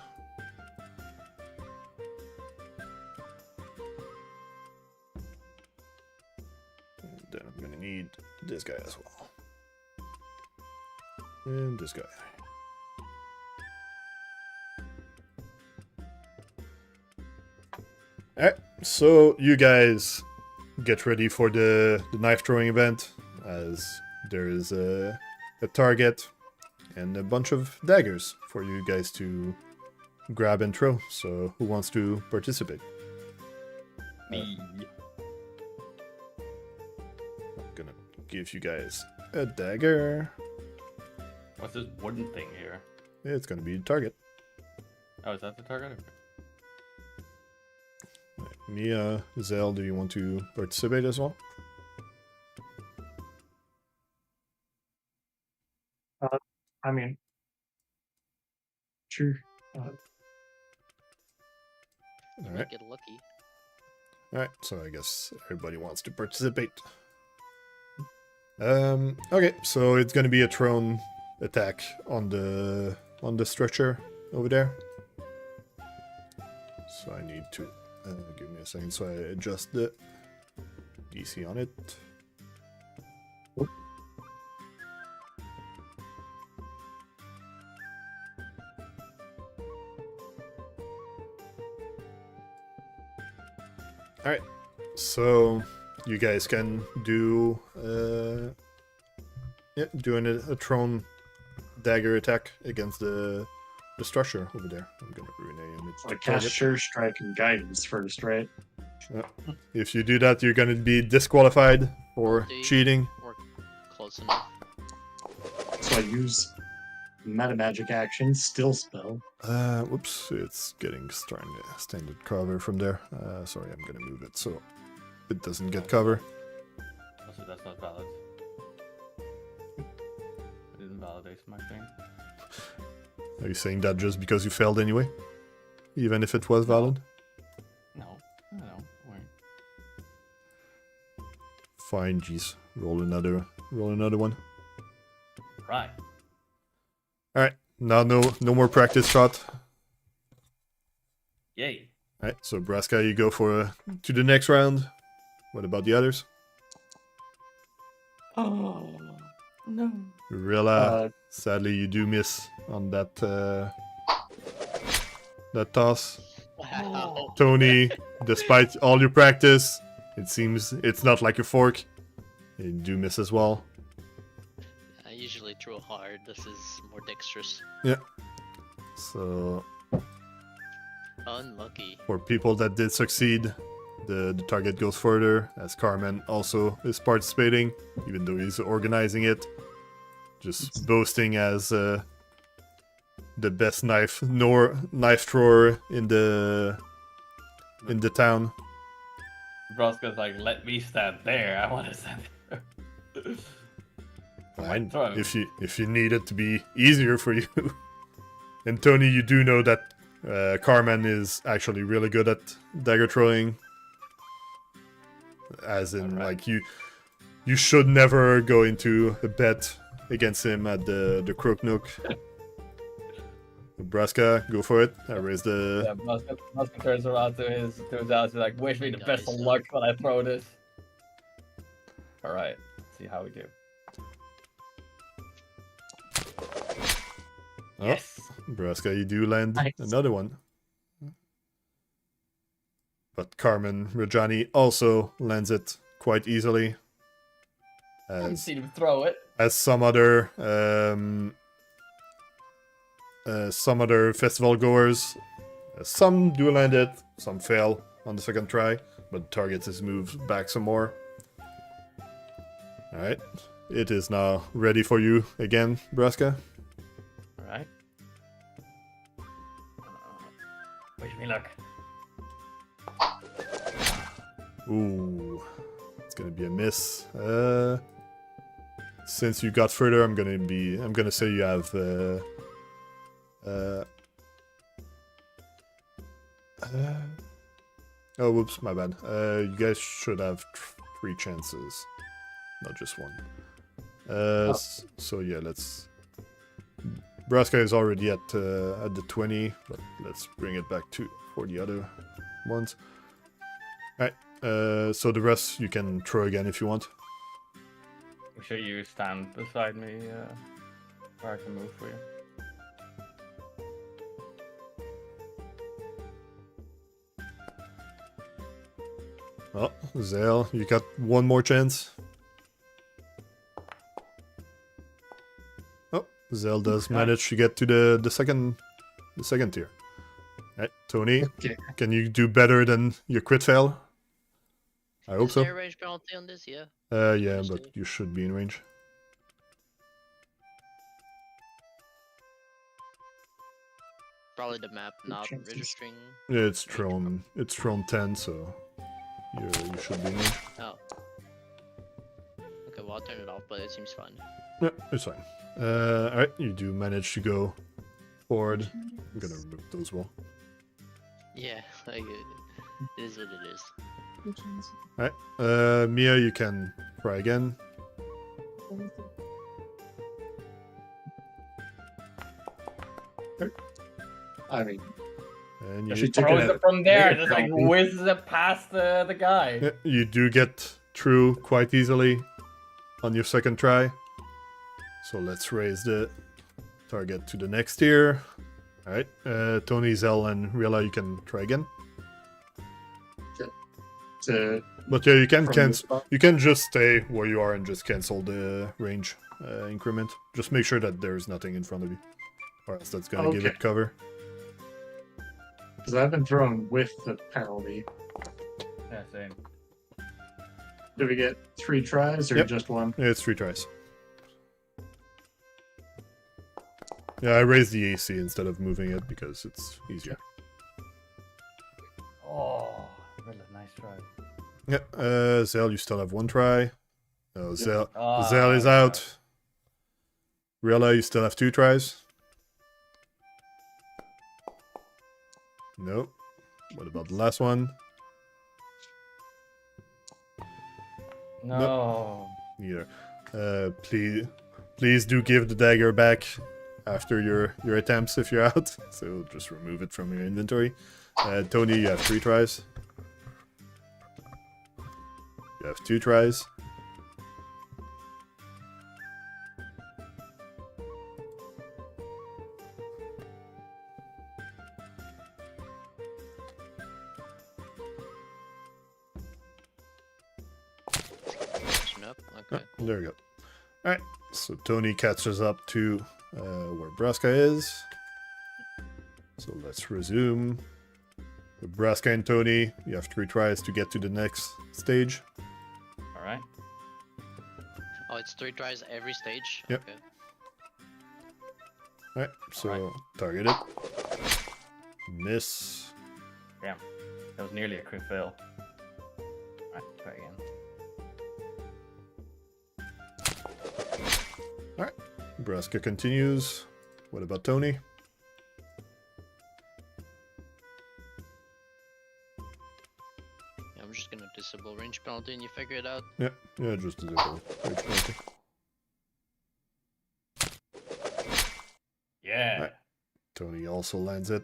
And then I'm gonna need this guy as well. And this guy. Alright, so you guys get ready for the knife throwing event, as there is a target and a bunch of daggers for you guys to grab and throw. So who wants to participate? Me. I'm gonna give you guys a dagger. What's this wooden thing here? It's gonna be the target. Oh, is that the target? Okay. Mia, Zael, do you want to participate as well? I mean, sure. Alright. Get lucky. Alright, so I guess everybody wants to participate. Okay, so it's gonna be a thrown attack on the structure over there. So I need to give me a second so I adjust the DC on it. Alright, so you guys can do doing a thrown dagger attack against the structure over there. I'm gonna rename it. Like cast Sure Strike and Guidance first, right? If you do that, you're gonna be disqualified for cheating. Or close enough. So I use meta magic action, still spell. Whoops, it's getting starting to standard cover from there. Sorry, I'm gonna move it so it doesn't get cover. Also, that's not valid. It didn't validate my thing. Are you saying that just because you failed anyway? Even if it was valid? No. Wait. Fine, jeez. Roll another one. Right. Alright, now no more practice shot. Yay. Alright, so Braska, you go for to the next round. What about the others? Oh, no. Rilla, sadly you do miss on that that toss. Wow. Tony, despite all your practice, it seems it's not like your fork. You do miss as well. I usually throw hard. This is more dexterous. So Unlucky. for people that did succeed, the target goes further, as Carmen also is participating, even though he's organizing it. Just boasting as the best knife thrower in the town. Braska's like, let me stand there. I want to stand there. Fine. Throw him. If you need it to be easier for you. And Tony, you do know that Carmen is actually really good at dagger throwing. As in, Alright. like, you should never go into a bet against him at the Crook Nook. Braska, go for it. I raise the... Yeah, Braska turns around to his house and like, wish me the best of luck when I throw this. All right. Let's see how we do. Oh, Yes. Braska, you do land Nice. another one. But Carmen Rajani also lands it quite easily. I didn't As, see him throw it. as some other festival goers, some do land it, some fail on the second try, but targets his moves back some more. Alright, it is now ready for you again, Braska. All right. Wish me luck. Ooh, it's gonna be a miss. Since you got further, I'm gonna say you have oh, whoops, my bad. You guys should have 3 chances, not just one. So yeah, let's. Braska is already at the 20, but let's bring it back for the other ones. All right. So the rest you can throw again if you want. Make sure you stand beside me, where I can move for you. Oh, Zael, you got one more chance. Oh, Zael does manage to get to the second tier. Right, Tony, Okay. can you do better than your crit fail? I hope Is so. there a range penalty on this? Yeah. Yeah, but you should be in range. Probably the map not chances. registering. Yeah, it's thrown 10, so you should be in range. Oh. Okay, well I'll turn it off, but it seems fun. Yeah, it's fine. Alright, you do manage to go forward. I'm gonna remove those wall. Yeah, like, it is what it is. Alright, Mia, you can try again. I mean, And If you, you took Throws it it from there, bigger just like penalty. whizzes it past the guy. yeah, you do get through quite easily on your second try. So let's raise the target to the next tier. Alright, Tony, Zael, and Rilla, you can try again. to But yeah, you can from cancel. this spot. You can just stay where you are and just cancel the range increment. Just make sure that there's nothing in front of you, or else that's gonna give Okay. it cover. Because I've been thrown with the penalty. Yeah, same. Do we get 3 tries or Yep. just one? Yeah, it's 3 tries. Yeah, I raised the AC instead of moving it because it's easier. Oh, really nice try. Yeah, Zael, you still have 1 try. No, Zael, Ah, Zael is out. Rilla, you still have 2 tries. Nope. What about the last one? No. Neither. Please do give the dagger back after your attempts if you're out. So just remove it from your inventory. Tony, you have 3 tries. You have 2 tries. Catching up. Okay. There we go. Alright, so Tony catches up to where Braska is. So let's resume. With Braska and Tony, you have 3 tries to get to the next stage. All right. Oh, it's 3 tries every stage? Yep. Okay. Alright, so Alright. target it. Miss. Damn. That was nearly a crit fail. Alright, try again. Braska continues. What about Tony? Yeah, I'm just gonna disable range penalty and you figure it out. Yeah, just disable rage penalty. Yeah. Alright. Tony also lands it.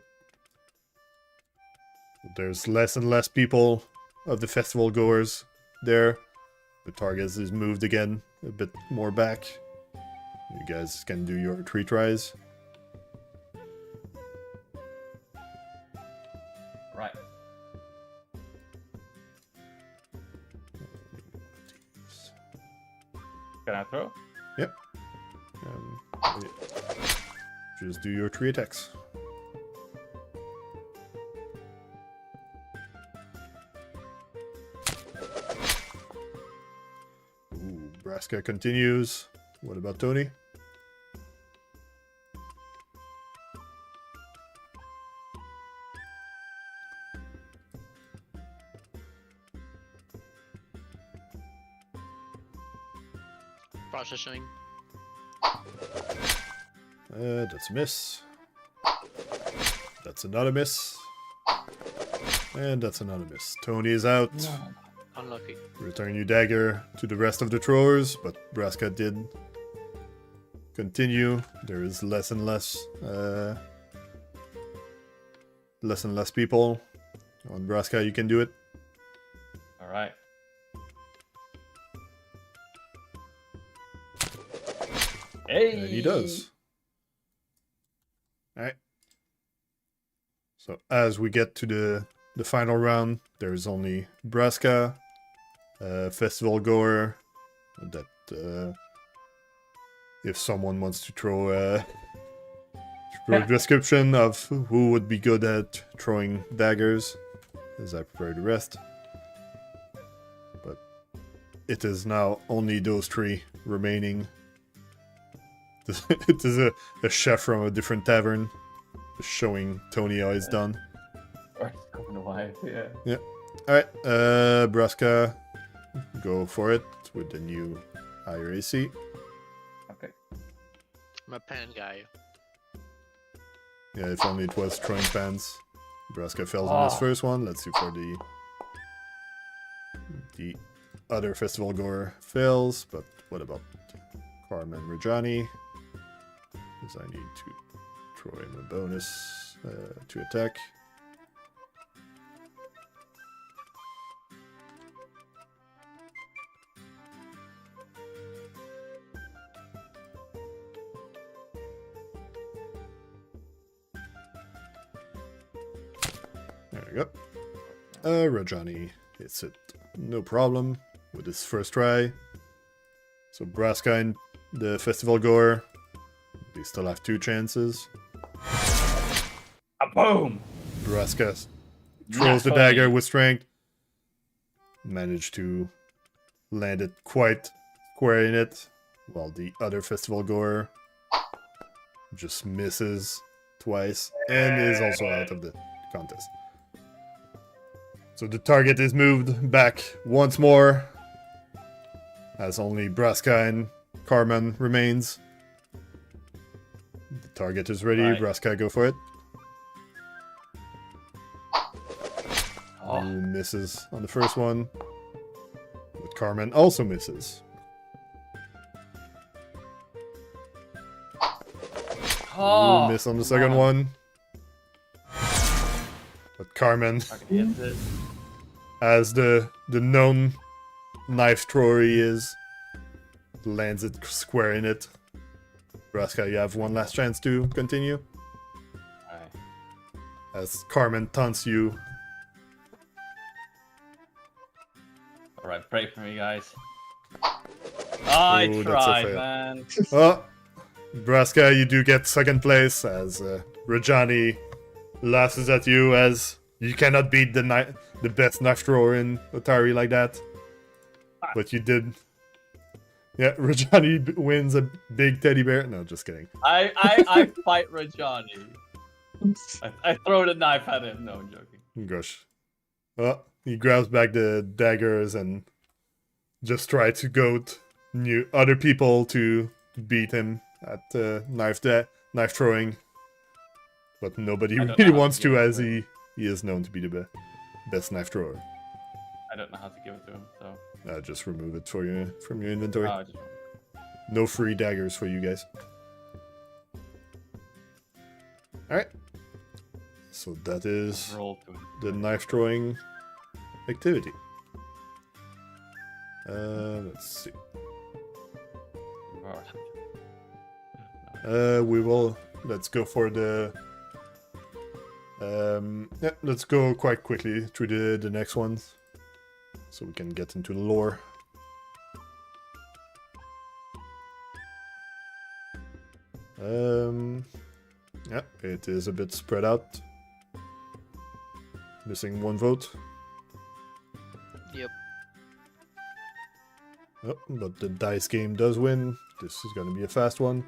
There's less and less people of the festival goers there. The target is moved again a bit more back. You guys can do your 3 tries. Right. Can I throw? Yep. Just do your 3 attacks. Ooh, Braska continues. What about Tony? Processing. That's a miss. That's another miss. And that's another miss. Tony is out. Unlucky. Return your dagger to the rest of the throwers, but Braska did continue. There is less and less people. On Braska, you can do it. All right. Hey. And he does. Alright. So as we get to the final round, there is only Braska, festival goer, that if someone wants to throw a description of who would be good at throwing daggers, as I prepare the rest. But it is now only those 3 remaining. It is a chef from a different tavern showing Tony how it's done. Or it's going to wife, yeah. Alright, Braska, go for it with the new higher AC. Okay. I'm a pan guy. Yeah, if only it was throwing pans. Braska fails on his first one. Let's see for the other festival goer fails, but what about Carmen Rajani? Because I need to throw him a bonus to attack. There we go. Rajani hits it no problem with his first try. So Braska and the festival goer, they still have 2 chances. A boom! Braska throws the dagger with strength. Managed to land it quite square in it, while the other festival goer just misses twice and is also out of the contest. So the target is moved back once more, as only Braska and Carmen remains. The target is ready. Right. Braska, go for it. Oh. Who misses on the first one. But Carmen also misses. Oh, Miss on the second one. But Carmen, Okay, yes, it- as the known knife thrower he is, lands it square in it. Braska, you have one last chance to continue. Alright. As Carmen taunts you. Alright, pray for me, guys. I Oh, that's a tried, fail. man. Oh, Braska, you do get second place as Rajani laughs at you as you cannot beat the best knife thrower in Atari like that. But you did. Yeah, Rajani wins a big teddy bear. No, just kidding. I fight Rajani. I throw the knife at him. No, I'm joking. Gosh. Well, he grabs back the daggers and just try to goad other people to beat him at knife throwing. But nobody I don't really know how wants to give to, it as to him. he is known to be the best knife thrower. I don't know how to give it to him, so. Just remove it from your inventory. Oh, just... No free daggers for you guys. Alright. So that is roll to it. the knife throwing activity. Let's see. Oh, We will. Let's go for the. Yeah, let's go quite quickly through the next ones, so we can get into the lore. Yeah, it is a bit spread out. Missing 1 vote. Yep. Oh, but the dice game does win. This is gonna be a fast one.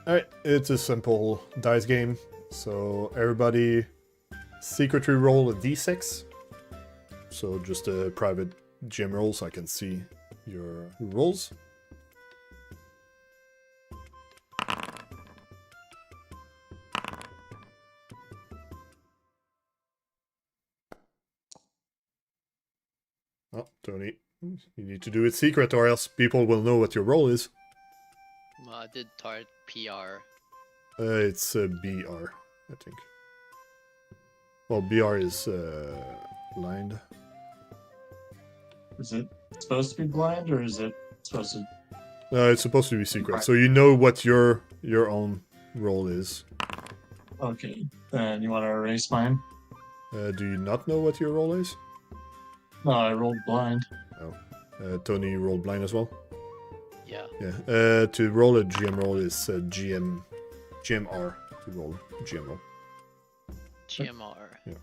Alright, it's a simple dice game. So everybody secretly roll a d6. So just a private GM roll so I can see your rolls. Oh, Tony, you need to do it secret or else people will know what your roll is. Well, I did tart PR. It's BR, I think. Well, BR is blind. Is it supposed to be blind or is it supposed to? It's supposed to be secret, Right. so you know what your own roll is. Okay, then you want to erase mine? Do you not know what your roll is? No, I rolled blind. Tony rolled blind as well. Yeah. Yeah. To roll a GM roll is GMR to roll GM roll. GMR. Yeah.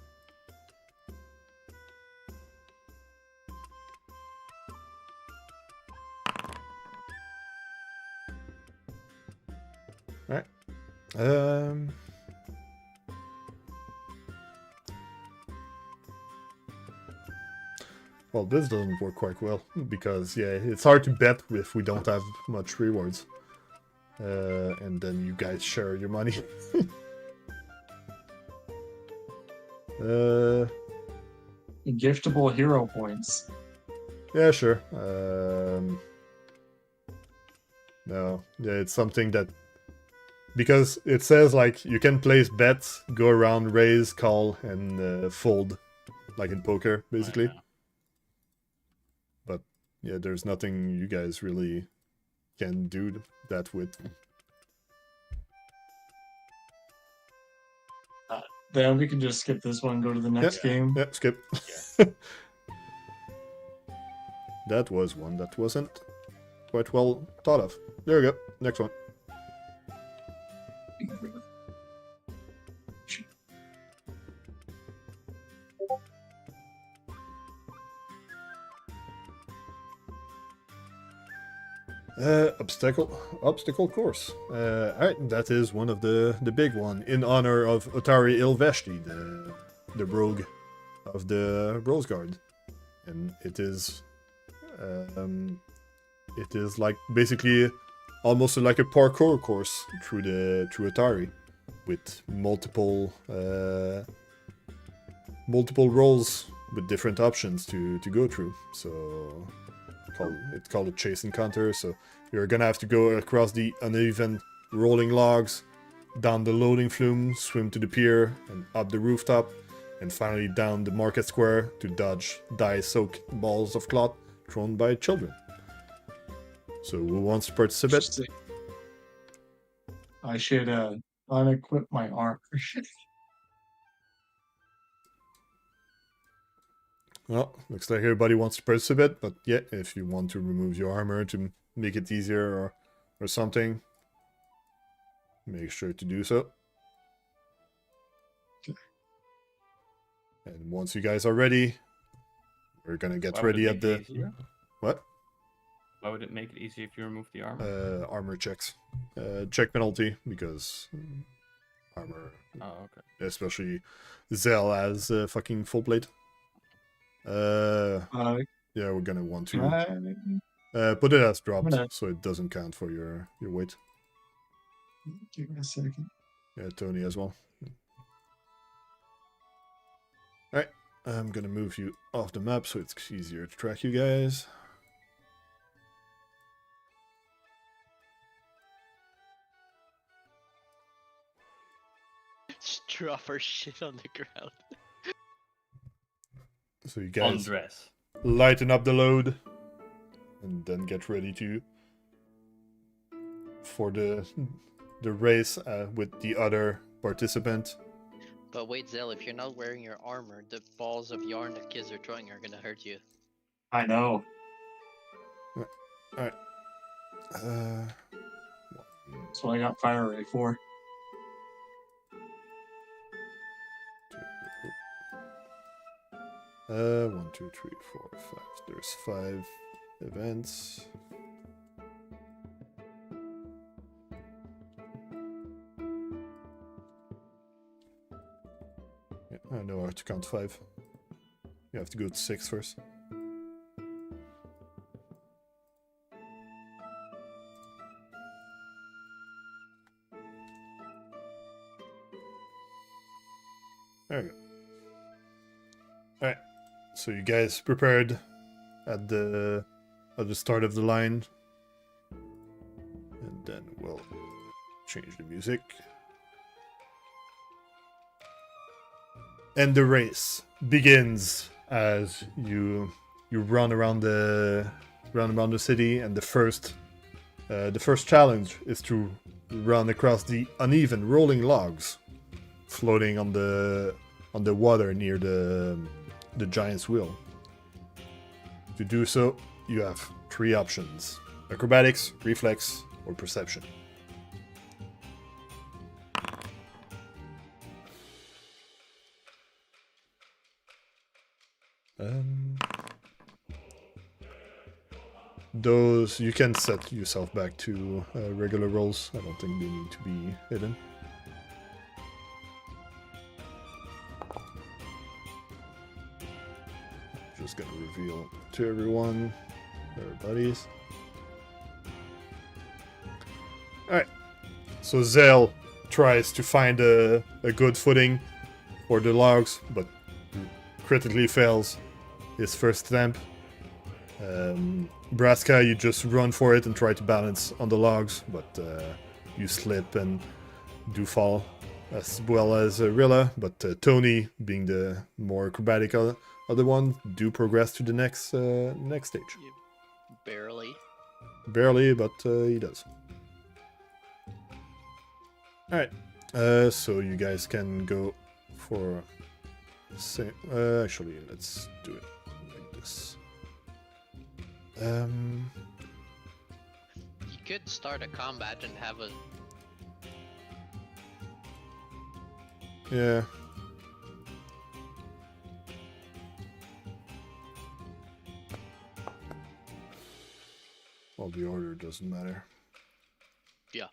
Alright. Well, this doesn't work quite well because yeah, it's hard to bet if we don't have much rewards. And then you guys share your money. Giftable hero points. Yeah, sure. No, yeah, it's something that because it says like you can place bets, go around, raise, call, and fold, like in poker, basically. Yeah. But yeah, there's nothing you guys really can do that with. Then we can just skip this one, go to the next game. Yeah, skip. That was one that wasn't quite well thought of. There we go. Next one. Obstacle course. Alright, that is one of the big one in honor of Otari Ilveshti, the rogue of the Rose Guard, and it is like basically almost like a parkour course through Otari, with multiple roles with different options to go through. So it's called a chase encounter. So you're gonna have to go across the uneven rolling logs, down the loading flume, swim to the pier, and up the rooftop, and finally down the market square to dodge dye-soaked balls of cloth thrown by children. So who wants to participate? I should unequip my armor. Well, looks like everybody wants to participate, but yeah, if you want to remove your armor to make it easier or something, make sure to do so. And once you guys are ready, we're gonna get ready at the... What? Why would it make it easier if you remove the armor? Armor checks. Check penalty, because armor, Oh, okay. especially Zael has fucking full plate. Yeah, we're gonna want to put it as dropped, so it doesn't count for your weight. Give me a second. Yeah, Tony as well. Alright, I'm gonna move you off the map so it's easier to track you guys. Just drop our shit on the ground. So you guys undress. lighten up the load, and then get ready for the race with the other participant. But wait, Zael, if you're not wearing your armor, the balls of yarn that kids are throwing are gonna hurt you. I know. Alright. That's what I got fire ray for. One, two, three, four, five. There's 5 events. Yeah, I know how to count 5. You have to go to 6 first. There we go. Alright. So you guys prepared at the start of the line. And then we'll change the music. And the race begins as you run around the city, and the first challenge is to run across the uneven rolling logs floating on the water near the giant's wheel. To do so, you have 3 options: acrobatics, reflex, or perception. Those you can set yourself back to regular rolls. I don't think they need to be hidden. Just gonna reveal to everyone their buddies. Alright, so Zael tries to find a good footing for the logs, but critically fails his first attempt. Braska, you just run for it and try to balance on the logs, but you slip and do fall, as well as Rilla. But Tony, being the more acrobatic other one, do progress to the next stage. Barely. Barely, but he does. Alright, so you guys can go for... actually, let's do it like this. You could start a combat and have a... Yeah. Well, the order doesn't matter. Yeah.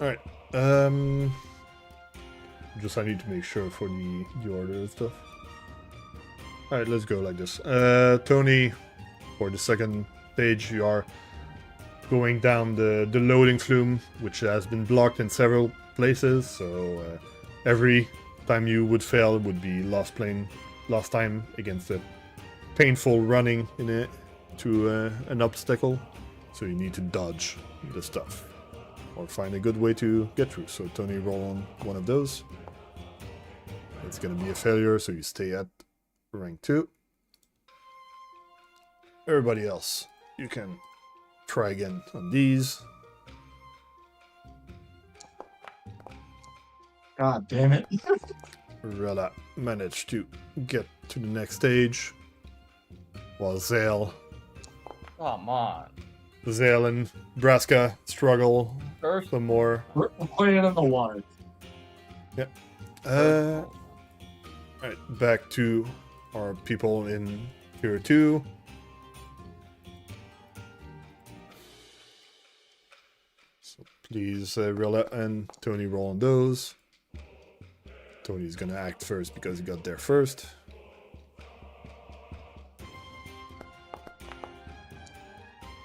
Alright, just I need to make sure for the order and stuff. Alright, let's go like this. Tony, for the second stage, you are going down the loading flume, which has been blocked in several places, so every time you would fail would be lost time against a painful running to an obstacle, so you need to dodge the stuff or find a good way to get through. So Tony, roll on one of those. It's gonna be a failure, so you stay at rank 2. Everybody else, you can try again on these. God damn it. Rilla managed to get to the next stage, while Zael and Braska struggle First, some more. We're playing in the water. Yep. Alright, back to our people in Tier 2. So please, Rilla and Tony, roll on those. Tony's gonna act first because he got there first.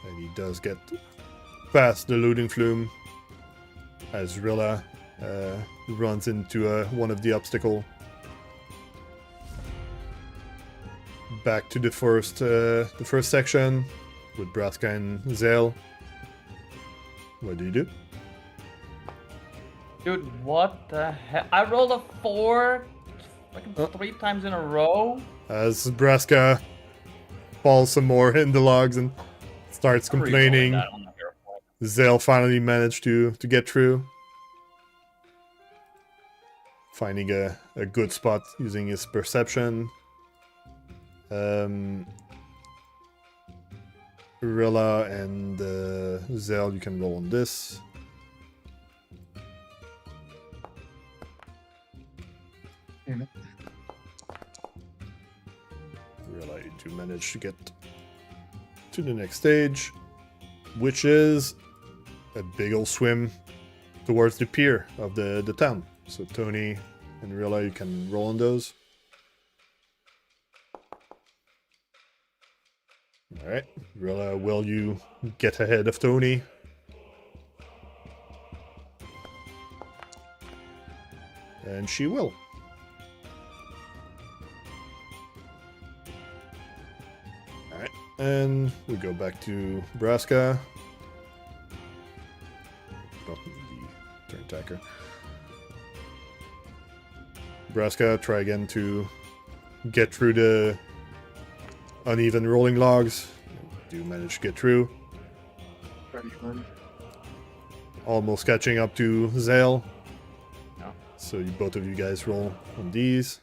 And he does get past the looting flume as Rilla runs into one of the obstacles. Back to the first section with Braska and Zael. What do you do? Dude, what the heck? I rolled a 4 like 3 times in a row. As Braska falls some more in the logs and starts I'm re-rolling complaining, that on the hero point. Zael finally managed to get through. Finding a good spot using his perception. Rilla and Zael, you can roll on this. Mhm. Rilla, you do manage to get to the next stage, which is a big old swim towards the pier of the town. So Tony and Rilla, you can roll on those. Alright, Rilla, will you get ahead of Tony? And she will. Alright, and we go back to Braska. Oh, the turn attacker. Braska, try again to get through the uneven rolling logs. Do manage to get through. 31. Almost catching up to Zael. No. So both of you guys roll on these.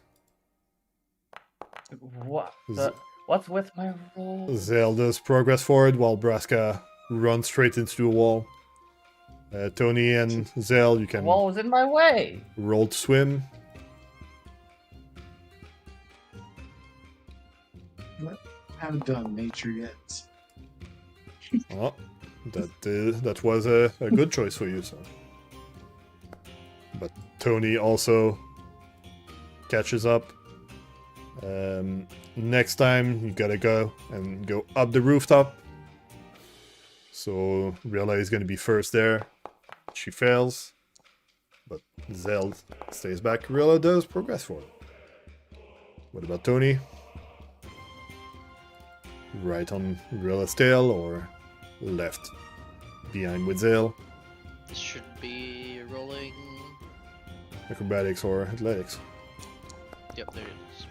What the? What's with my roll? Zael does progress forward while Braska runs straight into a wall. Tony and Zael, you The can wall was in my way. roll to swim. Haven't done nature yet. Well, that was a good choice for you. So, but Tony also catches up. Next time you gotta go up the rooftop. So Rilla is gonna be first there. She fails, but Zael stays back. Rilla does progress forward. What about Tony? Right on Rilla's tail or left behind with Zael? This should be rolling. Acrobatics or athletics? Yep, there it is.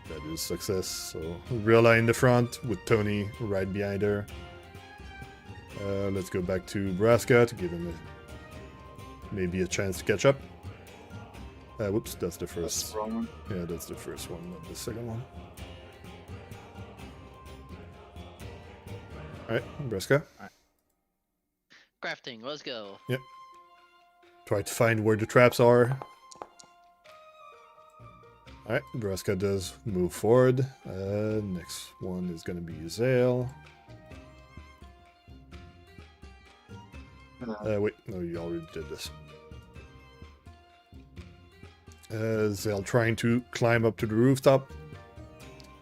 That is success. So Rilla in the front with Tony right behind her. Let's go back to Braska to give him maybe a chance to catch up. Whoops, that's the first. That's wrong. Yeah, that's the first one, not the second one. Alright, Braska. Crafting, let's go. Try to find where the traps are. Alright, Braska does move forward. Next one is gonna be Zael. Wait, no, you already did this. Zael trying to climb up to the rooftop,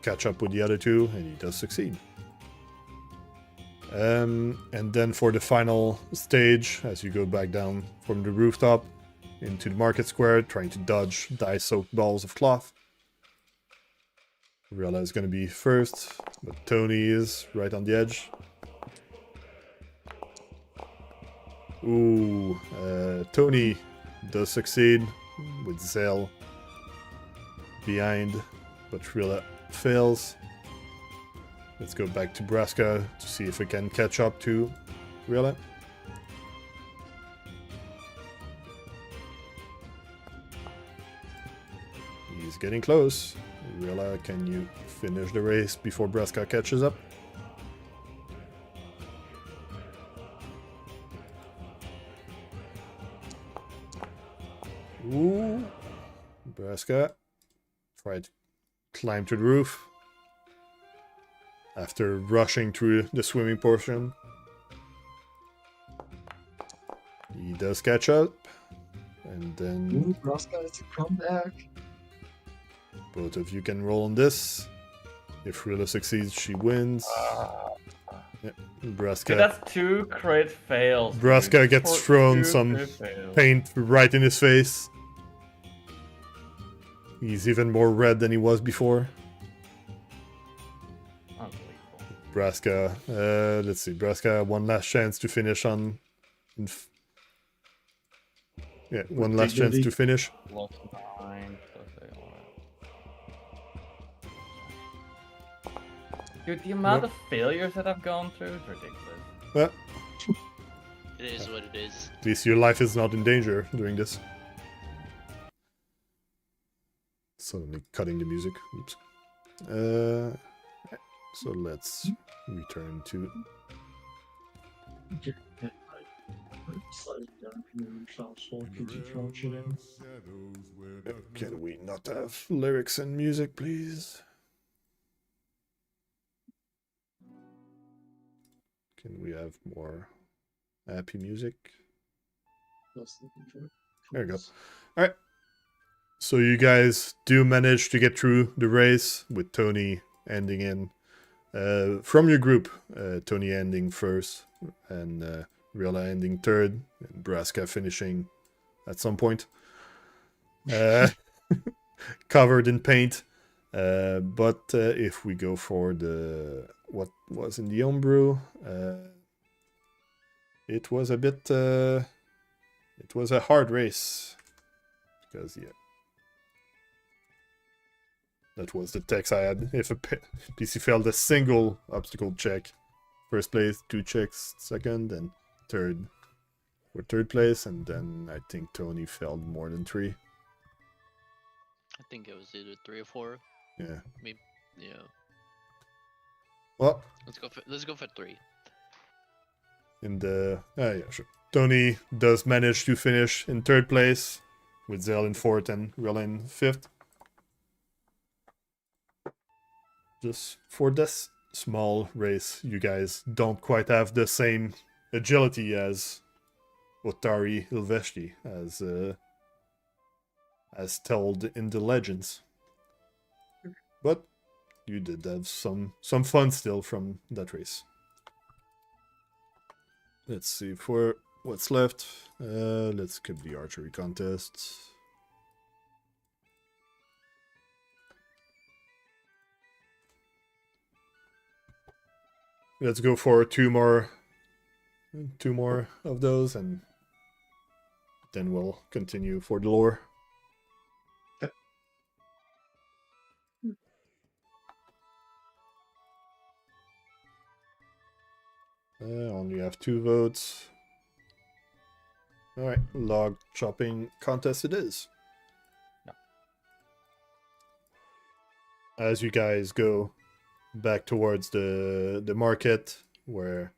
catch up with the other two, and he does succeed. And then for the final stage, as you go back down from the rooftop into the market square, trying to dodge dye-soaked balls of cloth. Rilla is going to be first, but Tony is right on the edge. Ooh, Tony does succeed with Zael behind, but Rilla fails. Let's go back to Braska to see if we can catch up to Rilla. He's getting close. Rilla, can you finish the race before Braska catches up? Ooh. Braska. Try to climb to the roof. After rushing through the swimming portion. He does catch up. And then Ooh, Braska has to come back. both of you can roll on this. If Rilla succeeds, she wins. Yep. Braska. Dude, that's 2 crit fails. dude. Braska gets For thrown 2 some crit fails. paint right in his face. He's even more red than he was before. Unbelievable. Braska, let's see. Braska, one last chance to finish on Yeah, one last chance to finish. Plus 9, plus 8, all right. Dude, the amount of failures that I've gone through is ridiculous. Well, It is what it is. at least your life is not in danger during this. Suddenly cutting the music. Oops. So let's return to. Can we not have lyrics and music, please? Can we have more happy music? There we go. All right. So you guys do manage to get through the race with Tony ending in. From your group, Tony ending first and Rilla ending third, and Braska finishing at some point. Covered in paint. But if we go for the what was in the homebrew, it was a bit it was a hard race because that was the text I had. If a PC failed a single obstacle check, first place, 2 checks, second, and third for third place, and then I think Tony failed more than 3. I think it was either 3 or 4. Yeah. Maybe, yeah. Well, let's go for 3. in the yeah, sure. Tony does manage to finish in third place with Zael in 4th and Rilla in 5th. Just for this small race, you guys don't quite have the same agility as Otari Ilveshti, as told in the legends. But you did have some fun still from that race. Let's see for what's left. Let's skip the archery contest. Let's go for two more of those, and then we'll continue for the lore. Only have 2 votes. Alright, log chopping contest it is. Yeah. As you guys go back towards the market, where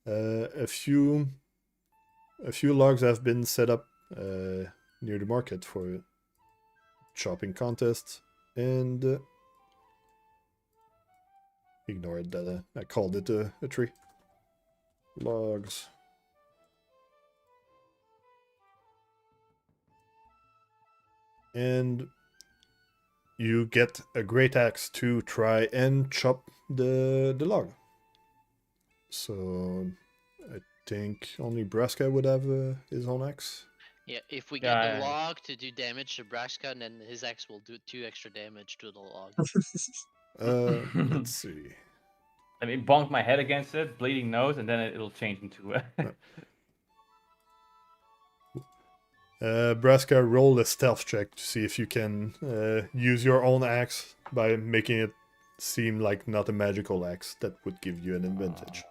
a few logs have been set up near the market for chopping contest, and ignore it that I called it a tree. Logs. And you get a great axe to try and chop the log. So I think only Braska would have his own axe. Yeah, if we get the log to do damage to Braska, then his axe will do 2 extra damage to the log. Let's see. Let me bonk my head against it, bleeding nose, and then it'll change into Braska, roll a stealth check to see if you can use your own axe by making it seem like not a magical axe. That would give you an advantage.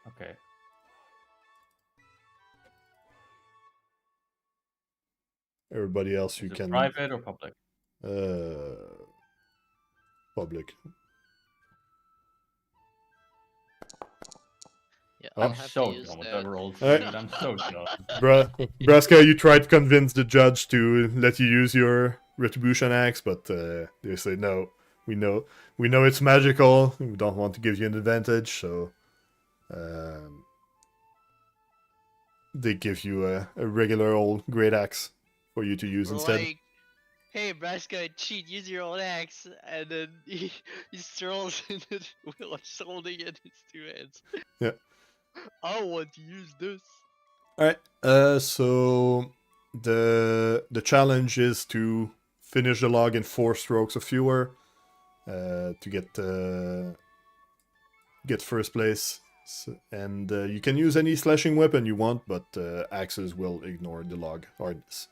Okay. Everybody else Is you it can... private or public? Public. Yeah, Oh. I'll I'm have so to use done with that. that roll. Alright. Dude, I'm so done. Braska, you tried to convince the judge to let you use your retribution axe, but they say no. We know it's magical. We don't want to give you an advantage, so they give you a regular old great axe for you to use We're instead. like, hey, Braska, cheat, use your own axe, and then he strolls in it while holding it in his 2 hands. Yeah. I want to use this. All right. So the challenge is to finish the log in 4 strokes or fewer to get first place. And you can use any slashing weapon you want, but axes will ignore the log hardness.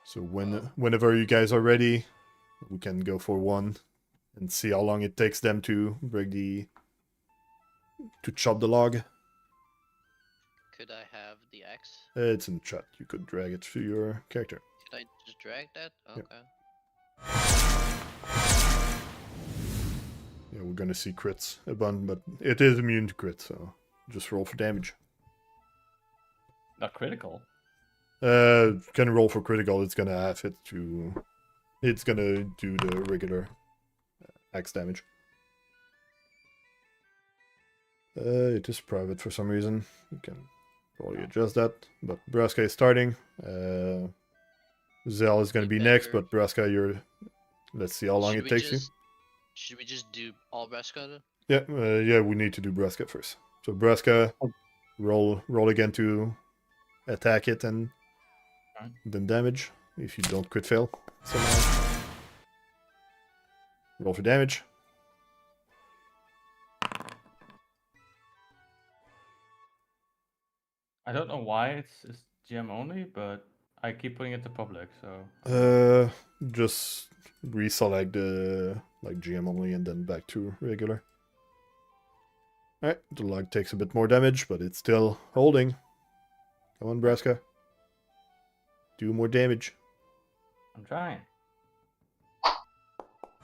So whenever you guys are ready, we can go for one and see how long it takes them to chop the log. Could I have the axe? It's in chat. You could drag it to your character. Could I just drag that? Okay. Yeah, we're gonna see crits a bunch, but it is immune to crit, so just roll for damage. Not critical. Can roll for critical. It's gonna have it to. It's gonna do the regular axe damage. It is private for some reason. You can probably adjust that. But Braska is starting. Zael is gonna be next, but Braska, you're. Let's see how long it takes you. Should we just do all Braska then? Yeah, yeah, we need to do Braska first. So Braska, roll again to attack it and then damage if you don't crit fail somehow. Roll for damage. I don't know why it's GM only, but I keep putting it to public, so... Just reselect the GM only and then back to regular. Alright, the log takes a bit more damage, but it's still holding. Come on, Braska. Do more damage. I'm trying.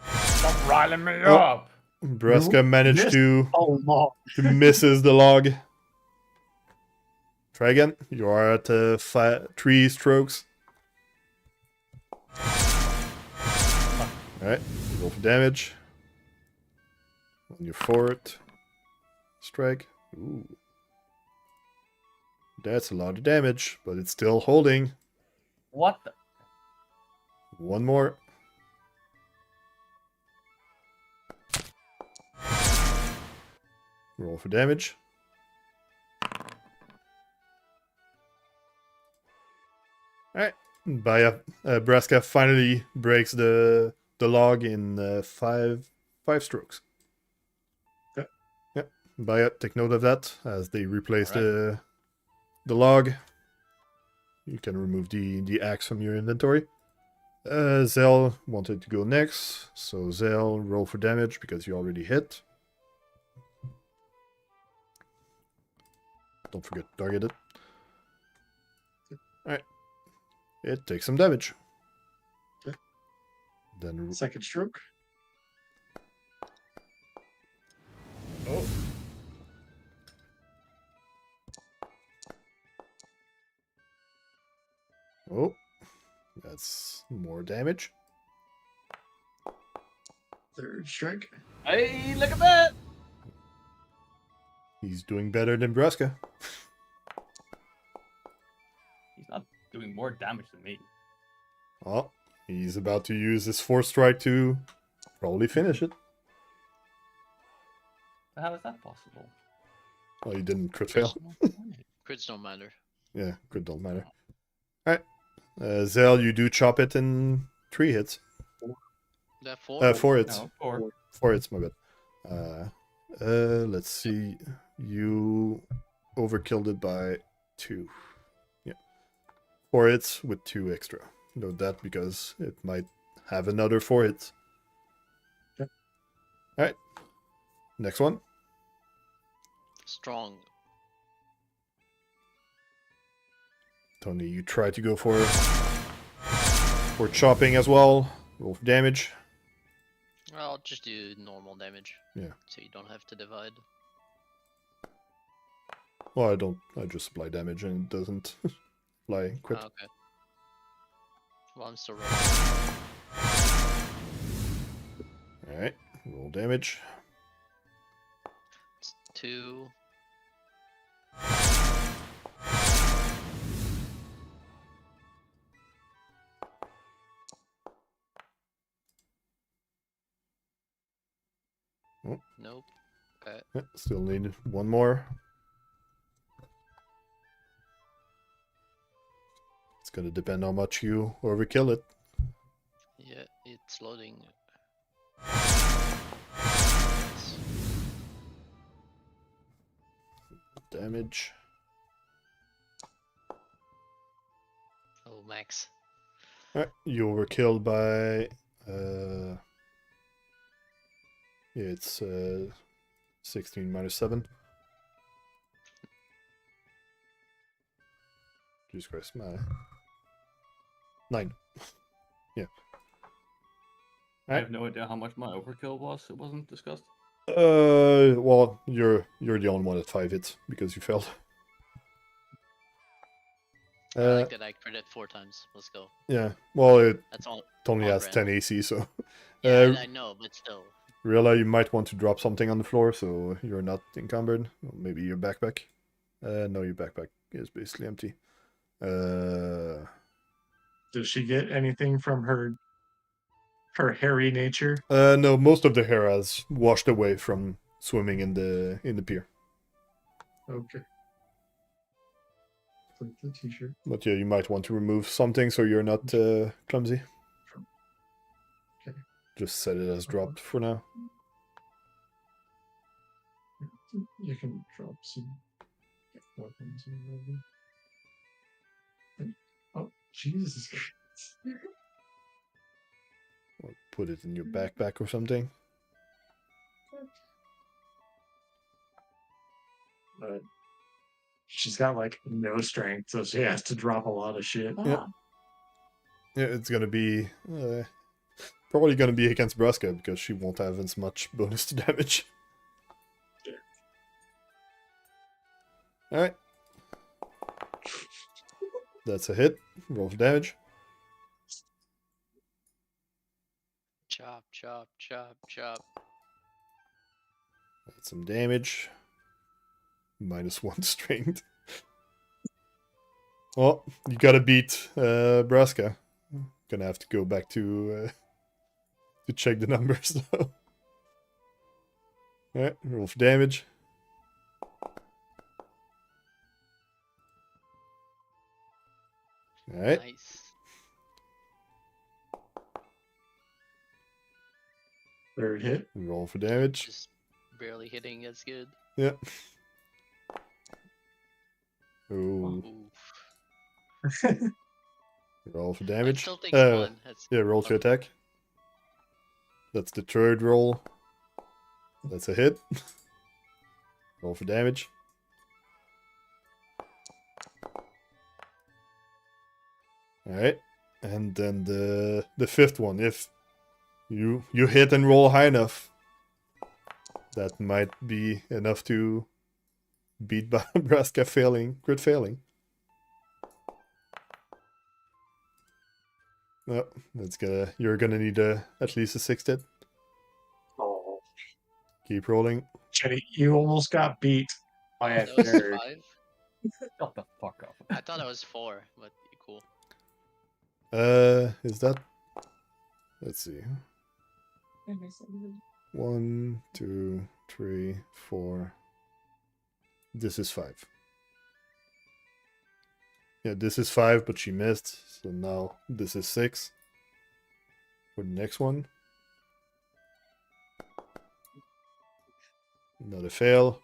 Stop riling me up! Braska managed to misses the log. Try again. You are at 3 strokes. Alright, roll for damage. On your 4th strike. Ooh. That's a lot of damage, but it's still holding. What the? One more. Roll for damage. Alright. Braska finally breaks the log in 5 strokes. Okay. Yep. Baya, take note of that as they replace the log. You can remove the axe from your inventory. Zael wanted to go next, so Zael, roll for damage because you already hit. Don't forget to target it. Alright. It takes some damage. Okay. Then second stroke. Oh. Oh. That's more damage. Third strike. Hey, look at that! He's doing better than Braska. He's not doing more damage than me. Oh, he's about to use his 4th strike to probably finish it. How is that possible? Oh, he didn't crit fail. Crits don't matter. Yeah, crit don't matter. Alright. Zael, you do chop it in 3 hits. That 4? 4 hits. No, 4. 4 hits, my bad. Let's see. You overkilled it by 2. Yeah. 4 hits with 2 extra. Note that because it might have another 4 hits. Okay. Alright. Next one. Strong. Tony, you try to go for chopping as well. Roll for damage. I'll just do normal damage. Yeah. So you don't have to divide. Well, I just apply damage and it doesn't apply crit. Oh, okay. Well, I'm still rolling. Alright, roll damage. It's 2. Oh. Nope. Okay. Yeah, still need one more. It's gonna depend how much you overkill it. Yeah, it's loading. damage. Oh, max. Alright, you were killed by... yeah, it's 16 minus 7. Jesus Christ, my... 9. Yeah. I have no idea how much my overkill was. It wasn't discussed. Well, you're the only one at 5 hits because you failed. I like that I crit it 4 times. Let's go. Yeah, well, it That's all. only all has random. 10 AC, so... Yeah, I know, but still. Rilla, you might want to drop something on the floor so you're not encumbered. Or maybe your backpack. No, your backpack is basically empty. Does she get anything from her hairy nature? No, most of the hair has washed away from swimming in the pier. Okay. Click the t-shirt. But yeah, you might want to remove something so you're not clumsy. Okay. Just set it as dropped for now. You can drop some weapons or whatever. Oh, Jesus Christ. Or put it in your backpack or something. But she's got like no strength, so she has to drop a lot of shit. Yeah. Yeah, it's gonna be probably gonna be against Braska because she won't have as much bonus to damage. Alright. That's a hit. Roll for damage. Chop, chop, chop, chop. That's some damage. -1 strength. Well, you gotta beat Braska. Gonna have to go back to check the numbers though. Alright, roll for damage. Alright. Nice. Third hit. Roll for damage. Just barely hitting is good. Yeah. Oh. Oof. Roll for It damage. still takes 1. That's Yeah, roll to attack. That's the third roll. That's a hit. Roll for damage. Alright. And then the fifth one. If you hit and roll high enough, that might be enough to beat Braska crit failing. No, you're gonna need at least a 6th hit. Oh, Keep rolling. Jenny, you almost got beat by a That was nerd. 5. Shut the fuck up. I thought it was 4, but cool. Is that? Let's see. 1, 2, 3, 4. This is 5. Yeah, this is 5, but she missed. So now this is 6. For the next one. Another fail.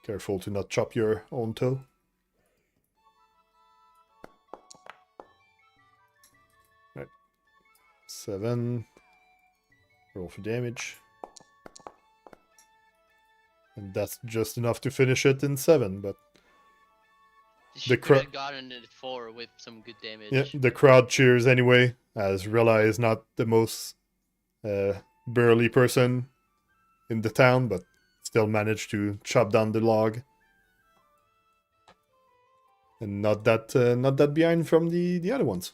Careful to not chop your own toe. Right. 7. Roll for damage. And that's just enough to finish it in 7, but She could have gotten it 4 with some good damage. yeah, the crowd cheers anyway, as Rilla is not the most burly person in the town, but still managed to chop down the log. And not that behind from the other ones.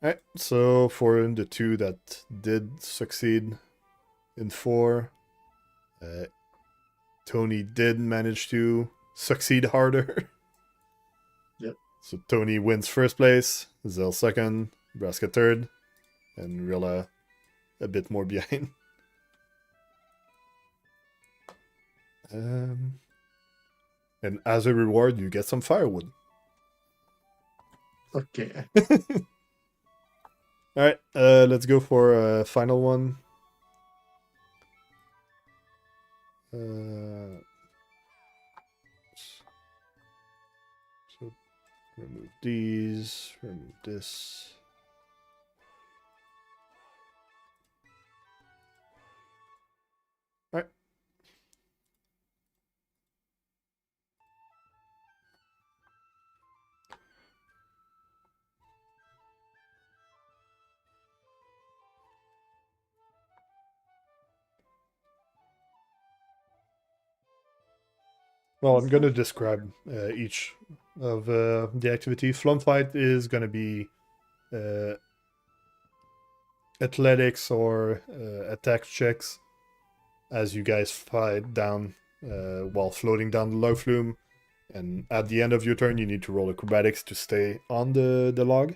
Alright, so for the 2 that did succeed in 4, Tony did manage to succeed harder. Yep. So Tony wins first place, Zael second, Braska third, and Rilla a bit more behind. And as a reward, you get some firewood. Okay. Alright, let's go for a final one. Remove these. Remove this. All right. Well, I'm going to describe each of the activity. Flum fight is going to be athletics or attack checks as you guys fight down while floating down the log flume. And at the end of your turn, you need to roll acrobatics to stay on the log.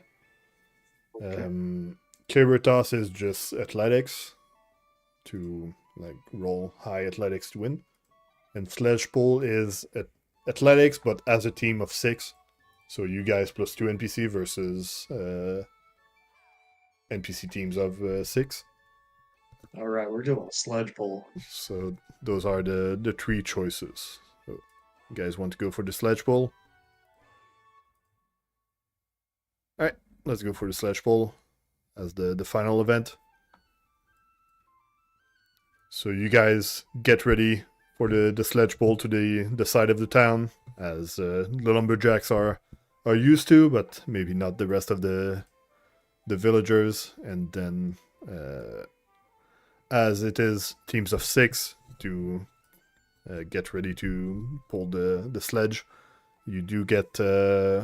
Okay. Caber toss is just athletics to like roll high athletics to win. And sledge pull is athletics, but as a team of 6. So you guys plus 2 NPC versus NPC teams of 6. All right, we're doing a sledge pull. So those are the 3 choices. So you guys want to go for the sledge pull? Alright, let's go for the sledge pull as the final event. So you guys get ready for the sledge pull to the side of the town, as the lumberjacks are used to, but maybe not the rest of the villagers. And then, as it is teams of 6 to get ready to pull the sledge, you do get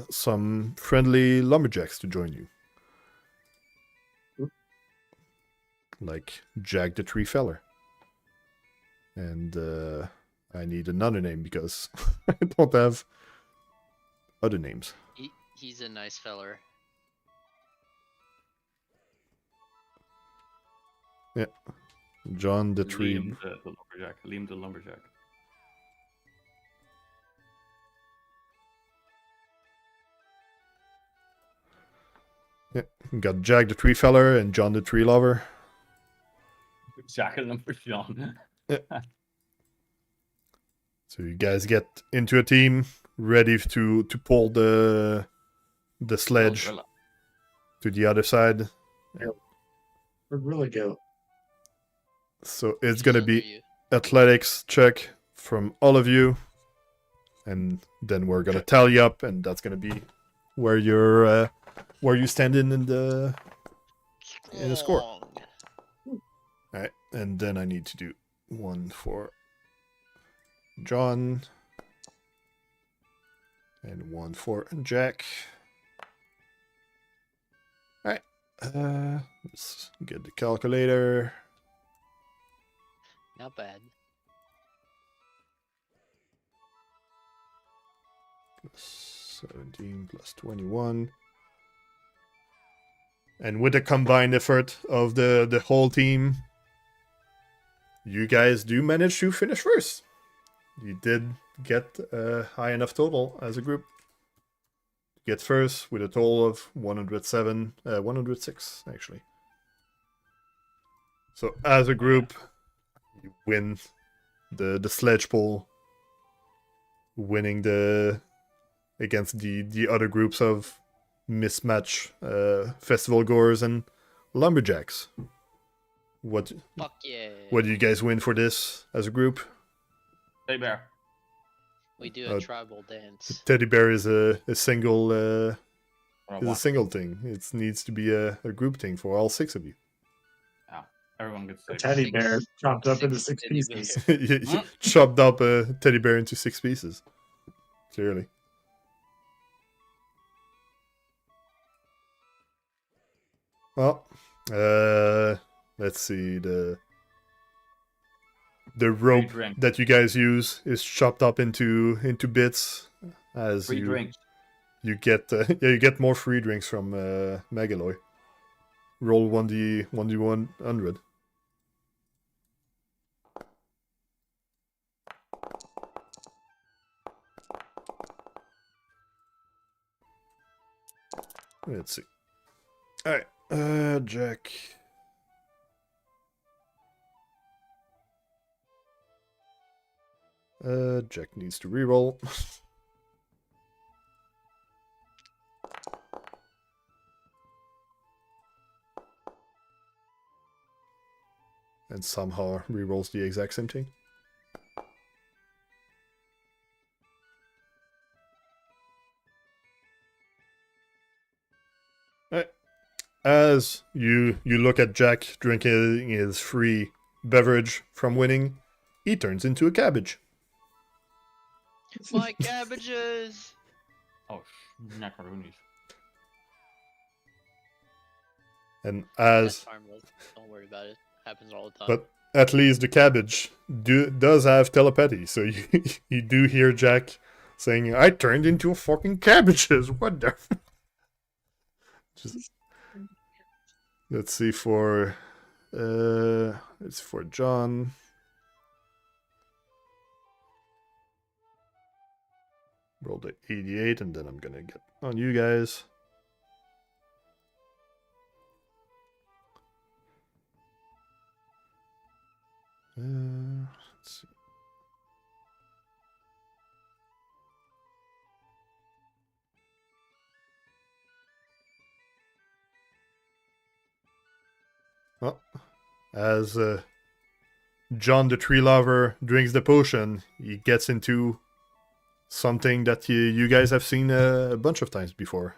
some friendly lumberjacks to join you, like Jack the Tree Feller. And I need another name because I don't have other names. He's a nice feller. Yeah. John the Tree. Liam the lumberjack. Liam the lumberjack. Yeah. We got Jack the Tree Feller and John the Tree Lover. Jack and John. Yeah. So you guys get into a team, ready to pull the sledge to the other side. Where'd Rilla go? So it's gonna be athletics check from all of you, and then we're gonna tally up, and that's gonna be where you stand in the score. All right, and then I need to do one for John and one for Jack. All right, let's get the calculator. Not bad. Plus 17 plus 21. And with the combined effort of the whole team, you guys do manage to finish first. You did get a high enough total as a group. Get first with a total of 106 actually. So as a group, you win the sledge pull, winning against the other groups of mismatch festival goers and lumberjacks. Fuck yeah. What do you guys win for this as a group? Teddy bear. We do a tribal dance. Teddy bear is a single Or is a single thing. It needs to be a group thing for all 6 of you. Yeah, everyone gets A six. teddy bear chopped up into 6 teddy pieces. You chopped up a teddy bear into 6 pieces. Clearly. Well, let's see. The rope drink. that you guys use is chopped up into bits as Free drinks. you get you get more free drinks from Megaloy. Roll 1d100. Let's see. All right, Jack. Jack needs to reroll. and somehow rerolls the exact same thing. Alright. As you look at Jack drinking his free beverage from winning, he turns into a cabbage. My cabbages! Oh, macaroonies. And That's as harmless. Don't worry about it. Happens all the time. but at least the cabbage does have telepathy, so you do hear Jack saying, "I turned into a fucking cabbages." What the? Just, let's see for it's for John. Roll the 88, and then I'm gonna get on you guys. Let's see. Well, as John the Tree Lover drinks the potion, he gets into something that you guys have seen a bunch of times before.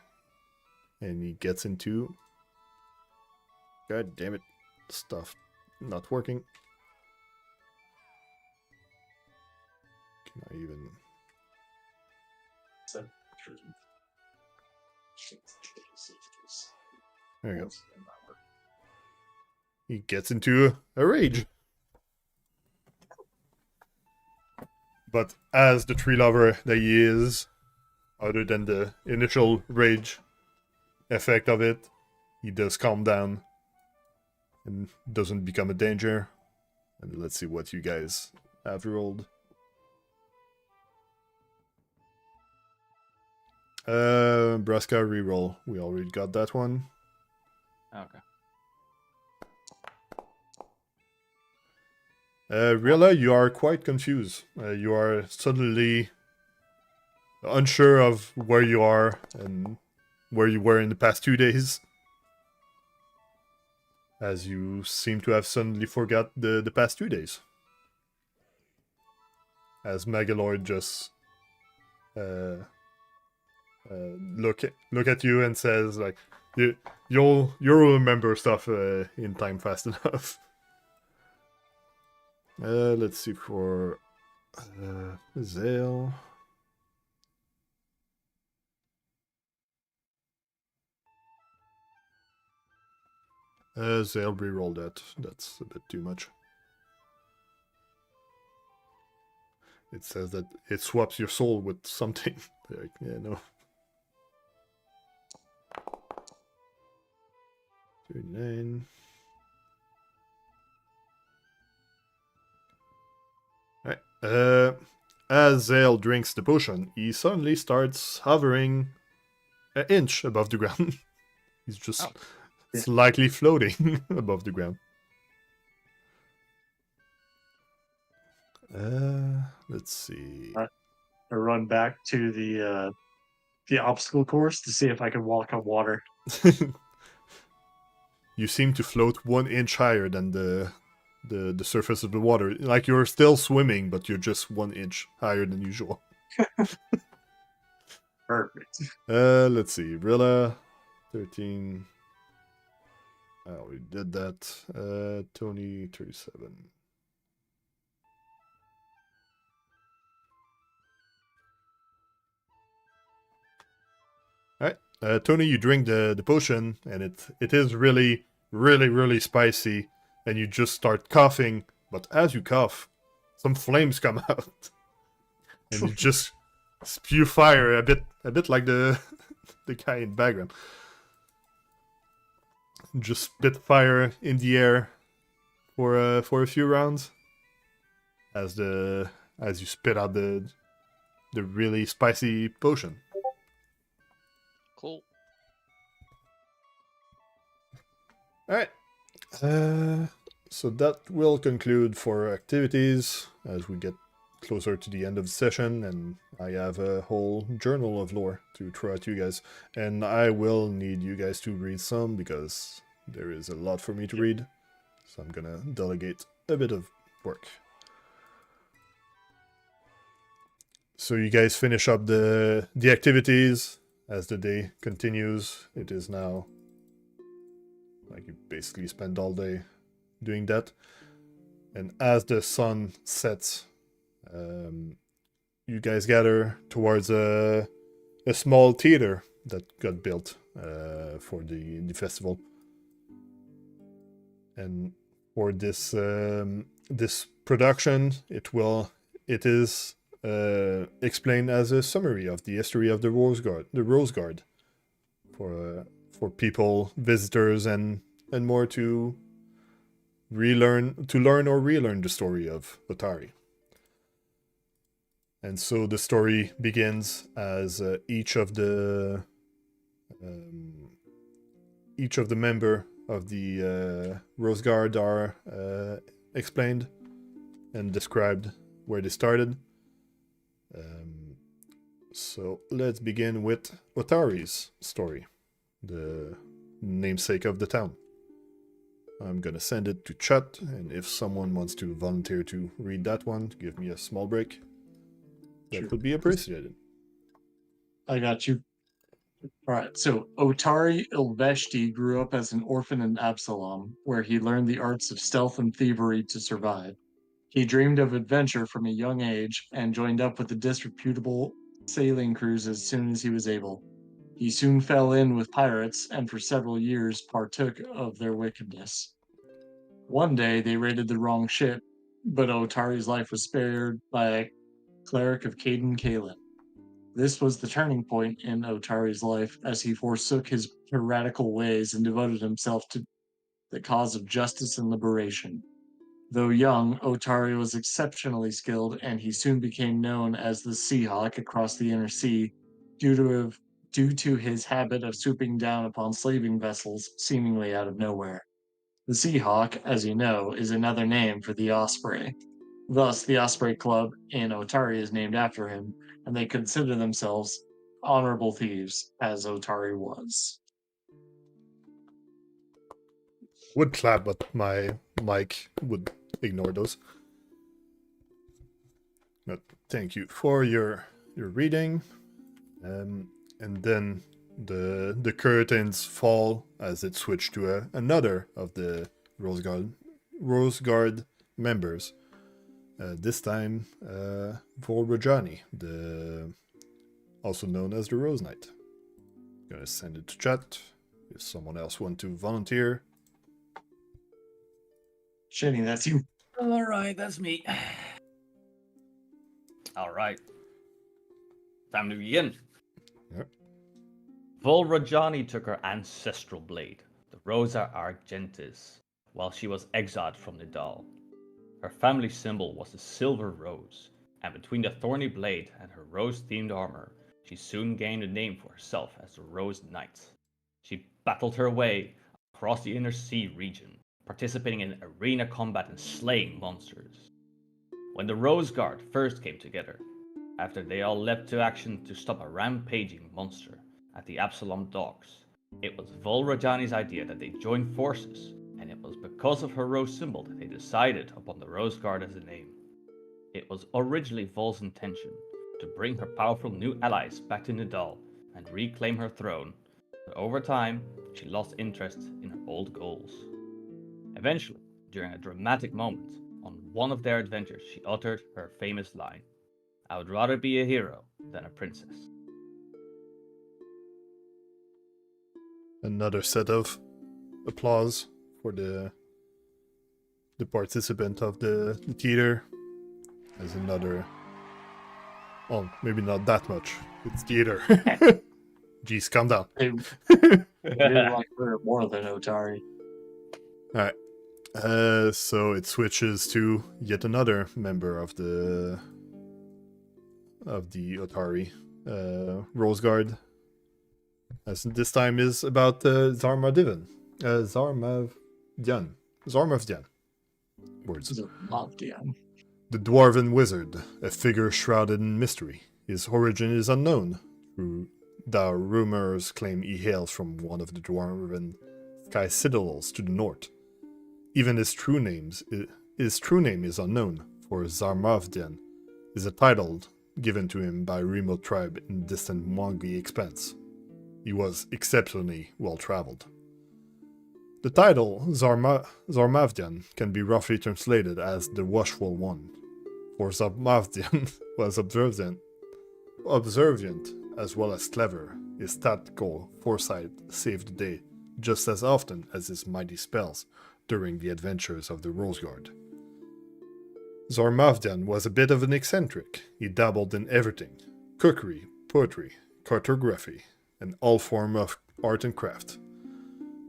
And he gets into... God damn it. Stuff not working. Can I even... There you go. He gets into a rage. But as the tree lover that he is, other than the initial rage effect of it, he does calm down and doesn't become a danger. And let's see what you guys have rolled. Braska reroll. We already got that one. Okay. Rilla, you are quite confused. You are suddenly unsure of where you are and where you were in the past 2 days. As you seem to have suddenly forgot the past 2 days. As Megaloid just look at you and says, like, you'll remember stuff in time fast enough. Let's see for Zael. Zael reroll that. That's a bit too much. It says that it swaps your soul with something. Like, yeah, no. 39. Alright. As Zael drinks the potion, he suddenly starts hovering an inch above the ground. He's just slightly floating above the ground. Let's see. I run back to the obstacle course to see if I can walk on water. You seem to float 1 inch higher than the surface of the water. Like you're still swimming, but you're just 1 inch higher than usual. Perfect. Let's see. Rilla, 13. I already did that. Tony, 37. Alright. Tony, you drink the potion, and it is really, really, really spicy, and you just start coughing, but as you cough, some flames come out. And you just spew fire, a bit like the guy in the background. Just spit fire in the air for a few rounds as you spit out the really spicy potion. Cool. Alright. So that will conclude for activities as we get closer to the end of the session, and I have a whole journal of lore to throw at you guys. And I will need you guys to read some because there is a lot for me to read. So I'm gonna delegate. a bit of work. So you guys finish up the activities as the day continues. It is now like you basically spend all day doing that. And as the sun sets, you guys gather towards a small theater that got built for the festival. And for this this production, it is explained as a summary of the history of the Rose Guard, for people, visitors, and more to learn or relearn the story of Otari. And so the story begins as each of the member of the Rose Guard are explained and described where they started. So let's begin with Otari's story, the namesake of the town. I'm gonna send it to chat, and if someone wants to volunteer to read that one, give me a small break. That would be appreciated. I got you. All right, so Otari Ilveshti grew up as an orphan in Absalom, where he learned the arts of stealth and thievery to survive. He dreamed of adventure from a young age and joined up with the disreputable sailing crews as soon as he was able. He soon fell in with pirates and for several years partook of their wickedness. One day they raided the wrong ship, but Otari's life was spared by a cleric of Caden Kalen. This was the turning point in Otari's life as he forsook his piratical ways and devoted himself to the cause of justice and liberation. Though young, Otari was exceptionally skilled, and he soon became known as the Seahawk across the inner sea due to his habit of swooping down upon slaving vessels seemingly out of nowhere. The Seahawk, as you know, is another name for the Osprey. Thus, the Osprey Club in Otari is named after him, and they consider themselves honorable thieves, as Otari was. Would clap, but my mic would ignore those. But thank you for your reading. And then the curtains fall as it switched to another of the Rose Guard members. This time, Volrajani, also known as the Rose Knight. Gonna send it to chat. If someone else want to volunteer. Shinny, that's you. All right, that's me. All right. Time to begin. Yep. Volrajani took her ancestral blade, the Rosa Argentis, while she was exiled from Nidal. Her family symbol was the silver rose, and between the thorny blade and her rose-themed armor, she soon gained a name for herself as the Rose Knight. She battled her way across the inner sea region, participating in arena combat and slaying monsters. When the Rose Guard first came together, after they all leapt to action to stop a rampaging monster at the Absalom docks, it was Volrajani's idea that they join forces, and it was because of her rose symbol that they decided upon the Rose Guard as a name. It was originally Vol's intention to bring her powerful new allies back to Nidal and reclaim her throne, but over time, she lost interest in her old goals. Eventually, during a dramatic moment, on one of their adventures, she uttered her famous line, "I would rather be a hero than a princess." Another set of applause for the participant of the theater. As another... Oh, maybe not that much. It's theater. Jeez, calm down. They really like her more than Otari. Alright. So it switches to yet another member of the Otari Rose Guard. As this time is about Zarmavdian. Words. Zarmavdian. The dwarven wizard, a figure shrouded in mystery. His origin is unknown, though rumors claim he hails from one of the dwarven sky citadels to the north. Even his true name His true name is unknown, for Zarmavdian is a title given to him by a remote tribe in distant Mwangi expanse. He was exceptionally well-traveled. The title Zarmavdian can be roughly translated as the Watchful One, for Zarmavdian was observant as well as clever. His tactical foresight saved the day just as often as his mighty spells during the adventures of the Rose Guard. Zarmavdian was a bit of an eccentric. He dabbled in everything: cookery, poetry, cartography, and all form of art and craft.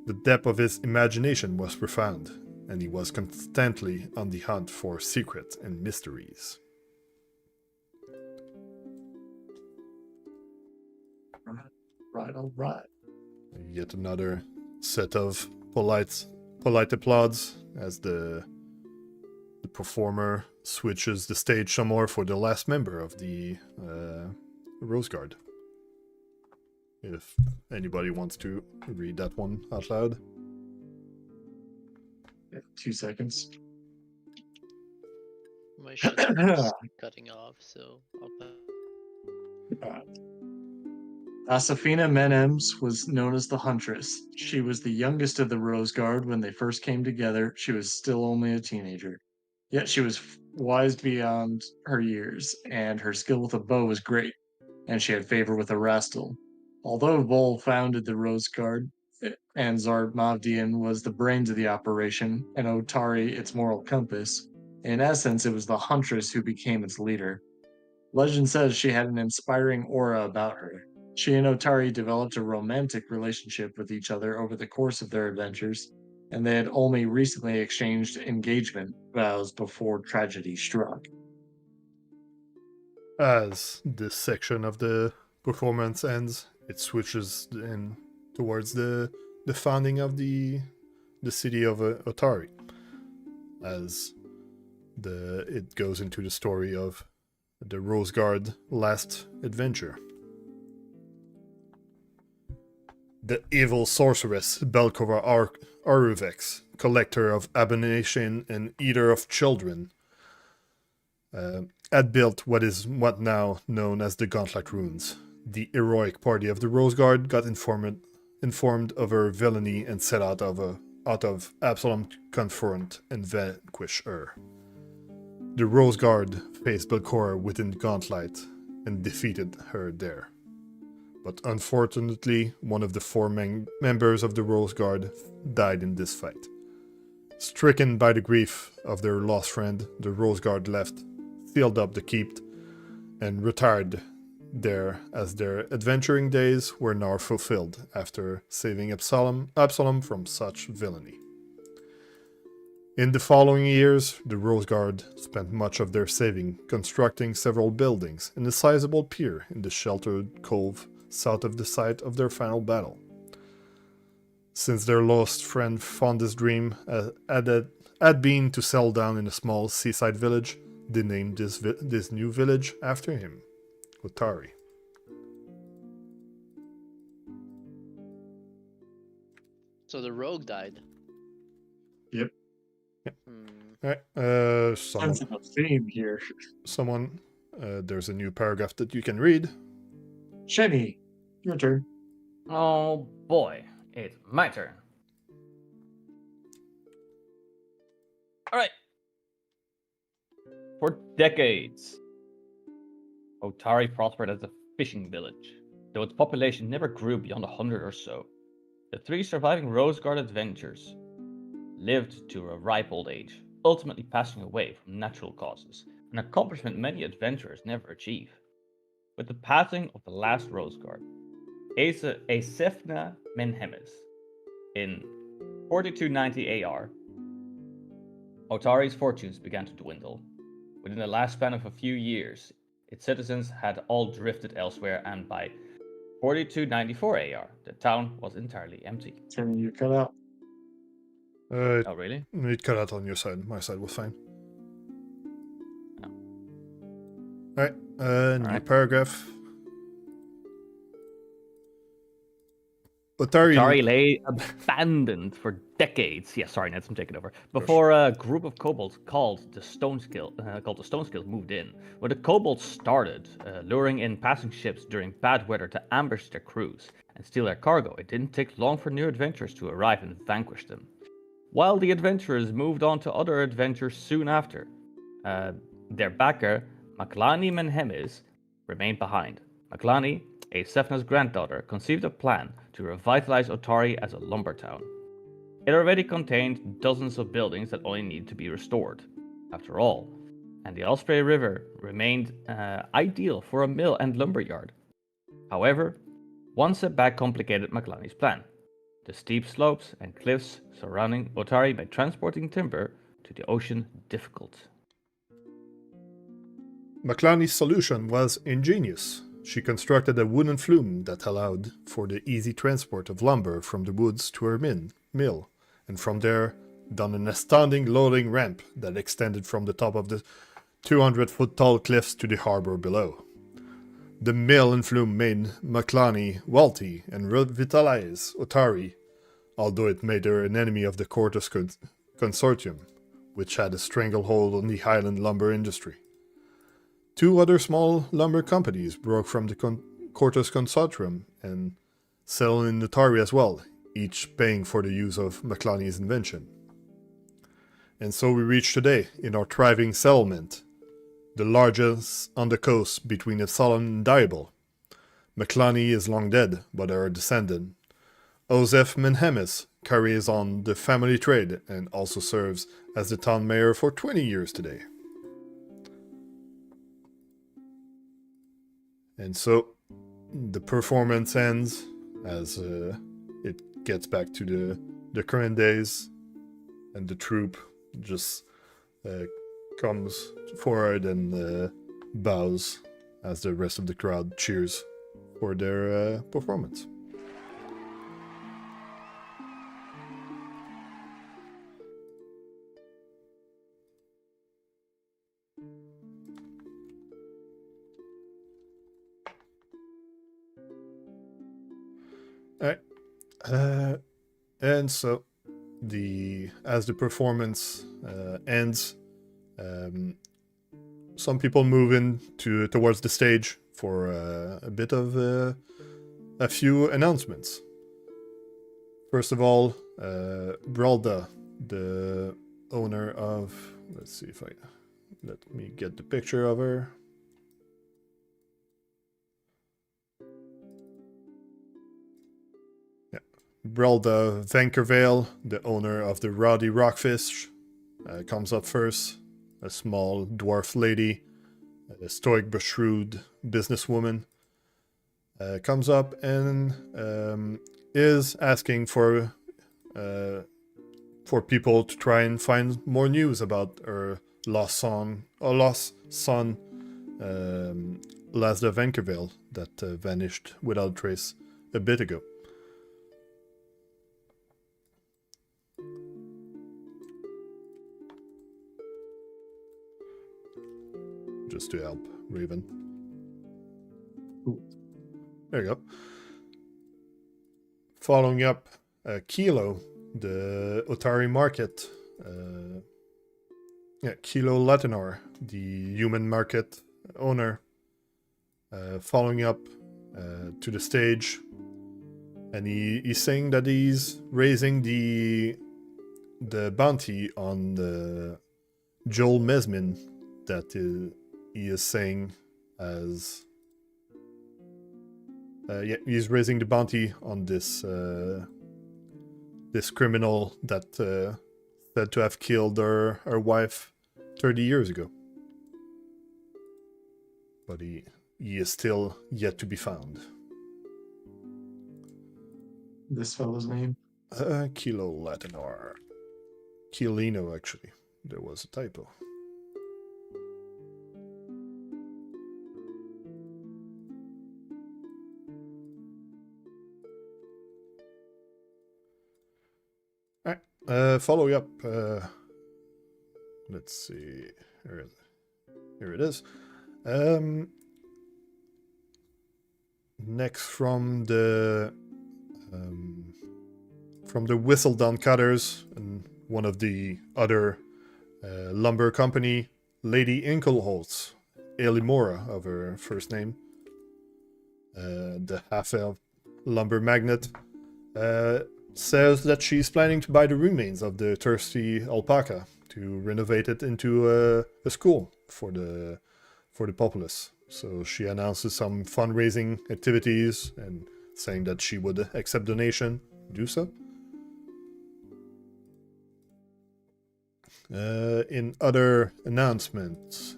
The depth of his imagination was profound, and he was constantly on the hunt for secrets and mysteries. All right. Yet another set of polite applause as the performer switches the stage some more for the last member of the Rose Guard. If anybody wants to read that one out loud. 2 seconds. My shit is cutting off, so I'll put... Asafina Menems was known as the Huntress. She was the youngest of the Rose Guard when they first came together. She was still only a teenager. Yet she was wise beyond her years, and her skill with a bow was great, and she had favor with Erastil. Although Vol founded the Rose Guard, and Zarmavdian was the brains of the operation, and Otari its moral compass, in essence it was the Huntress who became its leader. Legend says she had an inspiring aura about her. She and Otari developed a romantic relationship with each other over the course of their adventures, and they had only recently exchanged engagement vows before tragedy struck. As this section of the performance ends, it switches in towards the founding of the city of Otari, as it goes into the story of the Rose Guard last adventure. The evil sorceress Belkova Aruvex, collector of abomination and eater of children, had built what now known as the Gauntlight Ruins. The heroic party of the Rose Guard got informed of her villainy and set out of Absalom to confront and vanquish her. The Rose Guard faced Belcora within Gauntlight and defeated her there. But unfortunately, one of the 4 members of the Rose Guard died in this fight. Stricken by the grief of their lost friend, the Rose Guard left, sealed up the keep, and retired there as their adventuring days were now fulfilled after saving Absalom from such villainy. In the following years, the Rose Guard spent much of their saving constructing several buildings and a sizable pier in the sheltered cove south of the site of their final battle. Since their lost friend fondest dream had been to settle down in a small seaside village, they named this new village after him, Otari. So the rogue died. Yep. Alright, Sounds like a theme here. There's a new paragraph that you can read. Shenny, your turn. Oh boy, it's my turn. Alright. For decades, Otari prospered as a fishing village, though its population never grew beyond 100 or so. The 3 surviving Rose Guard adventurers lived to a ripe old age, ultimately passing away from natural causes, an accomplishment many adventurers never achieve. With the passing of the last Rose Guard, Asefna Menhemes, in 4290 AR, Otari's fortunes began to dwindle. Within the last span of a few years, its citizens had all drifted elsewhere, and by 4294 AR, the town was entirely empty. Can you cut out? Oh, really? It cut out on your side. My side was fine. Oh. Alright, new paragraph. Otari lay abandoned for decades. Yeah, sorry, Ned, I'm taking over. Before a group of kobolds called the Stoneskills moved in. When the kobolds started luring in passing ships during bad weather to ambush their crews and steal their cargo, it didn't take long for new adventurers to arrive and vanquish them. While the adventurers moved on to other adventures soon after, their backer, Maklani Menhemes, remained behind. Maklani, a Sefna's granddaughter, conceived a plan to revitalize Otari as a lumber town. It already contained dozens of buildings that only needed to be restored, after all, and the Osprey River remained ideal for a mill and lumber yard. However, one setback complicated Maklani's plan: the steep slopes and cliffs surrounding Otari made transporting timber to the ocean difficult. Maklani's solution was ingenious. She constructed a wooden flume that allowed for the easy transport of lumber from the woods to her mill, and from there down an astounding loading ramp that extended from the top of the 200-foot tall cliffs to the harbor below. The mill and flume made Maklani wealthy and revitalized Otari, although it made her an enemy of the Cortes Consortium, which had a stranglehold on the island lumber industry. Two other small lumber companies broke from the Cortes Consortium and settled in Otari as well, each paying for the use of Maklani's invention. And so we reach today in our thriving settlement, the largest on the coast between Epsilon and Diabol. Maklani is long dead, but her descendant, Joseph Menhemes, carries on the family trade and also serves as the town mayor for 20 years today. And so the performance ends as it gets back to the current days, and the troupe just comes forward and bows as the rest of the crowd cheers for their performance. Alright, and so as the performance ends, some people move in towards the stage for a bit of a few announcements. First of all, Bralda, the owner of, let me get the picture of her. Bralda Vankervale, the owner of the Rowdy Rockfish, comes up first. A small dwarf lady, a stoic but shrewd businesswoman, comes up and is asking for people to try and find more news about her lost son, Lasda Vankervale, that vanished without trace a bit ago. Just to help Raven. Ooh. There you go. Following up, Kilo, the Otari market. Kilo Latinor, the human market owner, following up to the stage, and he's saying that he's raising the bounty on the Joel Mesmin that he is saying as he's raising the bounty on this this criminal that said to have killed her wife 30 years ago, but he is still yet to be found. This fellow's name? Kilo Latinor. Kilino, actually. There was a typo. Follow up. Let's see. Here it is. Next from the from the Whistledown Cutters and one of the other lumber company, Lady Inkleholtz, Elimora of her first name, the half-elf lumber magnate, says that she's planning to buy the remains of the Thirsty Alpaca to renovate it into a school for the populace. So she announces some fundraising activities and saying that she would accept donation, do so. In other announcements,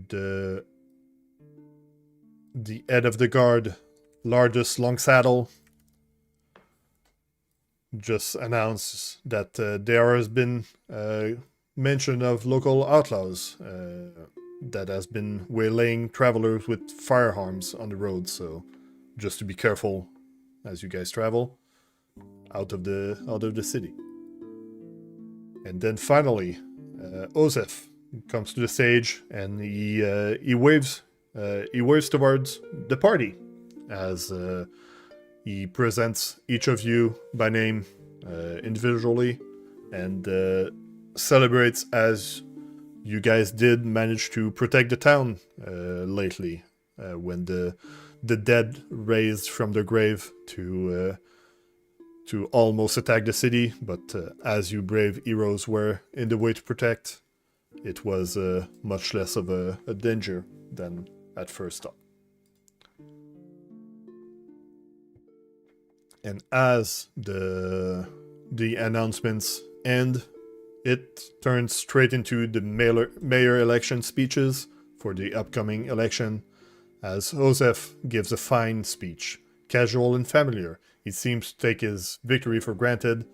the head of the guard, Lardus Longsaddle, just announced that there has been mention of local outlaws that has been waylaying travelers with firearms on the road. So just to be careful as you guys travel out of the city. And then finally, Osef comes to the stage and he waves towards the party as he presents each of you by name individually and celebrates as you guys did manage to protect the town lately when the dead raised from the grave to almost attack the city, but as you brave heroes were in the way to protect, it was much less of a danger than at first thought. And as the announcements end, it turns straight into the mayor election speeches for the upcoming election, as Joseph gives a fine speech, casual and familiar. He seems to take his victory for granted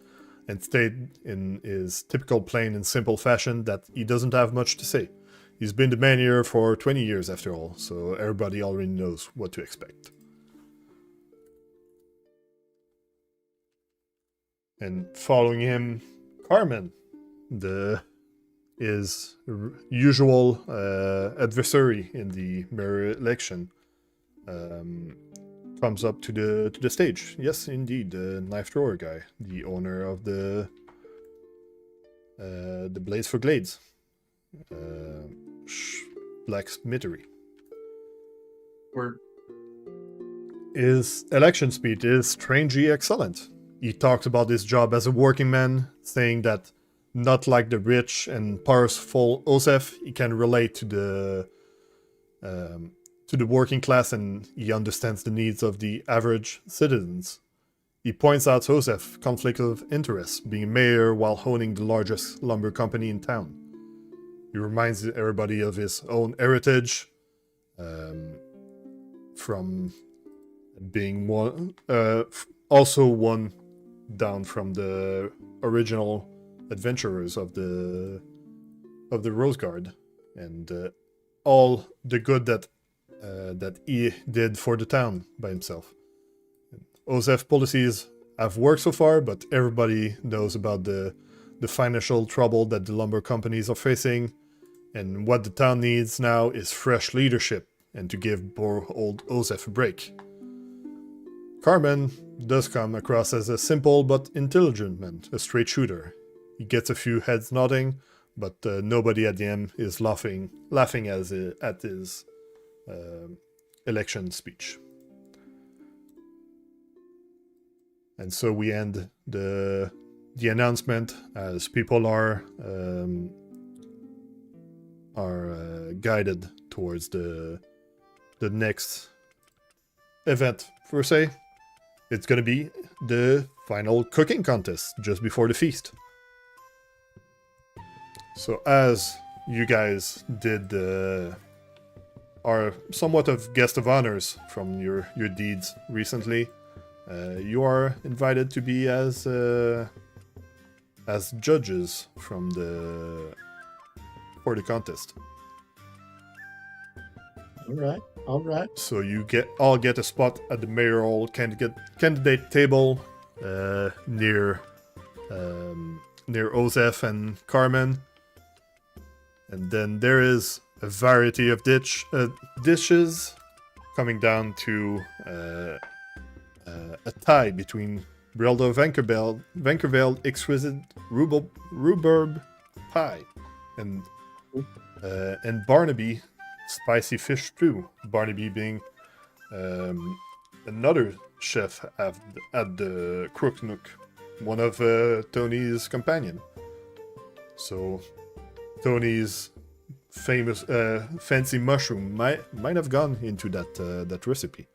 and state in his typical plain and simple fashion that he doesn't have much to say. He's been the mayor for 20 years after all, so everybody already knows what to expect. And following him, Carmen, his usual adversary in the mayor election, comes up to the stage. Yes, indeed, the knife thrower guy, the owner of the Blaze for Glades, blacksmithery. His election speech is strangely excellent. He talks about his job as a working man, saying that not like the rich and powerful Osef, he can relate to the working class and he understands the needs of the average citizens. He points out Josef's conflict of interest, being mayor while owning the largest lumber company in town. He reminds everybody of his own heritage, from being one, also one down from the original adventurers of the Rose Guard, and all the good that he did for the town by himself. Osef policies have worked so far, but everybody knows about the financial trouble that the lumber companies are facing, and what the town needs now is fresh leadership and to give poor old Osef a break. Carmen does come across as a simple but intelligent man, a straight shooter. He gets a few heads nodding, but nobody at the end is laughing at his election speech. And so we end the announcement as people are guided towards the next event, per se. It's gonna be the final cooking contest just before the feast. So as you guys did are somewhat of guest of honors from your deeds recently, you are invited to be as judges for the contest. All right. So you all get a spot at the mayoral candidate table near Osef and Carmen, and then there is a variety of dishes coming down to a tie between Brildo Vankerveld exquisite rhubarb pie and Barnaby spicy fish stew. Barnaby being another chef at the Crook Nook, one of Tony's companion. So Tony's famous fancy mushroom might have gone into that recipe.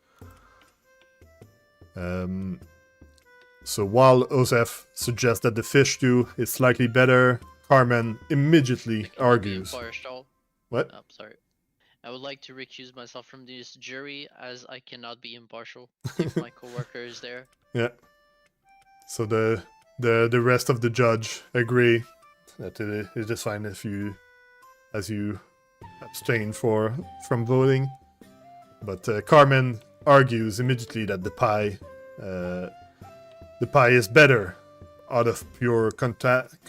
So while Osef suggests that the fish stew is slightly better, Carmen immediately argues. Impartial. What? Oh, sorry. I would like to recuse myself from this jury as I cannot be impartial if my coworker is there. Yeah. So the rest of the judge agree that it is fine as you abstain from voting. But Carmen argues immediately that the pie is better out of pure contrarian.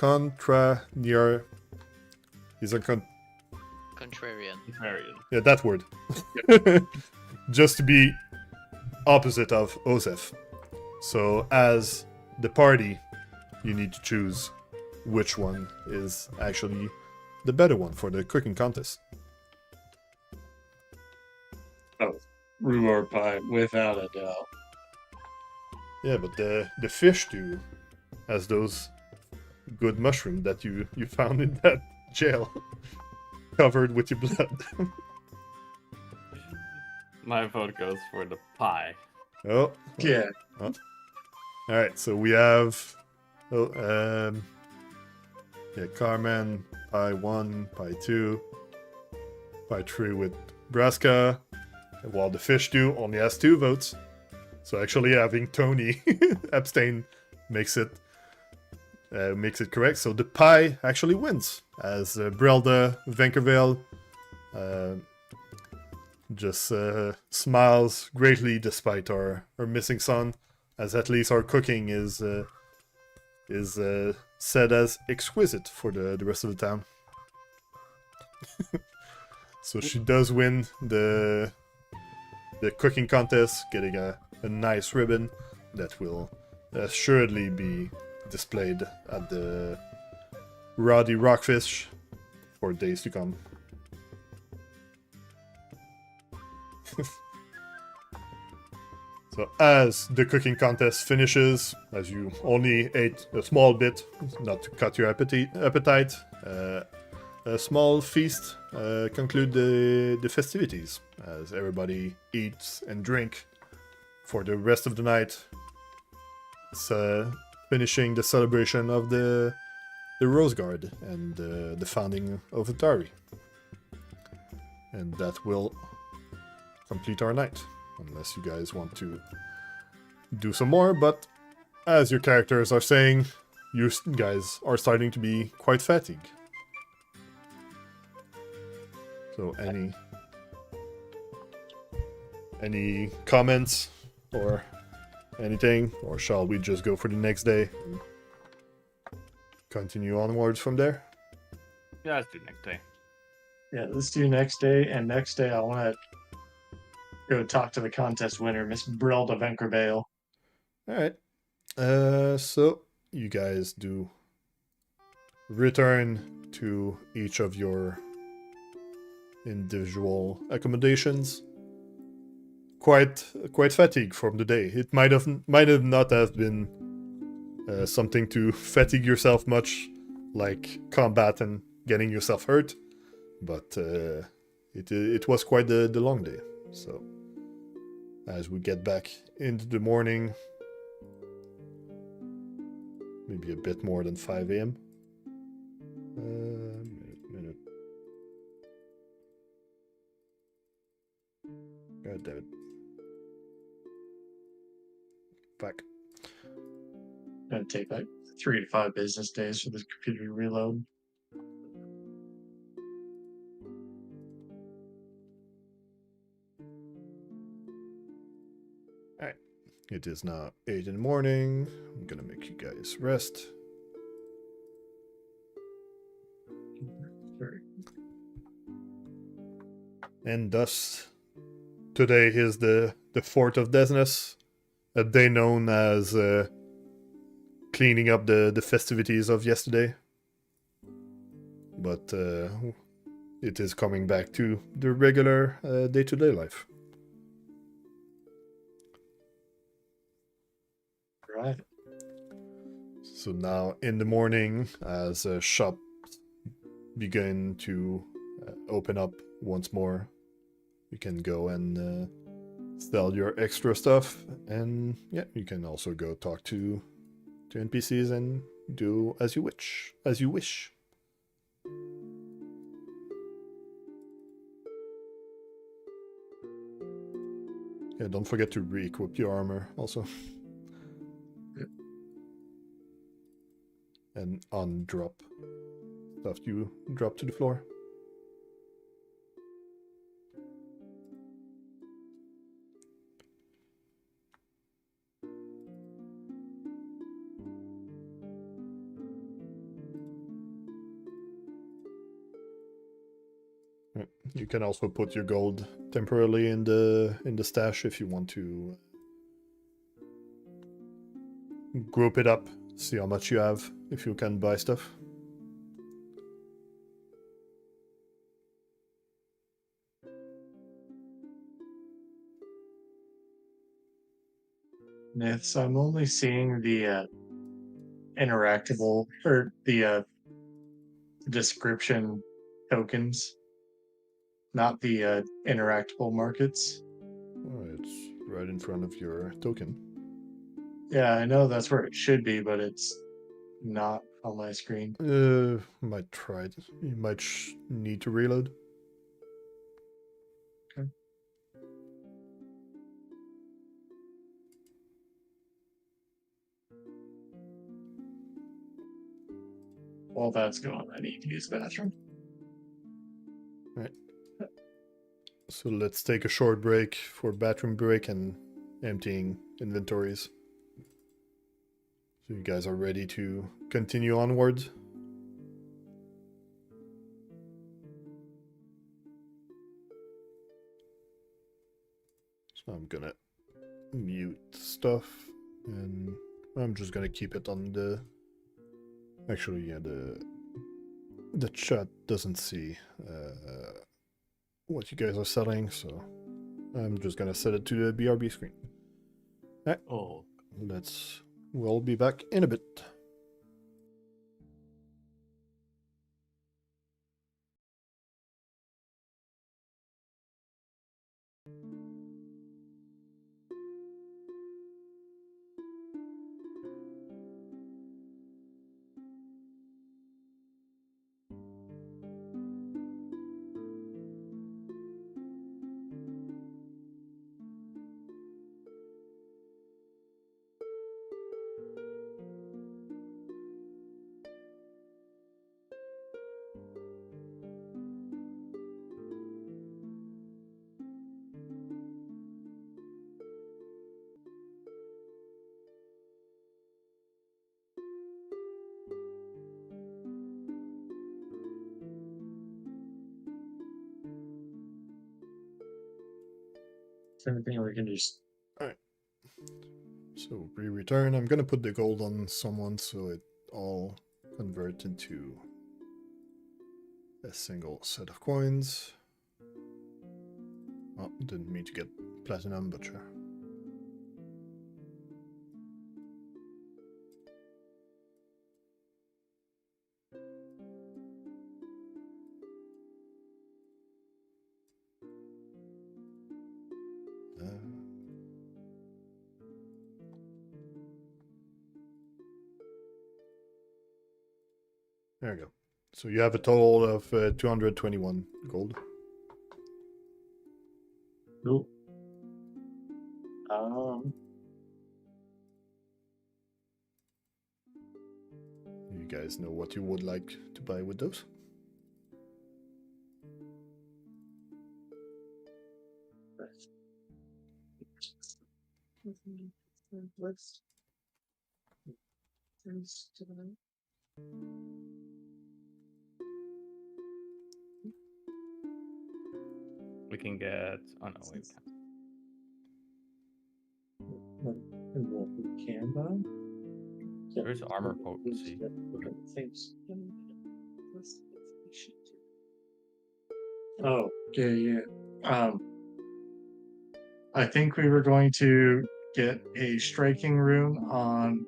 Yeah, that word. Just to be opposite of Osef. So as the party, you need to choose which one is actually the better one for the cooking contest. Oh, rhubarb pie, without a doubt. Yeah, but the fish stew has those good mushrooms that you found in that jail, covered with your blood. My vote goes for the pie. Oh. Yeah. Oh. All right, so we have Carmen, pie 1, pie 2, pie 3 with Braska, while the fish stew only has 2 votes. So actually having Tony abstain makes it correct. So the pie actually wins, as Brilda Vankerveld just smiles greatly despite our missing son, as at least our cooking is said as exquisite for the rest of the town. So she does win the cooking contest, getting a nice ribbon that will assuredly be displayed at the Roddy Rockfish for days to come. So as the cooking contest finishes, as you only ate a small bit, not to cut your appetite, a small feast conclude the festivities, as everybody eats and drink for the rest of the night. It's finishing the celebration of the Rose Guard and the founding of Atari. And that will complete our night, unless you guys want to do some more. But as your characters are saying, you guys are starting to be quite fatigued. So any comments or anything, or shall we just go for the next day and continue onwards from there? Yeah, let's do next day. Yeah, let's do next day. And next day, I want to go talk to the contest winner, Miss Brilda Vankervale. All right. So you guys do return to each of your individual accommodations. Quite fatigued from the day. It might have not have been something to fatigue yourself much, like combat and getting yourself hurt, but it was quite the long day. So as we get back into the morning, maybe a bit more than 5 a.m. Minute. God damn it. Fuck. Gonna take like 3 to 5 business days for this computer to reload. Alright. It is now 8 in the morning. I'm gonna make you guys rest. And thus, today is the 4th of Desnus, a day known as cleaning up the festivities of yesterday. But it is coming back to the regular day-to-day life. Right. So now in the morning, as shops begin to open up once more, you can go and sell your extra stuff, and yeah, you can also go talk to NPCs and do as you wish. Yeah, don't forget to re-equip your armor also. Yep. And undrop stuff you drop to the floor. You can also put your gold temporarily in the stash if you want to group it up, see how much you have, if you can buy stuff. Myths. I'm only seeing the interactable or the description tokens, not the interactable markets. Oh, it's right in front of your token. Yeah, I know that's where it should be, but it's not on my screen. Might try it. You might need to reload. Okay. While that's going, I need to use the bathroom. Right. So let's take a short break for bathroom break and emptying inventories. So you guys are ready to continue onwards? So I'm gonna mute stuff, and I'm just gonna keep it on the... Actually, yeah, the chat doesn't see what you guys are selling, so I'm just gonna set it to the BRB screen. Alright, we'll be back in a bit. Same thing, we can just. Alright. So return. I'm gonna put the gold on someone so it all converts into a single set of coins. Oh, didn't mean to get platinum, but sure. There we go. So you have a total of 221 gold. Cool. You guys know what you would like to buy with those? List. We can get. Oh no, wait, we can't. And what we can buy? There's armor potency. Oh, yeah. I think we were going to get a striking rune on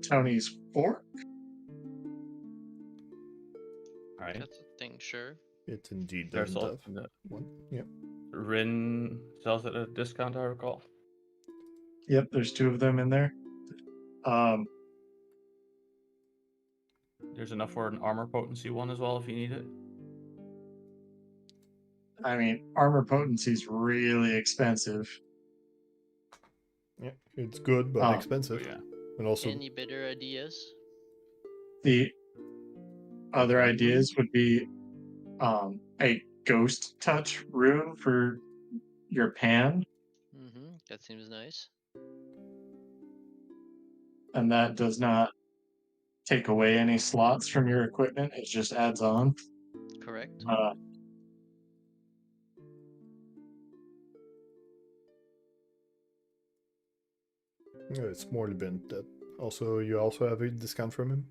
Tony's fork. Alright. That's a thing, sure. It indeed There's doesn't also have the one. Yep. Rin sells it at a discount, I recall. Yep, there's 2 of them in there. There's enough for an armor potency one as well if you need it. I mean, armor potency is really expensive. Yeah, it's good but Oh, expensive. yeah. And also, Any better ideas? The other ideas would be a ghost touch rune for your pan, Mm-hmm. That seems nice. and that does not take away any slots from your equipment. It just adds on. Correct. yeah, it's morally bent. That also you also have a discount from him.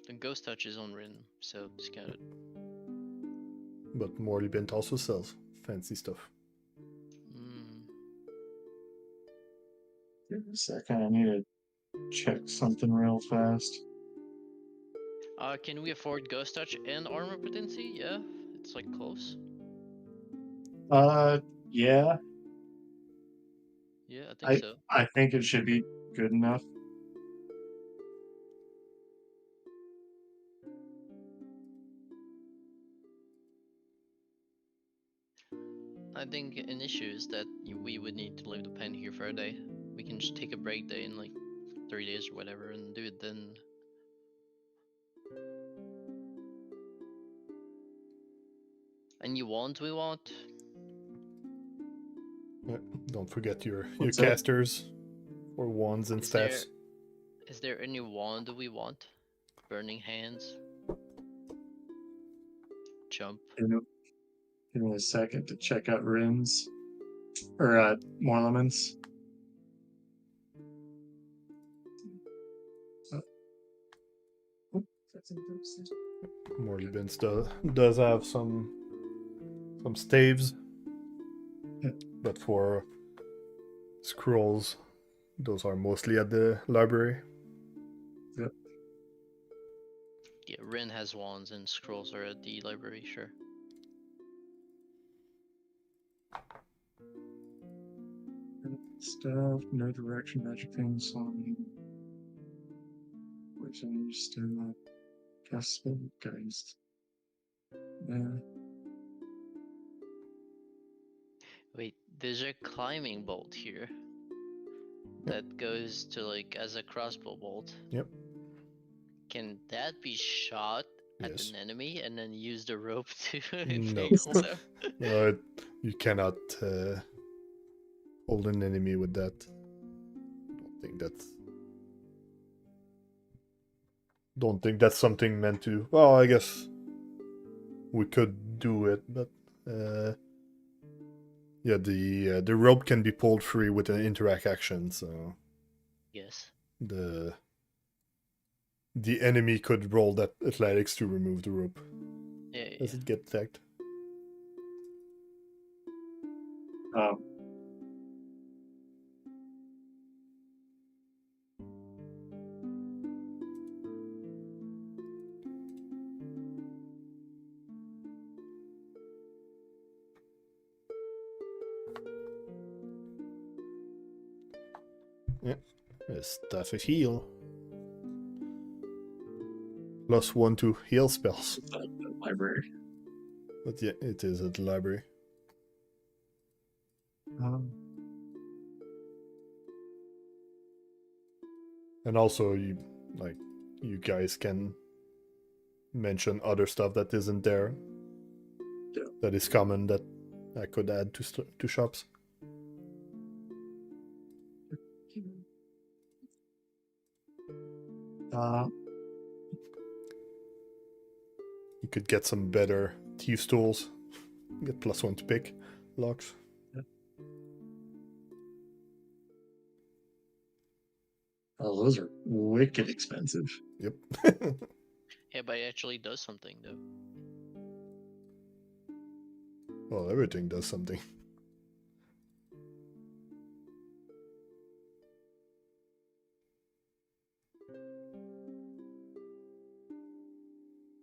The ghost touch is on Rin, so discounted. But morally bent also sells fancy stuff. Mm. Give me a second, I need to check something real fast. Can we afford ghost touch and armor potency? Yeah, it's like close. Yeah, Yeah, I think so. I think it should be good enough. I think an issue is that we would need to leave the pen here for a day. We can just take a break day in like 3 days or whatever and do it then. And we want. Yeah, don't forget your What's that? casters or wands and staffs. Is there any wand we want? Burning hands. Jump. Give me a second to check out runes or Morlements. Morally bent does have some staves, Yeah. but for scrolls, those are mostly at the library. Yeah, Rin has wands and scrolls are at the library, sure. Stuff, no direction, magic things, poison, still, cast spell, geist. Wait, there's a climbing bolt here. That goes to like as a crossbow bolt. Yep. Can that be shot at Yes. an enemy and then use the rope to No. impale them? No, you cannot hold an enemy with that. Don't think that's something meant to. Well, I guess we could do it, but yeah, the rope can be pulled free with an interact action, so Yes. the enemy could roll that athletics to remove the rope. Yeah. Does it get attacked? Yeah, staff of heal. +1 to heal spells. Library. But yeah, it is at the library. And also, you guys can mention other stuff that isn't there. Yeah. That is common that I could add to shops. You could get some better thieves tools. Get +1 to pick. locks. Oh, those are wicked expensive. Yep. Yeah, but it actually does something though. Well, everything does something.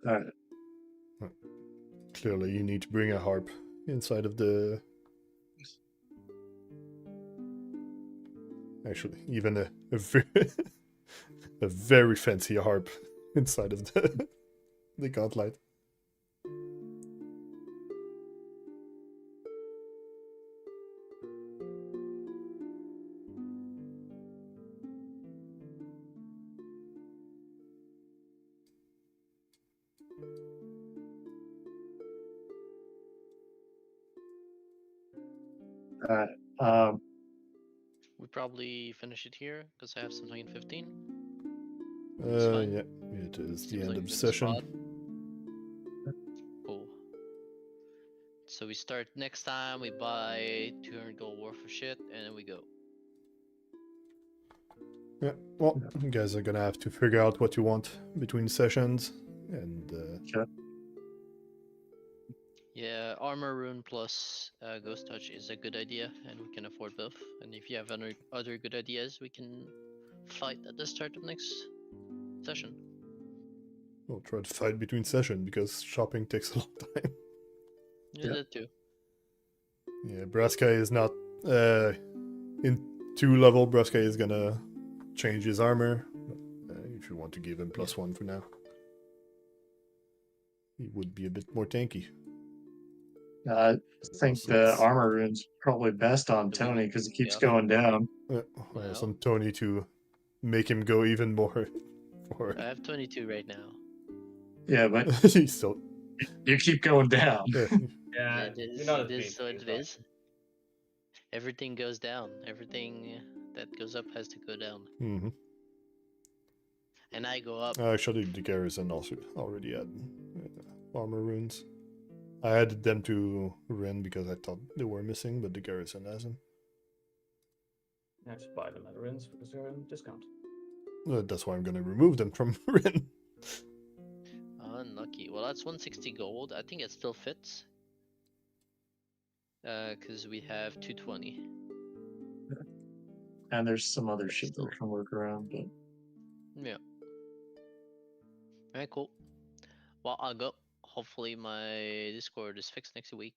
All right. Clearly, you need to bring a harp inside of the. Actually, even a a very fancy harp inside of the Gauntlight. All right. We probably finish it here because I have something in 15. Yeah, fine. it is the Seems end like a of good session. spot. Cool. So we start next time. We buy 200 gold worth of shit, and then we go. Yeah, well, you guys are gonna have to figure out what you want between sessions, and Sure. Yeah, armor rune plus ghost touch is a good idea, and we can afford both. And if you have any other good ideas, we can fight at the start of next session. we'll try to fight between session because shopping takes a long time. Yeah, Yeah. that too. Yeah, Braska is not in 2 level. Braska is gonna change his armor. If you want to give him +1 for now, he would be a bit more tanky. I think the armor rune's probably best on Do we- Tony because it keeps yeah. going down. Well, some Tony to make him go even more. For I have 22 right now. Yeah, but he's still. you keep going down. Yeah, It is, you're not it as is big, what it's it fine. is. Everything goes down. Everything that goes up has to go down. Mm-hmm. And I go up. Actually, the garrison also already had armor runes. I added them to Ren because I thought they were missing, but the garrison has them. Yeah, just buy them at Ruins because they're on discount. That's why I'm gonna remove them from Ren. Unlucky. Well, that's 160 gold. I think it still fits. Because we have 220. And there's some other shit Still. that can work around, but Yeah. Alright, cool. Well, I'll go. Hopefully my Discord is fixed next week.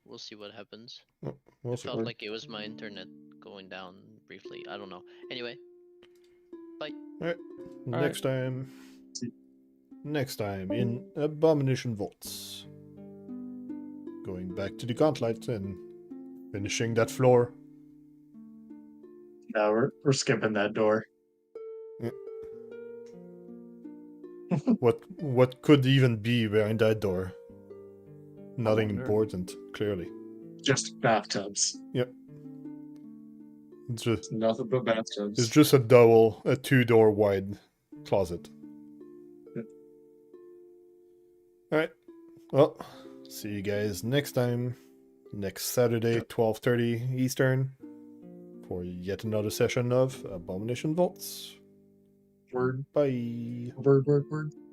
We'll see what happens. We'll It see. felt like it was my internet going down briefly. I don't know. Anyway. Bye. Next time. Next time in Abomination Vaults. Going back to the Gauntlight and finishing that floor. no, we're skipping that door. What could even be behind that door? Nothing wonder. important, clearly. Just bathtubs. It's just, It's nothing but bathtubs. it's just a 2-door wide closet. Yep. Alright. Well, see you guys next time. Next Saturday, 12:30 Eastern. For yet another session of Abomination Vaults. Word, Bye. word.